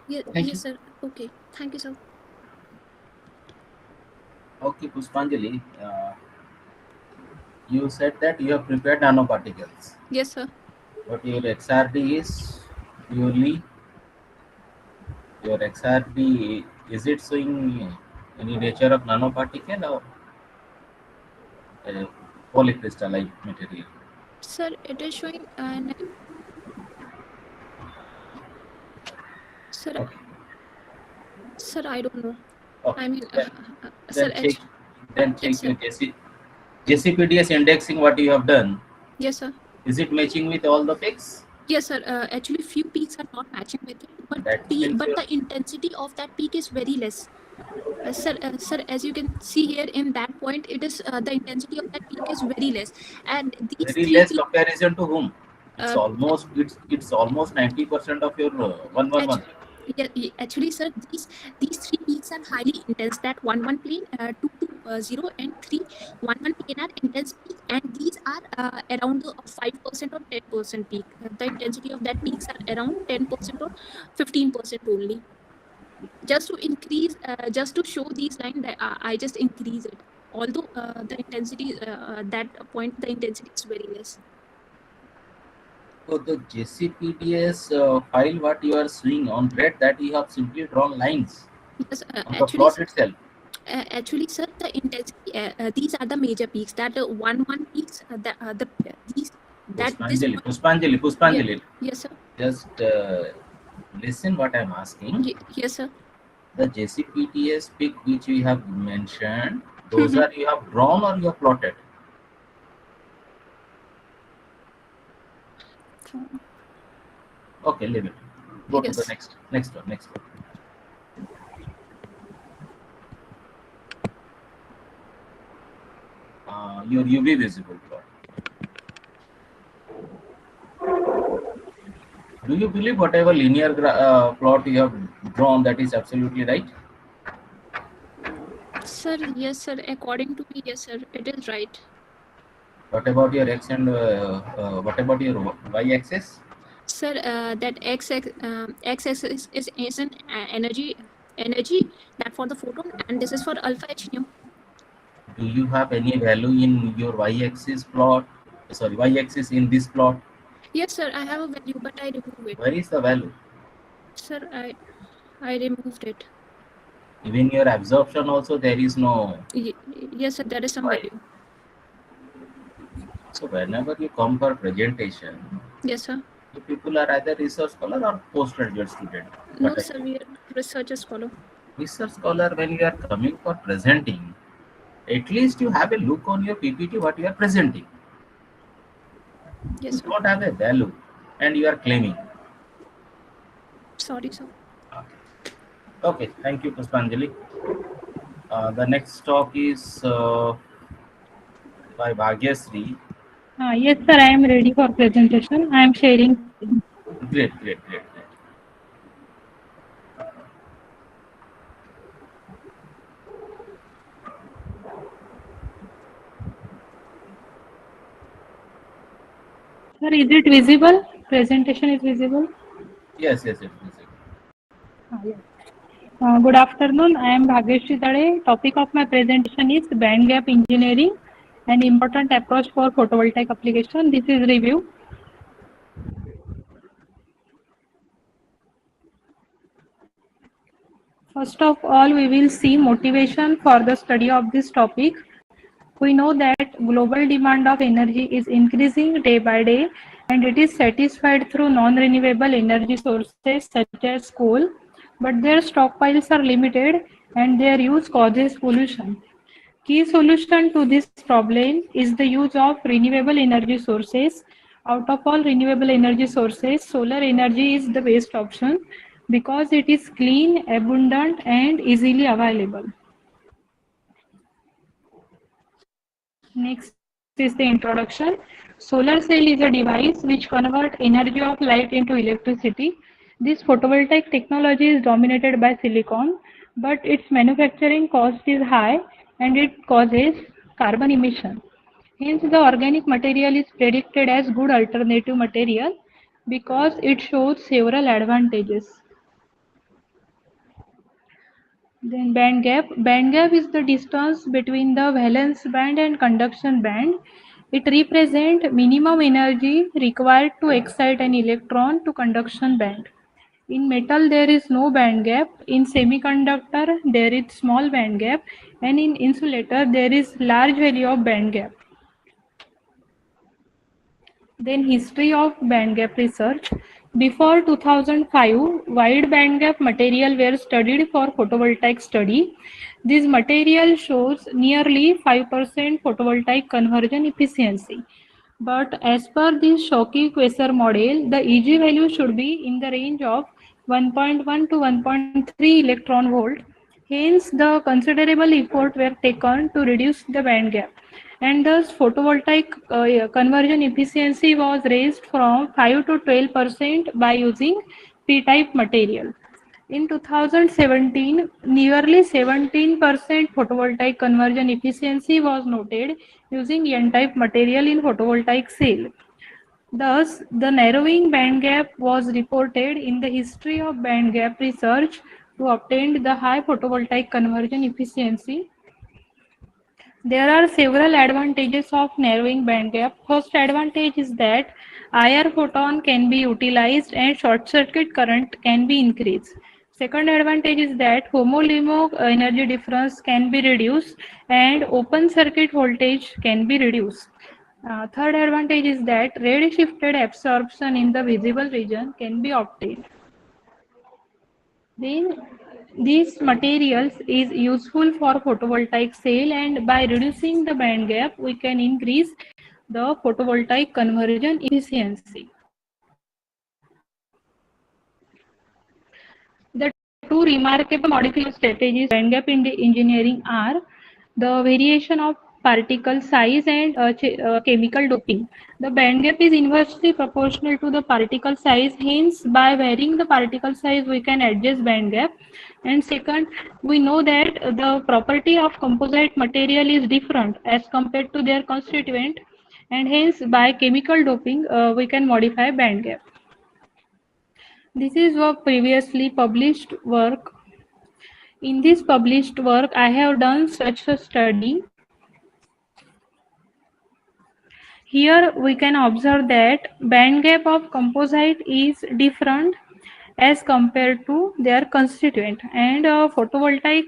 Yes, Thank yes, you. sir. Okay. Thank you, sir. Okay, Puspanjali. You said that you have prepared nanoparticles, Yes, sir. but your XRD is purely your XRD. Is it showing any nature of nanoparticle or polycrystalline material? Sir, it is showing. Sir, Okay. sir, I don't know. Okay. I mean, Then sir, check your JCPDS indexing. What you have done? Yes, sir. Is it matching with all the peaks? Yes, sir. Actually, few peaks are not matching with it, but That means but the intensity of that peak is very less. Sir, as you can see here in that point, it is the intensity of that peak is very less, and these very three less peaks. comparison to whom? It's almost 90% of your 111. Actually, sir, these three peaks are highly intense. That 1-1 plane, 2-0, and 3-1-1 plane are intense peak, and these are around the 5% or 10% peak. The intensity of that peaks are around 10% or 15% only. Just to increase, just to show these lines, that I just increase it. Although the intensity, that point, the intensity is very less. So the JCPDS file, what you are seeing on red, that you have simply drawn lines Yes, on the plot itself. Actually, sir, the intensity. These are the major peaks. That 1-1 peaks. Puspanjali. Yes, sir. Just listen what I'm asking. Yes, sir. The JCPDS peak which we have mentioned, those are you have drawn or you have plotted? Okay, leave it. Go to the next one. Your UV visible plot. Do you believe whatever linear plot you have drawn, that is absolutely right? Sir, yes, sir. According to me, yes, sir, it is right. What about your x and what about your y-axis? Sir, that x-axis is an energy that for the photon, and this is for alpha h nu. Do you have any value in your y-axis plot? Sorry, y-axis in this plot? Yes, sir. I have a value, but I remove it. Where is the value? Sir, I removed it. Even your absorption also there is no. Yes, sir. There is some value. So whenever you come for presentation, yes, sir, the people are either research scholar or postgraduate student. No, sir. We are researcher scholar. Research scholar, when you are coming for presenting, at least you have a look on your PPT what you are presenting. Yes, you don't have a value and you are claiming. Sorry, sir. Okay, thank you, Puspanjali. The next talk is by Bhagyasri. Yes, sir, I am ready for presentation. I am sharing. Great, great, great, great. Sir, is it visible? Presentation is visible? Yes, yes, yes. Yes. Good afternoon. I am Bhagyesh Dale. Topic of my presentation is band gap engineering, an important approach for photovoltaic application. This is review. First of all, we will see motivation for the study of this topic. We know that global demand of energy is increasing day by day, and it is satisfied through non-renewable energy sources such as coal, but their stockpiles are limited and their use causes pollution. Key solution to this problem is the use of renewable energy sources. Out of all renewable energy sources, solar energy is the best option because it is clean, abundant, and easily available. Next is the introduction. Solar cell is a device which converts energy of light into electricity. This photovoltaic technology is dominated by silicon, but its manufacturing cost is high and it causes carbon emission. Hence, the organic material is predicted as good alternative material because it shows several advantages. Then band gap. Band gap is the distance between the valence band and conduction band. It represents minimum energy required to excite an electron to conduction band. In metal, there is no band gap. In semiconductor, there is small band gap. And in insulator, there is large value of band gap. Then history of band gap research. Before 2005, wide band gap material were studied for photovoltaic study. This material shows nearly 5% photovoltaic conversion efficiency. But as per this Shockley-Queisser model, the EG value should be in the range of 1.1 to 1.3 electron volt. Hence, the considerable effort were taken to reduce the band gap, and thus photovoltaic conversion efficiency was raised from 5 to 12% by using P-type material. In 2017, nearly 17% photovoltaic conversion efficiency was noted using N-type material in photovoltaic cell. Thus, the narrowing band gap was reported in the history of band gap research to obtain the high photovoltaic conversion efficiency. There are several advantages of narrowing band gap. First advantage is that IR photon can be utilized and short circuit current can be increased. Second advantage is that HOMO-LUMO energy difference can be reduced and open circuit voltage can be reduced. Third advantage is that red-shifted absorption in the visible region can be obtained. Then these materials is useful for photovoltaic cell, and by reducing the band gap, we can increase the photovoltaic conversion efficiency. The two remarkable modification strategies band gap engineering are the variation of particle size and chemical doping. The band gap is inversely proportional to the particle size. Hence, by varying the particle size, we can adjust band gap. And second, we know that the property of composite material is different as compared to their constituent, and hence by chemical doping, we can modify band gap. This is a previously published work. In this published work, I have done such a study. Here we can observe that band gap of composite is different as compared to their constituent, and photovoltaic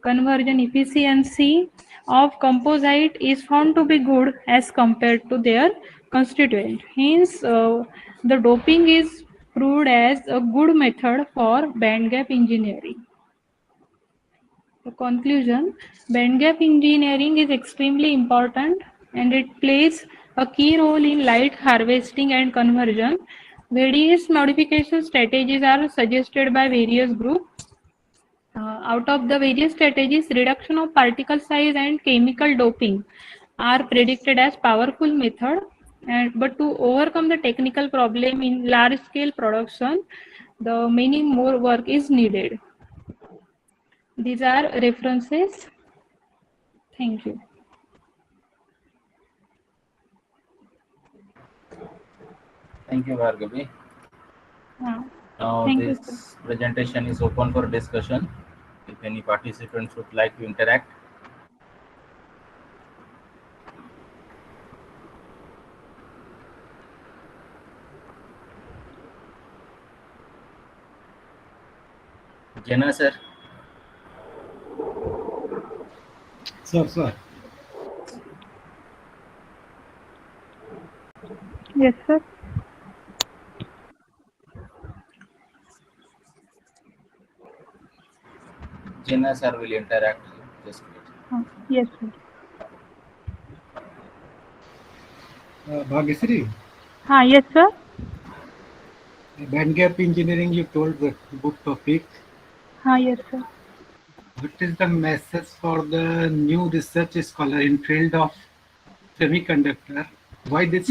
conversion efficiency of composite is found to be good as compared to their constituent. Hence, the doping is proved as a good method for band gap engineering. The conclusion, band gap engineering is extremely important and it plays a key role in light harvesting and conversion. Various modification strategies are suggested by various groups. Out of the various strategies, reduction of particle size and chemical doping are predicted as powerful method And but to overcome the technical problem in large scale production, the many more work is needed. These are references. Thank you. Thank you, Bhargavi. Now Thank you, this sir. presentation is open for discussion. If any participants would like to interact. Jena, sir. Sir. Yes, sir. Jena, sir will interact. Just wait. Yes, sir. Bhagesri, Yes, sir. band gap engineering, you told the good topic. Yes, sir. What is the message for the new research scholar in field of semiconductor? Why they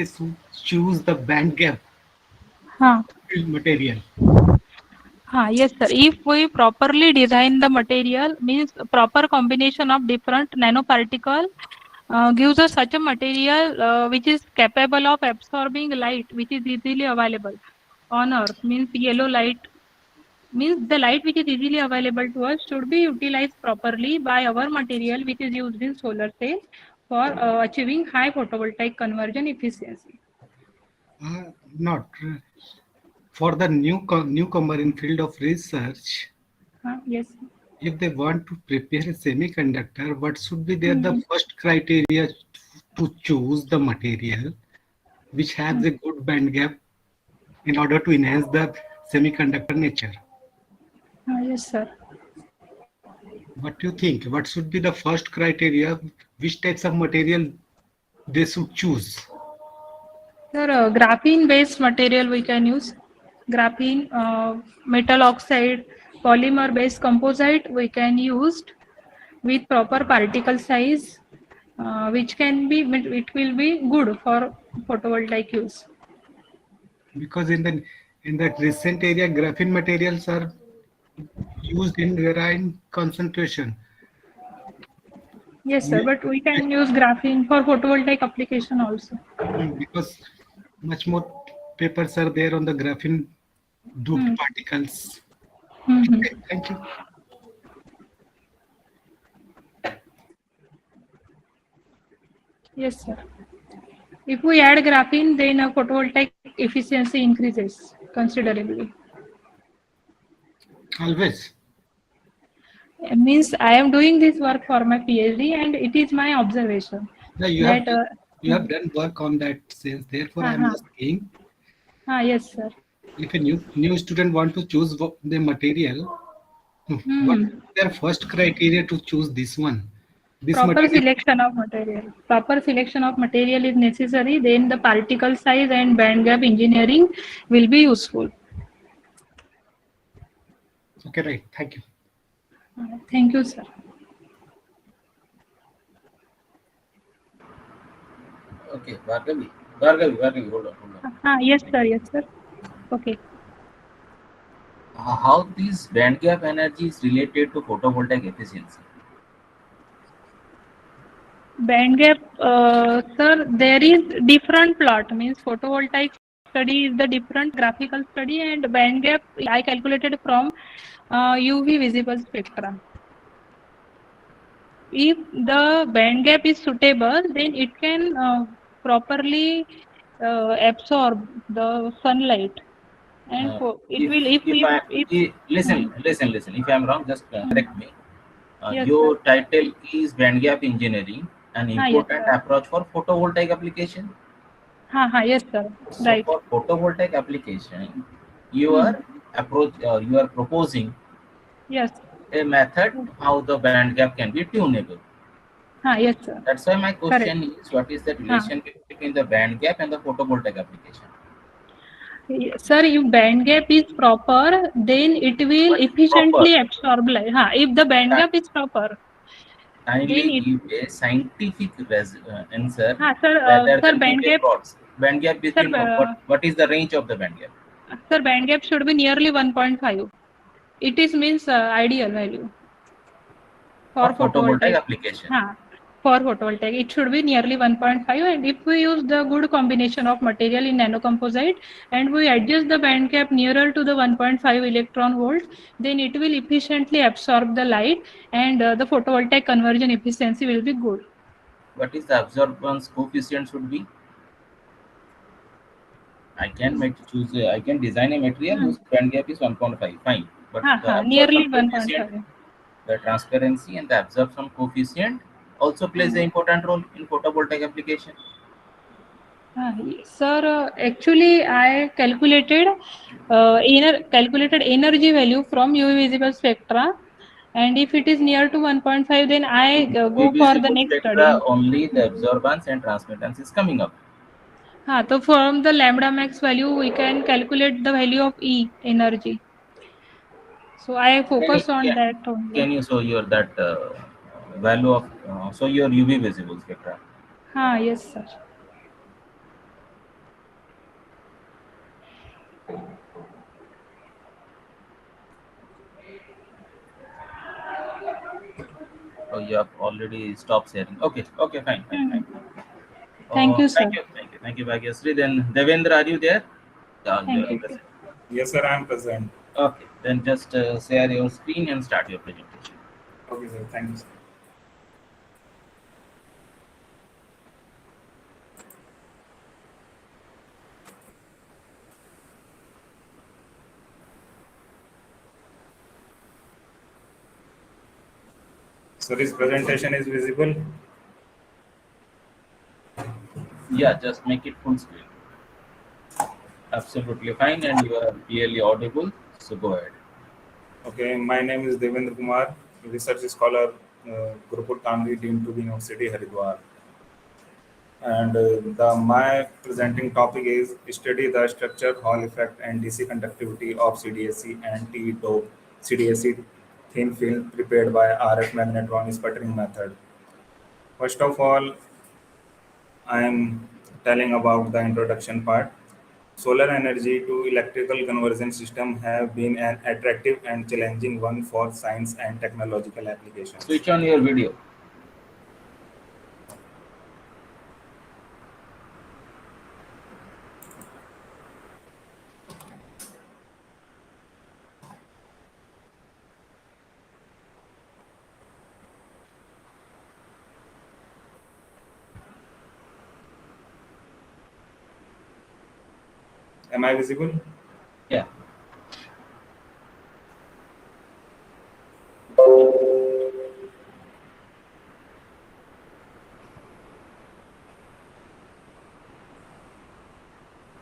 should choose the band gap field material? Yes, sir. If we properly design the material, means proper combination of different nanoparticle gives us such a material which is capable of absorbing light, which is easily available on Earth. Means yellow light, means the light which is easily available to us should be utilized properly by our material, which is used in solar cell for achieving high photovoltaic conversion efficiency. Not for the newcomer in field of research. Yes. If they want to prepare a semiconductor, what should be there the first criteria to choose the material which has a good band gap in order to enhance the semiconductor nature? Yes, sir. What do you think? What should be the first criteria? Which types of material they should choose? Sir, graphene based material we can use. Graphene, metal oxide, polymer based composite we can use with proper particle size, which can be, it will be good for photovoltaic use. Because in that recent area, graphene materials are used in varying concentration. Yes, sir, but we can use graphene for photovoltaic application also. Because much more papers are there on the graphene doped particles. Okay, thank you. Yes, sir. If we add graphene, then photovoltaic efficiency increases considerably. Always. It means I am doing this work for my PhD, and it is my observation. No, you have done work on that sense. Therefore, I am asking. Yes, sir. If a new student want to choose the material, what is their first criteria to choose this one? Proper selection of material. Proper selection of material is necessary. Then the particle size and band gap engineering will be useful. Okay, right. Thank you. Thank you, sir. Okay, Bhargavi, hold on. Yes, sir. Yes, sir. Okay. How this band gap energy is related to photovoltaic efficiency? Band gap, sir, there is different plot, means photovoltaic study is the different graphical study, and band gap I calculated from UV visible spectra. If the band gap is suitable, then it can properly absorb the sunlight, and listen. If I am wrong, just correct me. Yes, Your title is band gap engineering, an important yes, approach for photovoltaic application. Yes, sir. So Right. for photovoltaic application, you are proposing a method how the band gap can be tunable. Yes, sir. That's why my question is, what is the relation between the band gap and the photovoltaic application? Sir, if band gap is proper, then it will efficiently absorb light. If the band gap is proper, Kindly it, give a scientific answer sir, rather sir, than give band a gap, thoughts. Band gap sir, between what is the range of the band gap? sir, band gap should be nearly 1.5. It is means ideal value for For photovoltaic photovoltaic. application. For photovoltaic, it should be nearly 1.5. And if we use the good combination of material in nanocomposite and we adjust the band gap nearer to the 1.5 electron volts, then it will efficiently absorb the light and the photovoltaic conversion efficiency will be good. What is the absorbance coefficient should be? I can design a material whose band gap is 1.5, fine. But the Nearly absorption coefficient, 1.5. the transparency and the absorption coefficient also plays an important role in photovoltaic application. Sir, actually, I calculated energy value from UV visible spectra, and if it is near to 1.5, then I go for the Visible next spectra, study. only the absorbance and transmittance is coming up. So from the lambda max value, we can calculate the value of E energy. So I focus on that only. Can you show your that value of so your UV visible spectra? Yes, sir. Oh, you have already stopped sharing. Okay, fine. Thank you, sir. Thank you, Bhagyasri. Then Devendra, are you there? Thank you. Present. Yes, sir, I am present. Okay, then just share your screen and start your presentation. Okay, sir. Thank you, sir. So this presentation is visible? Yeah, just make it full screen. Absolutely fine, and you are clearly audible. So go ahead. Okay, my name is Devendra Kumar, research scholar, Gurukul Kamri, deemed to the University Haridwar. And my presenting topic is study the structure, Hall effect, and DC conductivity of CDSC and T-dope CDSC thin film prepared by RF magnetron sputtering method. First of all, I am telling about the introduction part. Solar energy to electrical conversion system have been an attractive and challenging one for science and technological applications. Switch on your video. Am I visible? Yeah.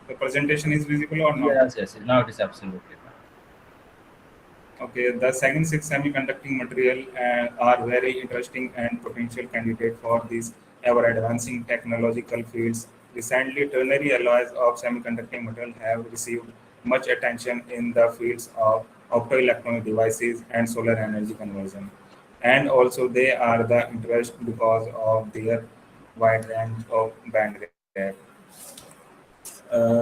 The presentation is visible or not? Yes. Now it is absolutely fine. Okay, the second 6 semiconducting material are very interesting and potential candidate for these ever advancing technological fields. Recently, ternary alloys of semiconducting material have received much attention in the fields of optoelectronic devices and solar energy conversion. And also they are the interest because of their wide range of band gap.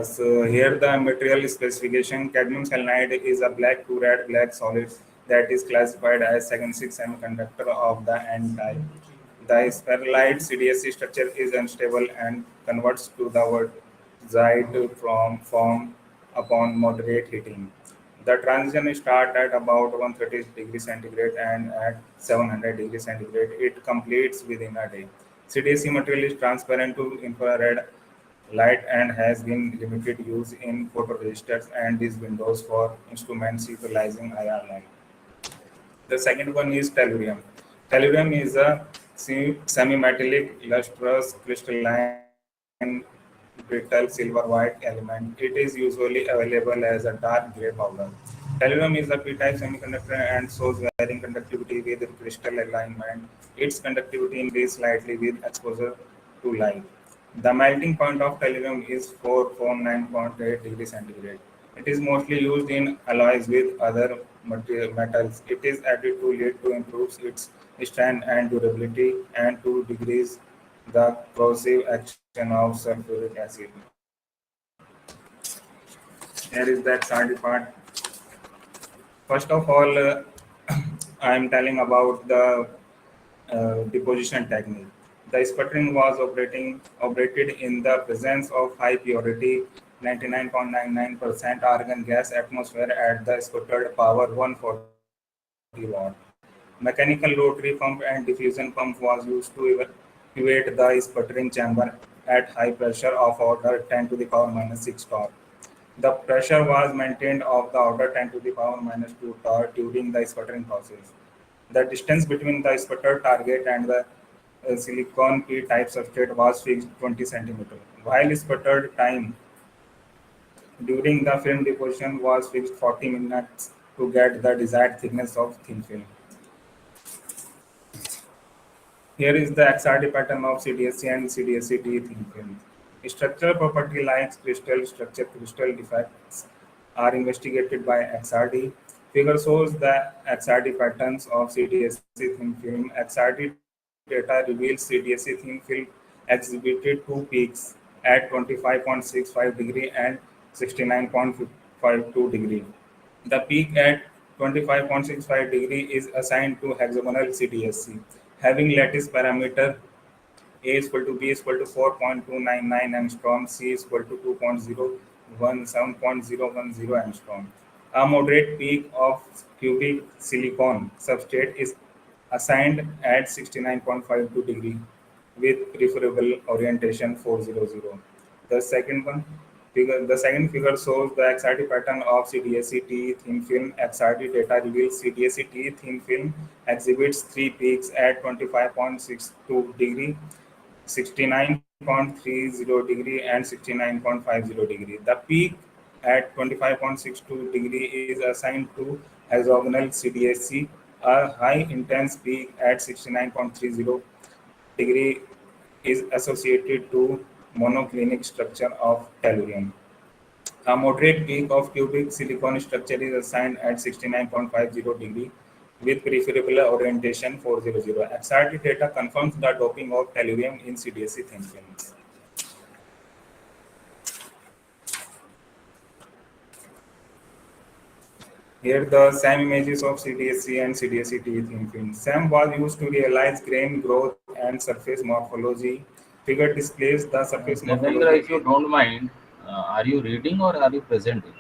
So here the material specification: cadmium selenide is a black to red black solid that is classified as second 6 semiconductor of the N type. The spherulite CDSC structure is unstable and converts to the wordite from form upon moderate heating. The transition starts at about 130 degrees centigrade and at 700 degrees centigrade it completes within a day. CDSC material is transparent to infrared light and has been limited use in photoresistors and these windows for instruments utilizing IR light. The second one is tellurium. Tellurium is a semi-metallic, lustrous, crystalline, brittle silver white element. It is usually available as a dark gray powder. Tellurium is a p-type semiconductor and shows varying conductivity with crystal alignment. Its conductivity increases slightly with exposure to light. The melting point of tellurium is 449.8 degrees centigrade. It is mostly used in alloys with other metals. It is added to lead to improve its strength and durability and to decrease the corrosive action of sulfuric acid. Here is the XRD part. First of all, I am telling about the deposition technique. The sputtering was operated in the presence of high purity 99.99% argon gas atmosphere at the sputtered power 140 watt. Mechanical rotary pump and diffusion pump was used to evacuate the sputtering chamber at high pressure of order 10 to the power minus 6 torque. The pressure was maintained of the order 10 to the power minus 2 torque during the sputtering process. The distance between the sputtered target and the silicon P-type substrate was fixed 20 cm, while sputtered time during the film deposition was fixed 40 minutes to get the desired thickness of thin film. Here is the XRD pattern of CDSC and CDSC-T thin film. Structural property like crystal structure, crystal defects are investigated by XRD. Figure shows the XRD patterns of CDSC thin film. XRD data reveals CDSC thin film exhibited two peaks at 25.65 degree and 69.52 degree. The peak at 25.65 degree is assigned to hexagonal CDSC, having lattice parameter A is equal to B is equal to 4.299 angstrom, C is equal to 7.010 angstrom. A moderate peak of cubic silicon substrate is assigned at 69.52 degree with preferable orientation 400. The second figure shows the XRD pattern of CDSC-T thin film. XRD data reveals CDSC-T thin film exhibits three peaks at 25.62 degree, 69.30 degree and 69.50 degree. The peak at 25.62 degree is assigned to hexagonal CDSC. A high intense peak at 69.30 degree is associated to monoclinic structure of tellurium. A moderate peak of cubic silicon structure is assigned at 69.50 degree with preferable orientation 400. XRD data confirms the doping of tellurium in CDSC thin films. Here the SAM images of CDSC and CDSC-T thin film. SAM was used to realize grain growth and surface morphology. Figure displays the surface Devendra, morphology. if you don't mind, are you reading or are you presenting?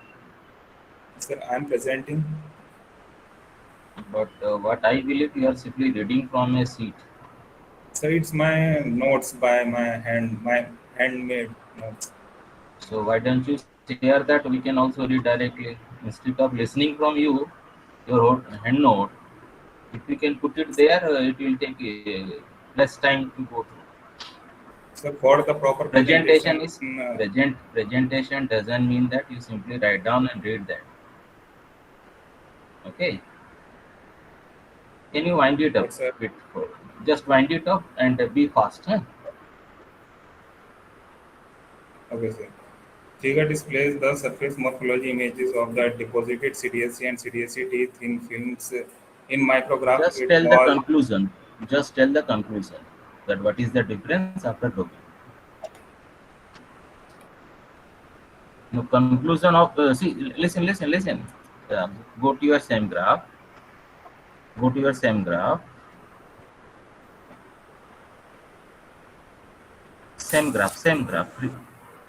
Sir, I am presenting. But what I believe you are simply reading from a sheet. So it's my notes by my handmade notes. So why don't you share that we can also read directly instead of listening from you, your hand note. If we can put it there, it will take less time to go through. So for the proper presentation presentation doesn't mean that you simply write down and read that. Okay. Can you wind it up a bit? Just wind it up and be fast. Huh? Okay, sir. Figure displays the surface morphology images of the deposited CDSC and CDSC-T thin films in micrograph. Just tell the conclusion. Just tell the conclusion that what is the difference after doping. No conclusion of see. Listen. Go to your SEM graph. SCM graph.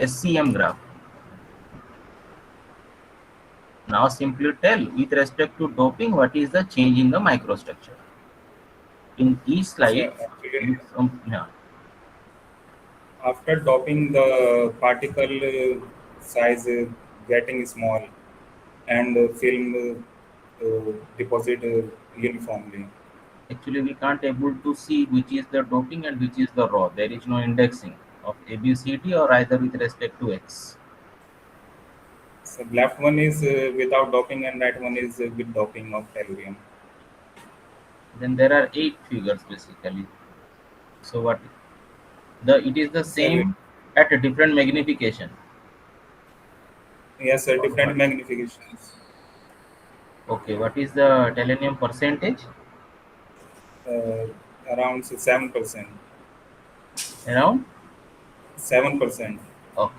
SCM graph. Now simply tell with respect to doping what is the change in the microstructure. In each slide, after doping, the particle size getting small and film deposit uniformly. Actually, we can't able to see which is the doping and which is the raw. There is no indexing of ABCD or either with respect to X. So left one is without doping and right one is with doping of tellurium. Then there are 8 figures basically. So what? It is the same at a different magnification. Yes, sir, different magnifications. Okay, what is the telenium percentage? Around 7%. Around 7%. okay.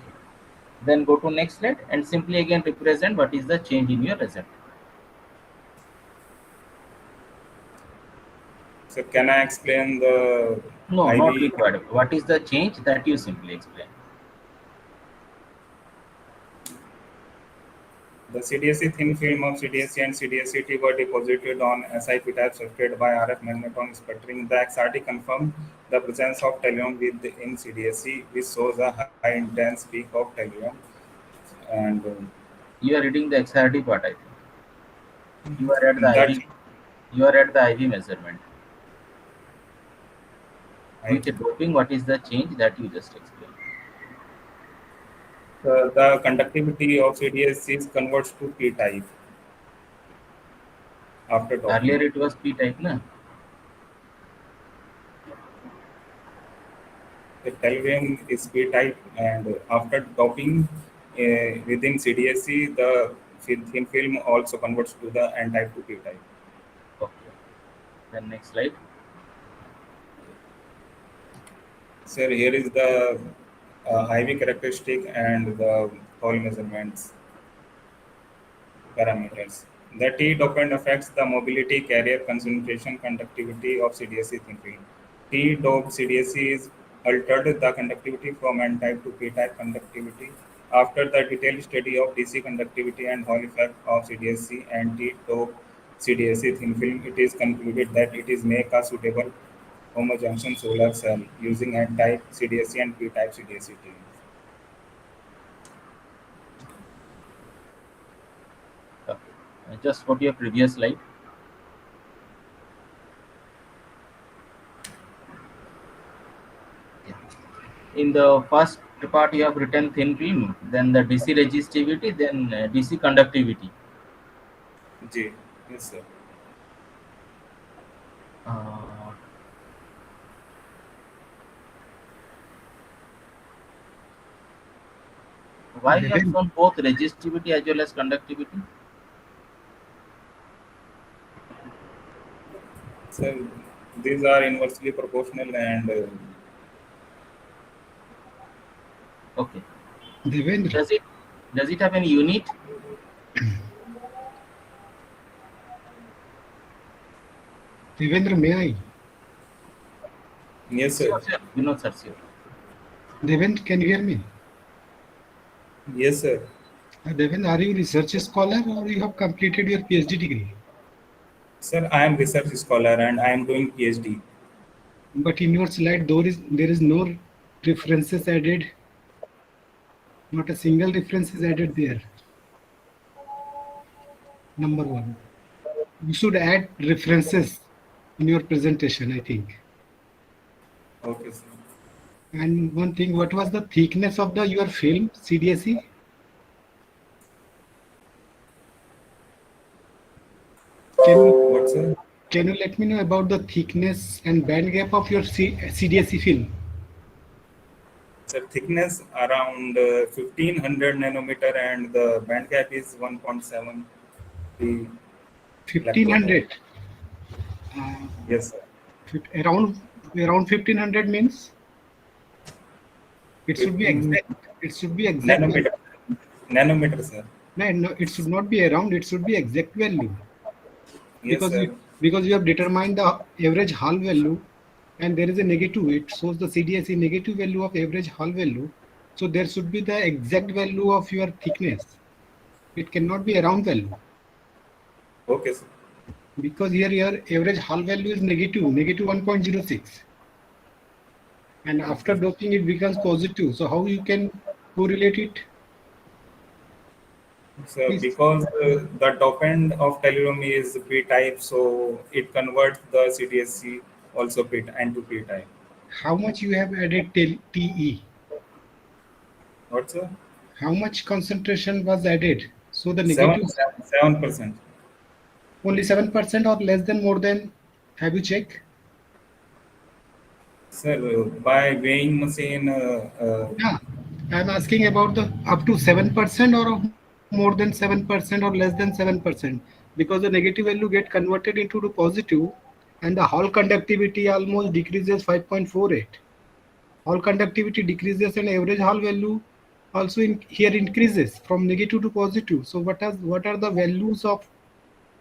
Then go to next slide and simply again represent what is the change in your result. So can I explain the No, IV? not required. What is the change that you simply explain? The CDSC thin film of CDSC and CDSCT were deposited on SiP-type substrate by RF magneton sputtering. The XRT confirmed the presence of tellurium within CDSC, which shows a high intense peak of tellurium. And you are reading the XRT part, I think. You are at the that IV. You are at the IV measurement. With the doping, what is the change that you just explained? the conductivity of CDSC converts to P-type after doping. Earlier it was P-type, na? The tellurium is P-type, and after doping within CDSC, the thin film also converts to the N-type to P-type. Okay. Then next slide. Sir, here is the IV characteristic and the Hall measurements parameters. The T-dopant affects the mobility, carrier concentration, conductivity of CDSC thin film. T-doped CDSC is altered the conductivity from N-type to P-type conductivity. After the detailed study of DC conductivity and Hall effect of CDSC and T-doped CDSC thin film, it is concluded that it is make a suitable homojunction solar cell using N-type CDSC and P-type CDSC. Okay. Just go to your previous slide. In the first part, you have written thin film, then the DC resistivity, then DC conductivity. Yes, sir. Why you have shown both resistivity as well as conductivity? So these are inversely proportional and okay. Does it have any unit? Devendra, may I? Yes, sir. Sure. Vinod sir, sure. Devendra, can you hear me? Yes, sir. Devendra, are you a research scholar or you have completed your PhD degree? Sir, I am research scholar and I am doing PhD. But in your slide, there is no references added. Not a single reference is added there. Number one. You should add references in your presentation, I think. Okay, sir. And one thing, what was the thickness of your film, CDSC? Can you let me know about the thickness and band gap of your CDSC film? Sir, thickness around 1500 nanometer and the band gap is 1.7. 1500? Yes, sir. Around 1500 means? It should be exact. It should be exact. Nanometer, sir. No, it should not be around. It should be exact value. Yes, because you have determined the average Hall value, and there is a negative. It shows the CDSC negative value of average Hall value. So there should be the exact value of your thickness. It cannot be a round value. Okay, sir. Because here your average Hall value is negative 1.06. And after doping it becomes positive. So how you can correlate it? So because the dopant of tellurium is P-type, so it converts the CDSC also N to P-type. How much you have added TE? What, sir? How much concentration was added? So the negative 7%. Only 7% or less than, more than? Have you checked? Sir, by weighing machine. Yeah, I'm asking about the up to 7% or more than 7% or less than 7%. because the negative value get converted into the positive, and the Hall conductivity almost decreases 5.48. Hall conductivity decreases and average Hall value also here increases from negative to positive. So what are the values of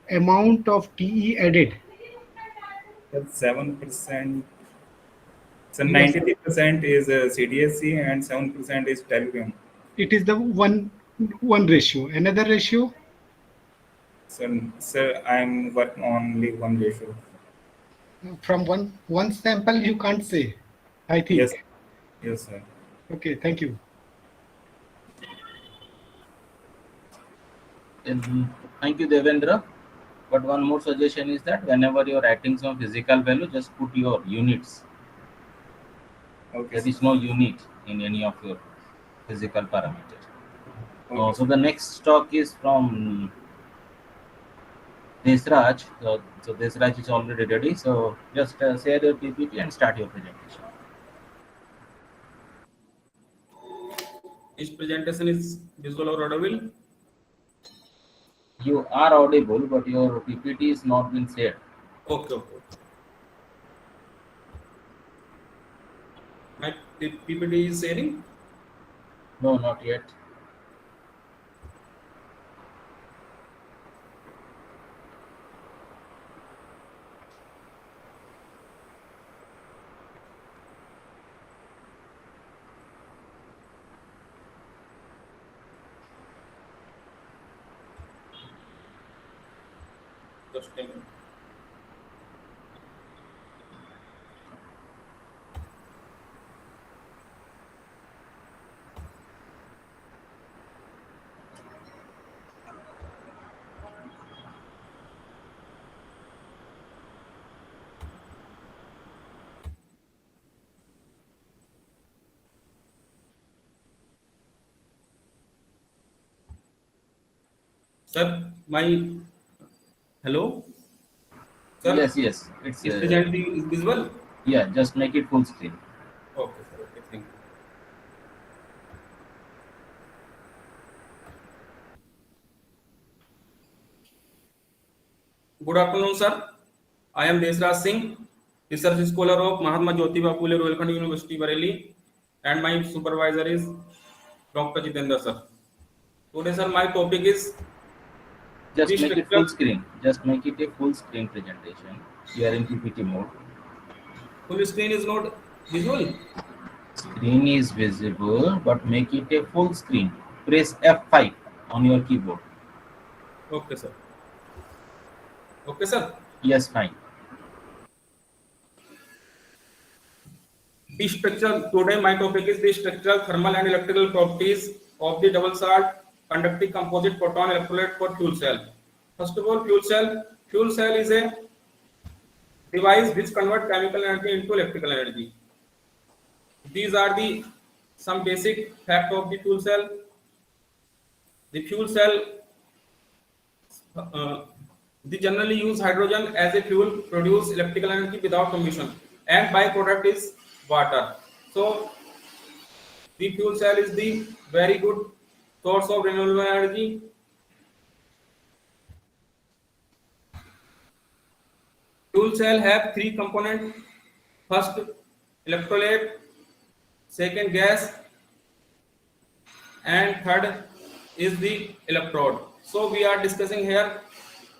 amount of TE added? 7%. So Yes. 93% is CDSC and 7% is Telegram. It is the one ratio. Another ratio? So I'm working on only one ratio. From one sample you can't say, I think. Yes. Yes, sir. Okay, thank you. Thank you, Devendra. But one more suggestion is that whenever you're writing some physical value, just put your units. Okay. There is no unit in any of your physical parameters. Okay. So the next talk is from Desraj. So Desraj is already ready. So just share your PPT and start your presentation. Each presentation is visual or audible? You are audible, but your PPT is not been shared. Okay. My PPT is sharing? No, not yet. Just a minute. Sir, hello? Sir, Yes. It's presenting is visual? Yeah, just make it full screen. Okay, sir. Okay, thank you. Good afternoon, sir. I am Desraj Singh, research scholar of Mahatma Jyotiba Phule Rohilkhand University, Bareilly, and my supervisor is Dr. Jitendra, sir. Today, sir, my topic is Just make it full screen. Just make it a full screen presentation. You are in PPT mode. Full screen is not visual. Screen is visible, but make it a full screen. Press F5 on your keyboard. Okay, sir. Okay, sir. Yes, fine. The structure, today my topic is the structural, thermal and electrical properties of the double salt conducting composite proton electrolyte for fuel cell. First of all, fuel cell is a device which converts chemical energy into electrical energy. These are some basic facts of the fuel cell. The fuel cell, they generally use hydrogen as a fuel, produce electrical energy without combustion, and byproduct is water. So the fuel cell is the very good source of renewable energy. Fuel cell have three components. First, electrolyte, second, gas, and third is the electrode. So we are discussing here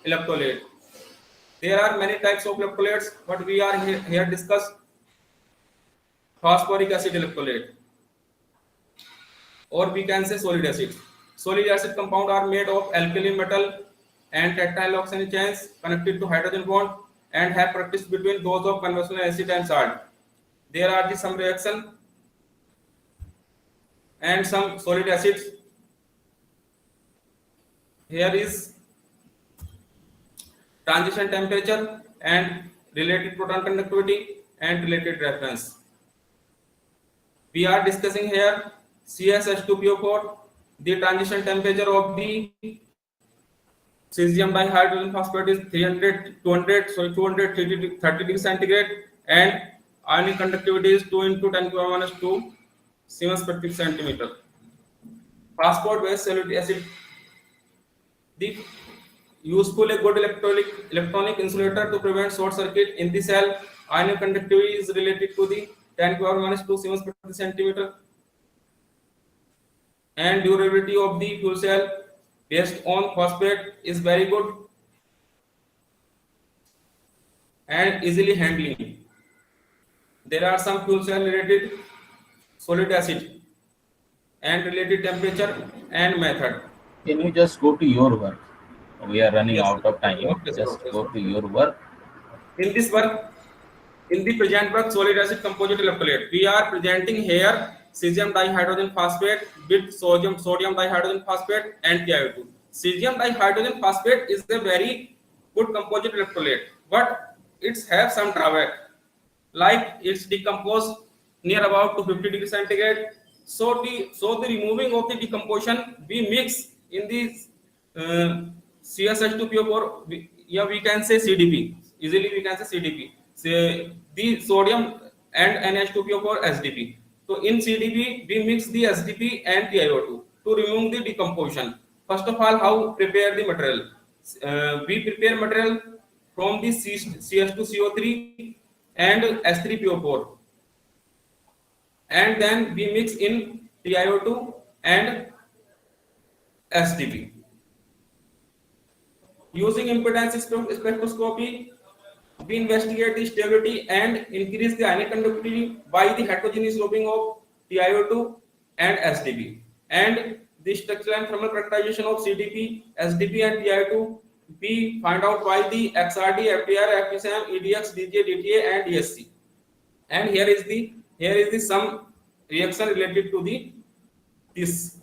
electrolyte. There are many types of electrolytes, but we are here discuss phosphoric acid electrolyte, or we can say solid acid. Solid acid compound are made of alkali metal and tetrahydroxy oxygen chains connected to hydrogen bond and have characteristics between those of conventional acid and salt. There are some reaction and some solid acids. Here is transition temperature and related proton conductivity and related reference. We are discussing here CsH2PO4, the transition temperature of the cesium dihydrogen phosphate is 230 degrees centigrade, and ionic conductivity is 2 into 10⁻², Siemens per centimeter. Phosphate based solid acid, the useful a good electronic insulator to prevent short circuit in the cell. Ionic conductivity is related to the 10 power minus 2 Siemens per centimeter. And durability of the fuel cell based on phosphate is very good and easily handling. There are some fuel cell related solid acid and related temperature and method. Can you just go to your work? We are running Yes. out of time. Okay, sir. Just Okay, go sir. to your work. In this work, in the present work, solid acid composite electrolyte, we are presenting here cesium dihydrogen phosphate with sodium dihydrogen phosphate and TiO2. Cesium dihydrogen phosphate is a very good composite electrolyte, but it has some drawback, like it's decomposed near about to 50 degrees centigrade. So the removing of the decomposition, we mix in the CSH2PO4, we can say CDP. Easily we can say CDP. Say the sodium and NH2PO4 SDP. So in CDP, we mix the SDP and TiO2 to remove the decomposition. First of all, how prepare the material? We prepare material from the CH2CO3 and S3PO4. And then we mix in TiO2 and SDP. Using impedance spectroscopy, we investigate the stability and increase the ionic conductivity by the heterogeneous grouping of TiO2 and SDP. And the structural and thermal characterization of CDP, SDP and TiO2, we find out by the XRD, FTR, FPSM, EDX, DJ, DTA and DSC. And here is the some reaction related to this.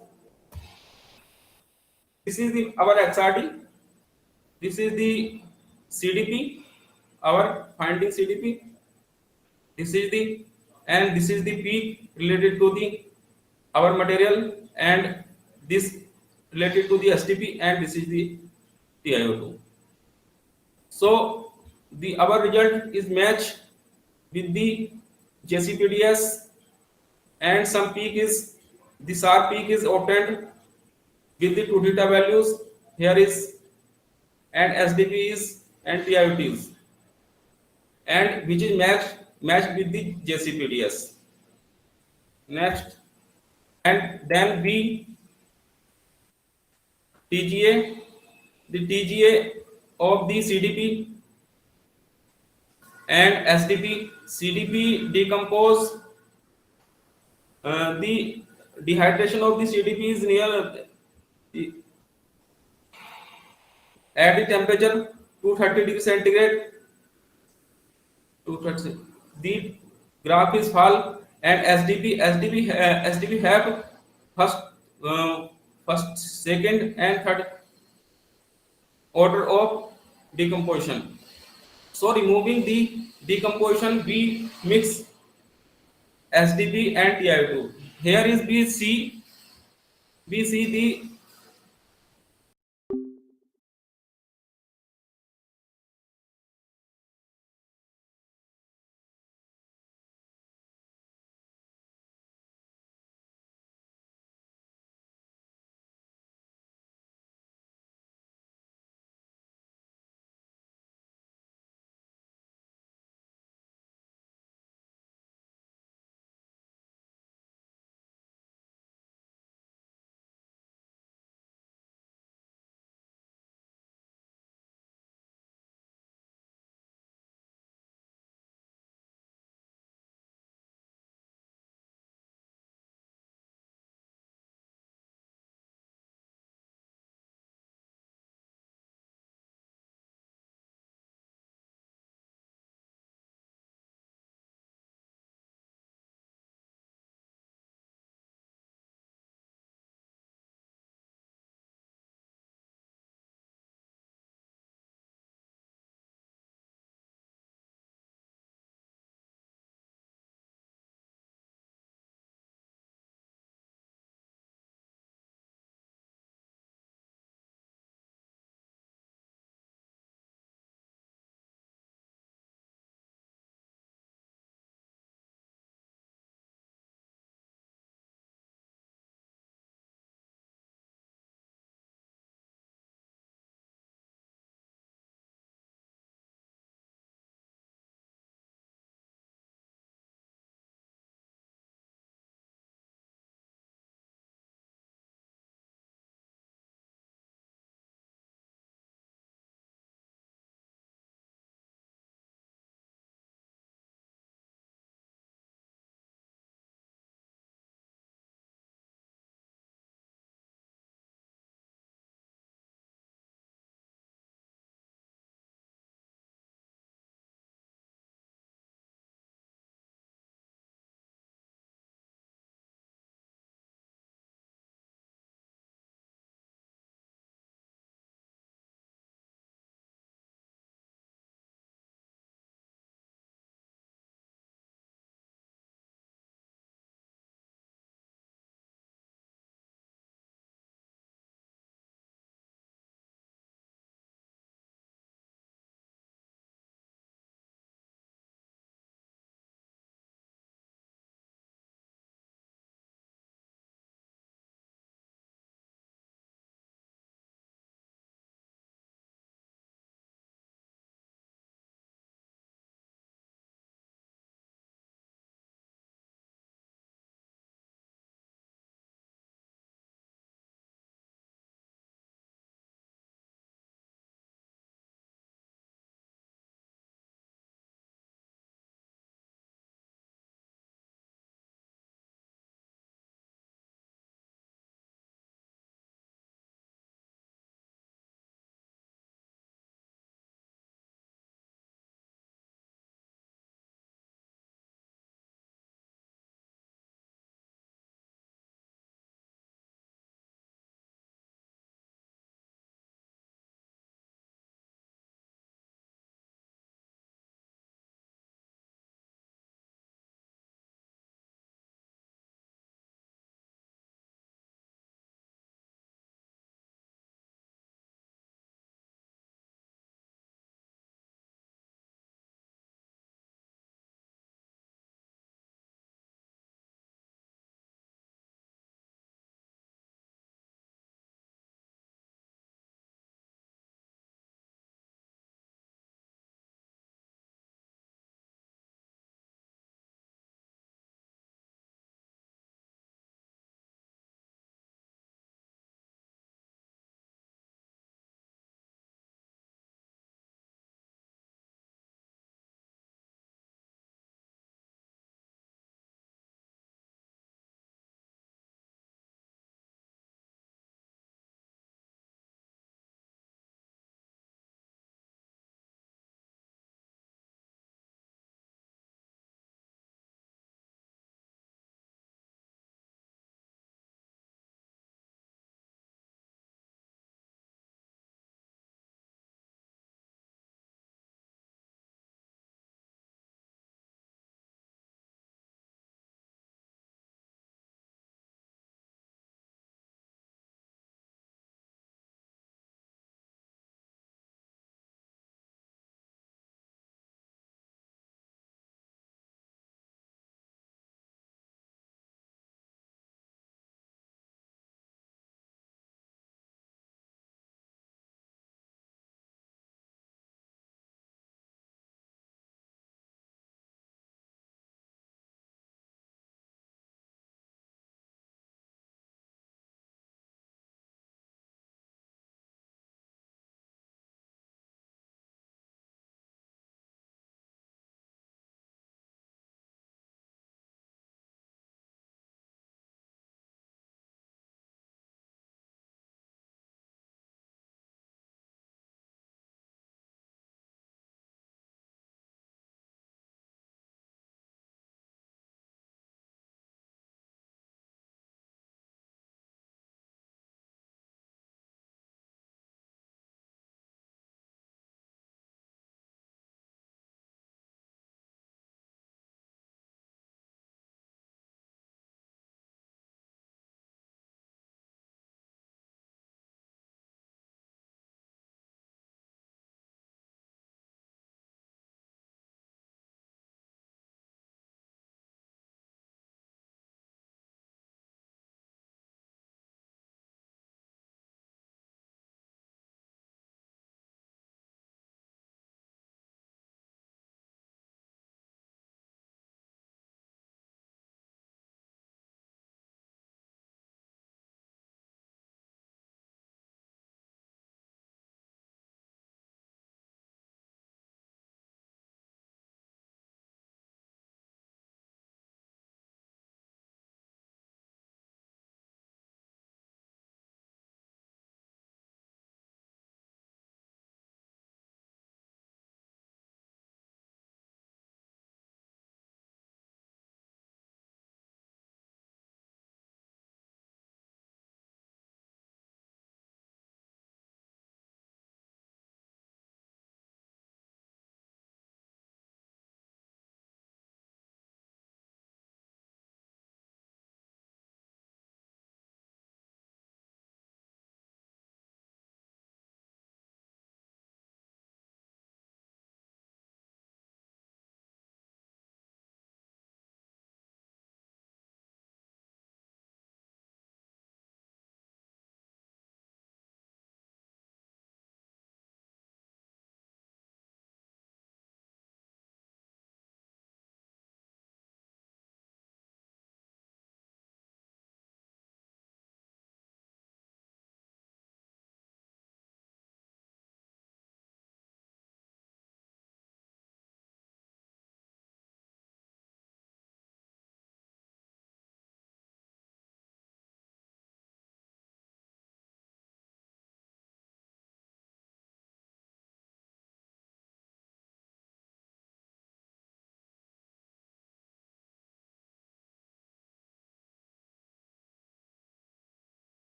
This is our XRD. This is the CDP, our finding CDP. This is the peak related to our material, and this related to the SDP, and this is the TiO2. So our result is matched with the JCPDS, and some peak is the SAR peak is obtained with the 2 theta values. Here is, and SDP is, and TiO2 is, and which is matched with the JCPDS. Next, and then we TGA, the TGA of the CDP and SDP. CDP decompose, the dehydration of the CDP is near at the temperature 230 degrees centigrade. 230. The graph is fall, and SDP have first, second, and third order of decomposition. So removing the decomposition, we mix SDP and TiO2. Here is we see the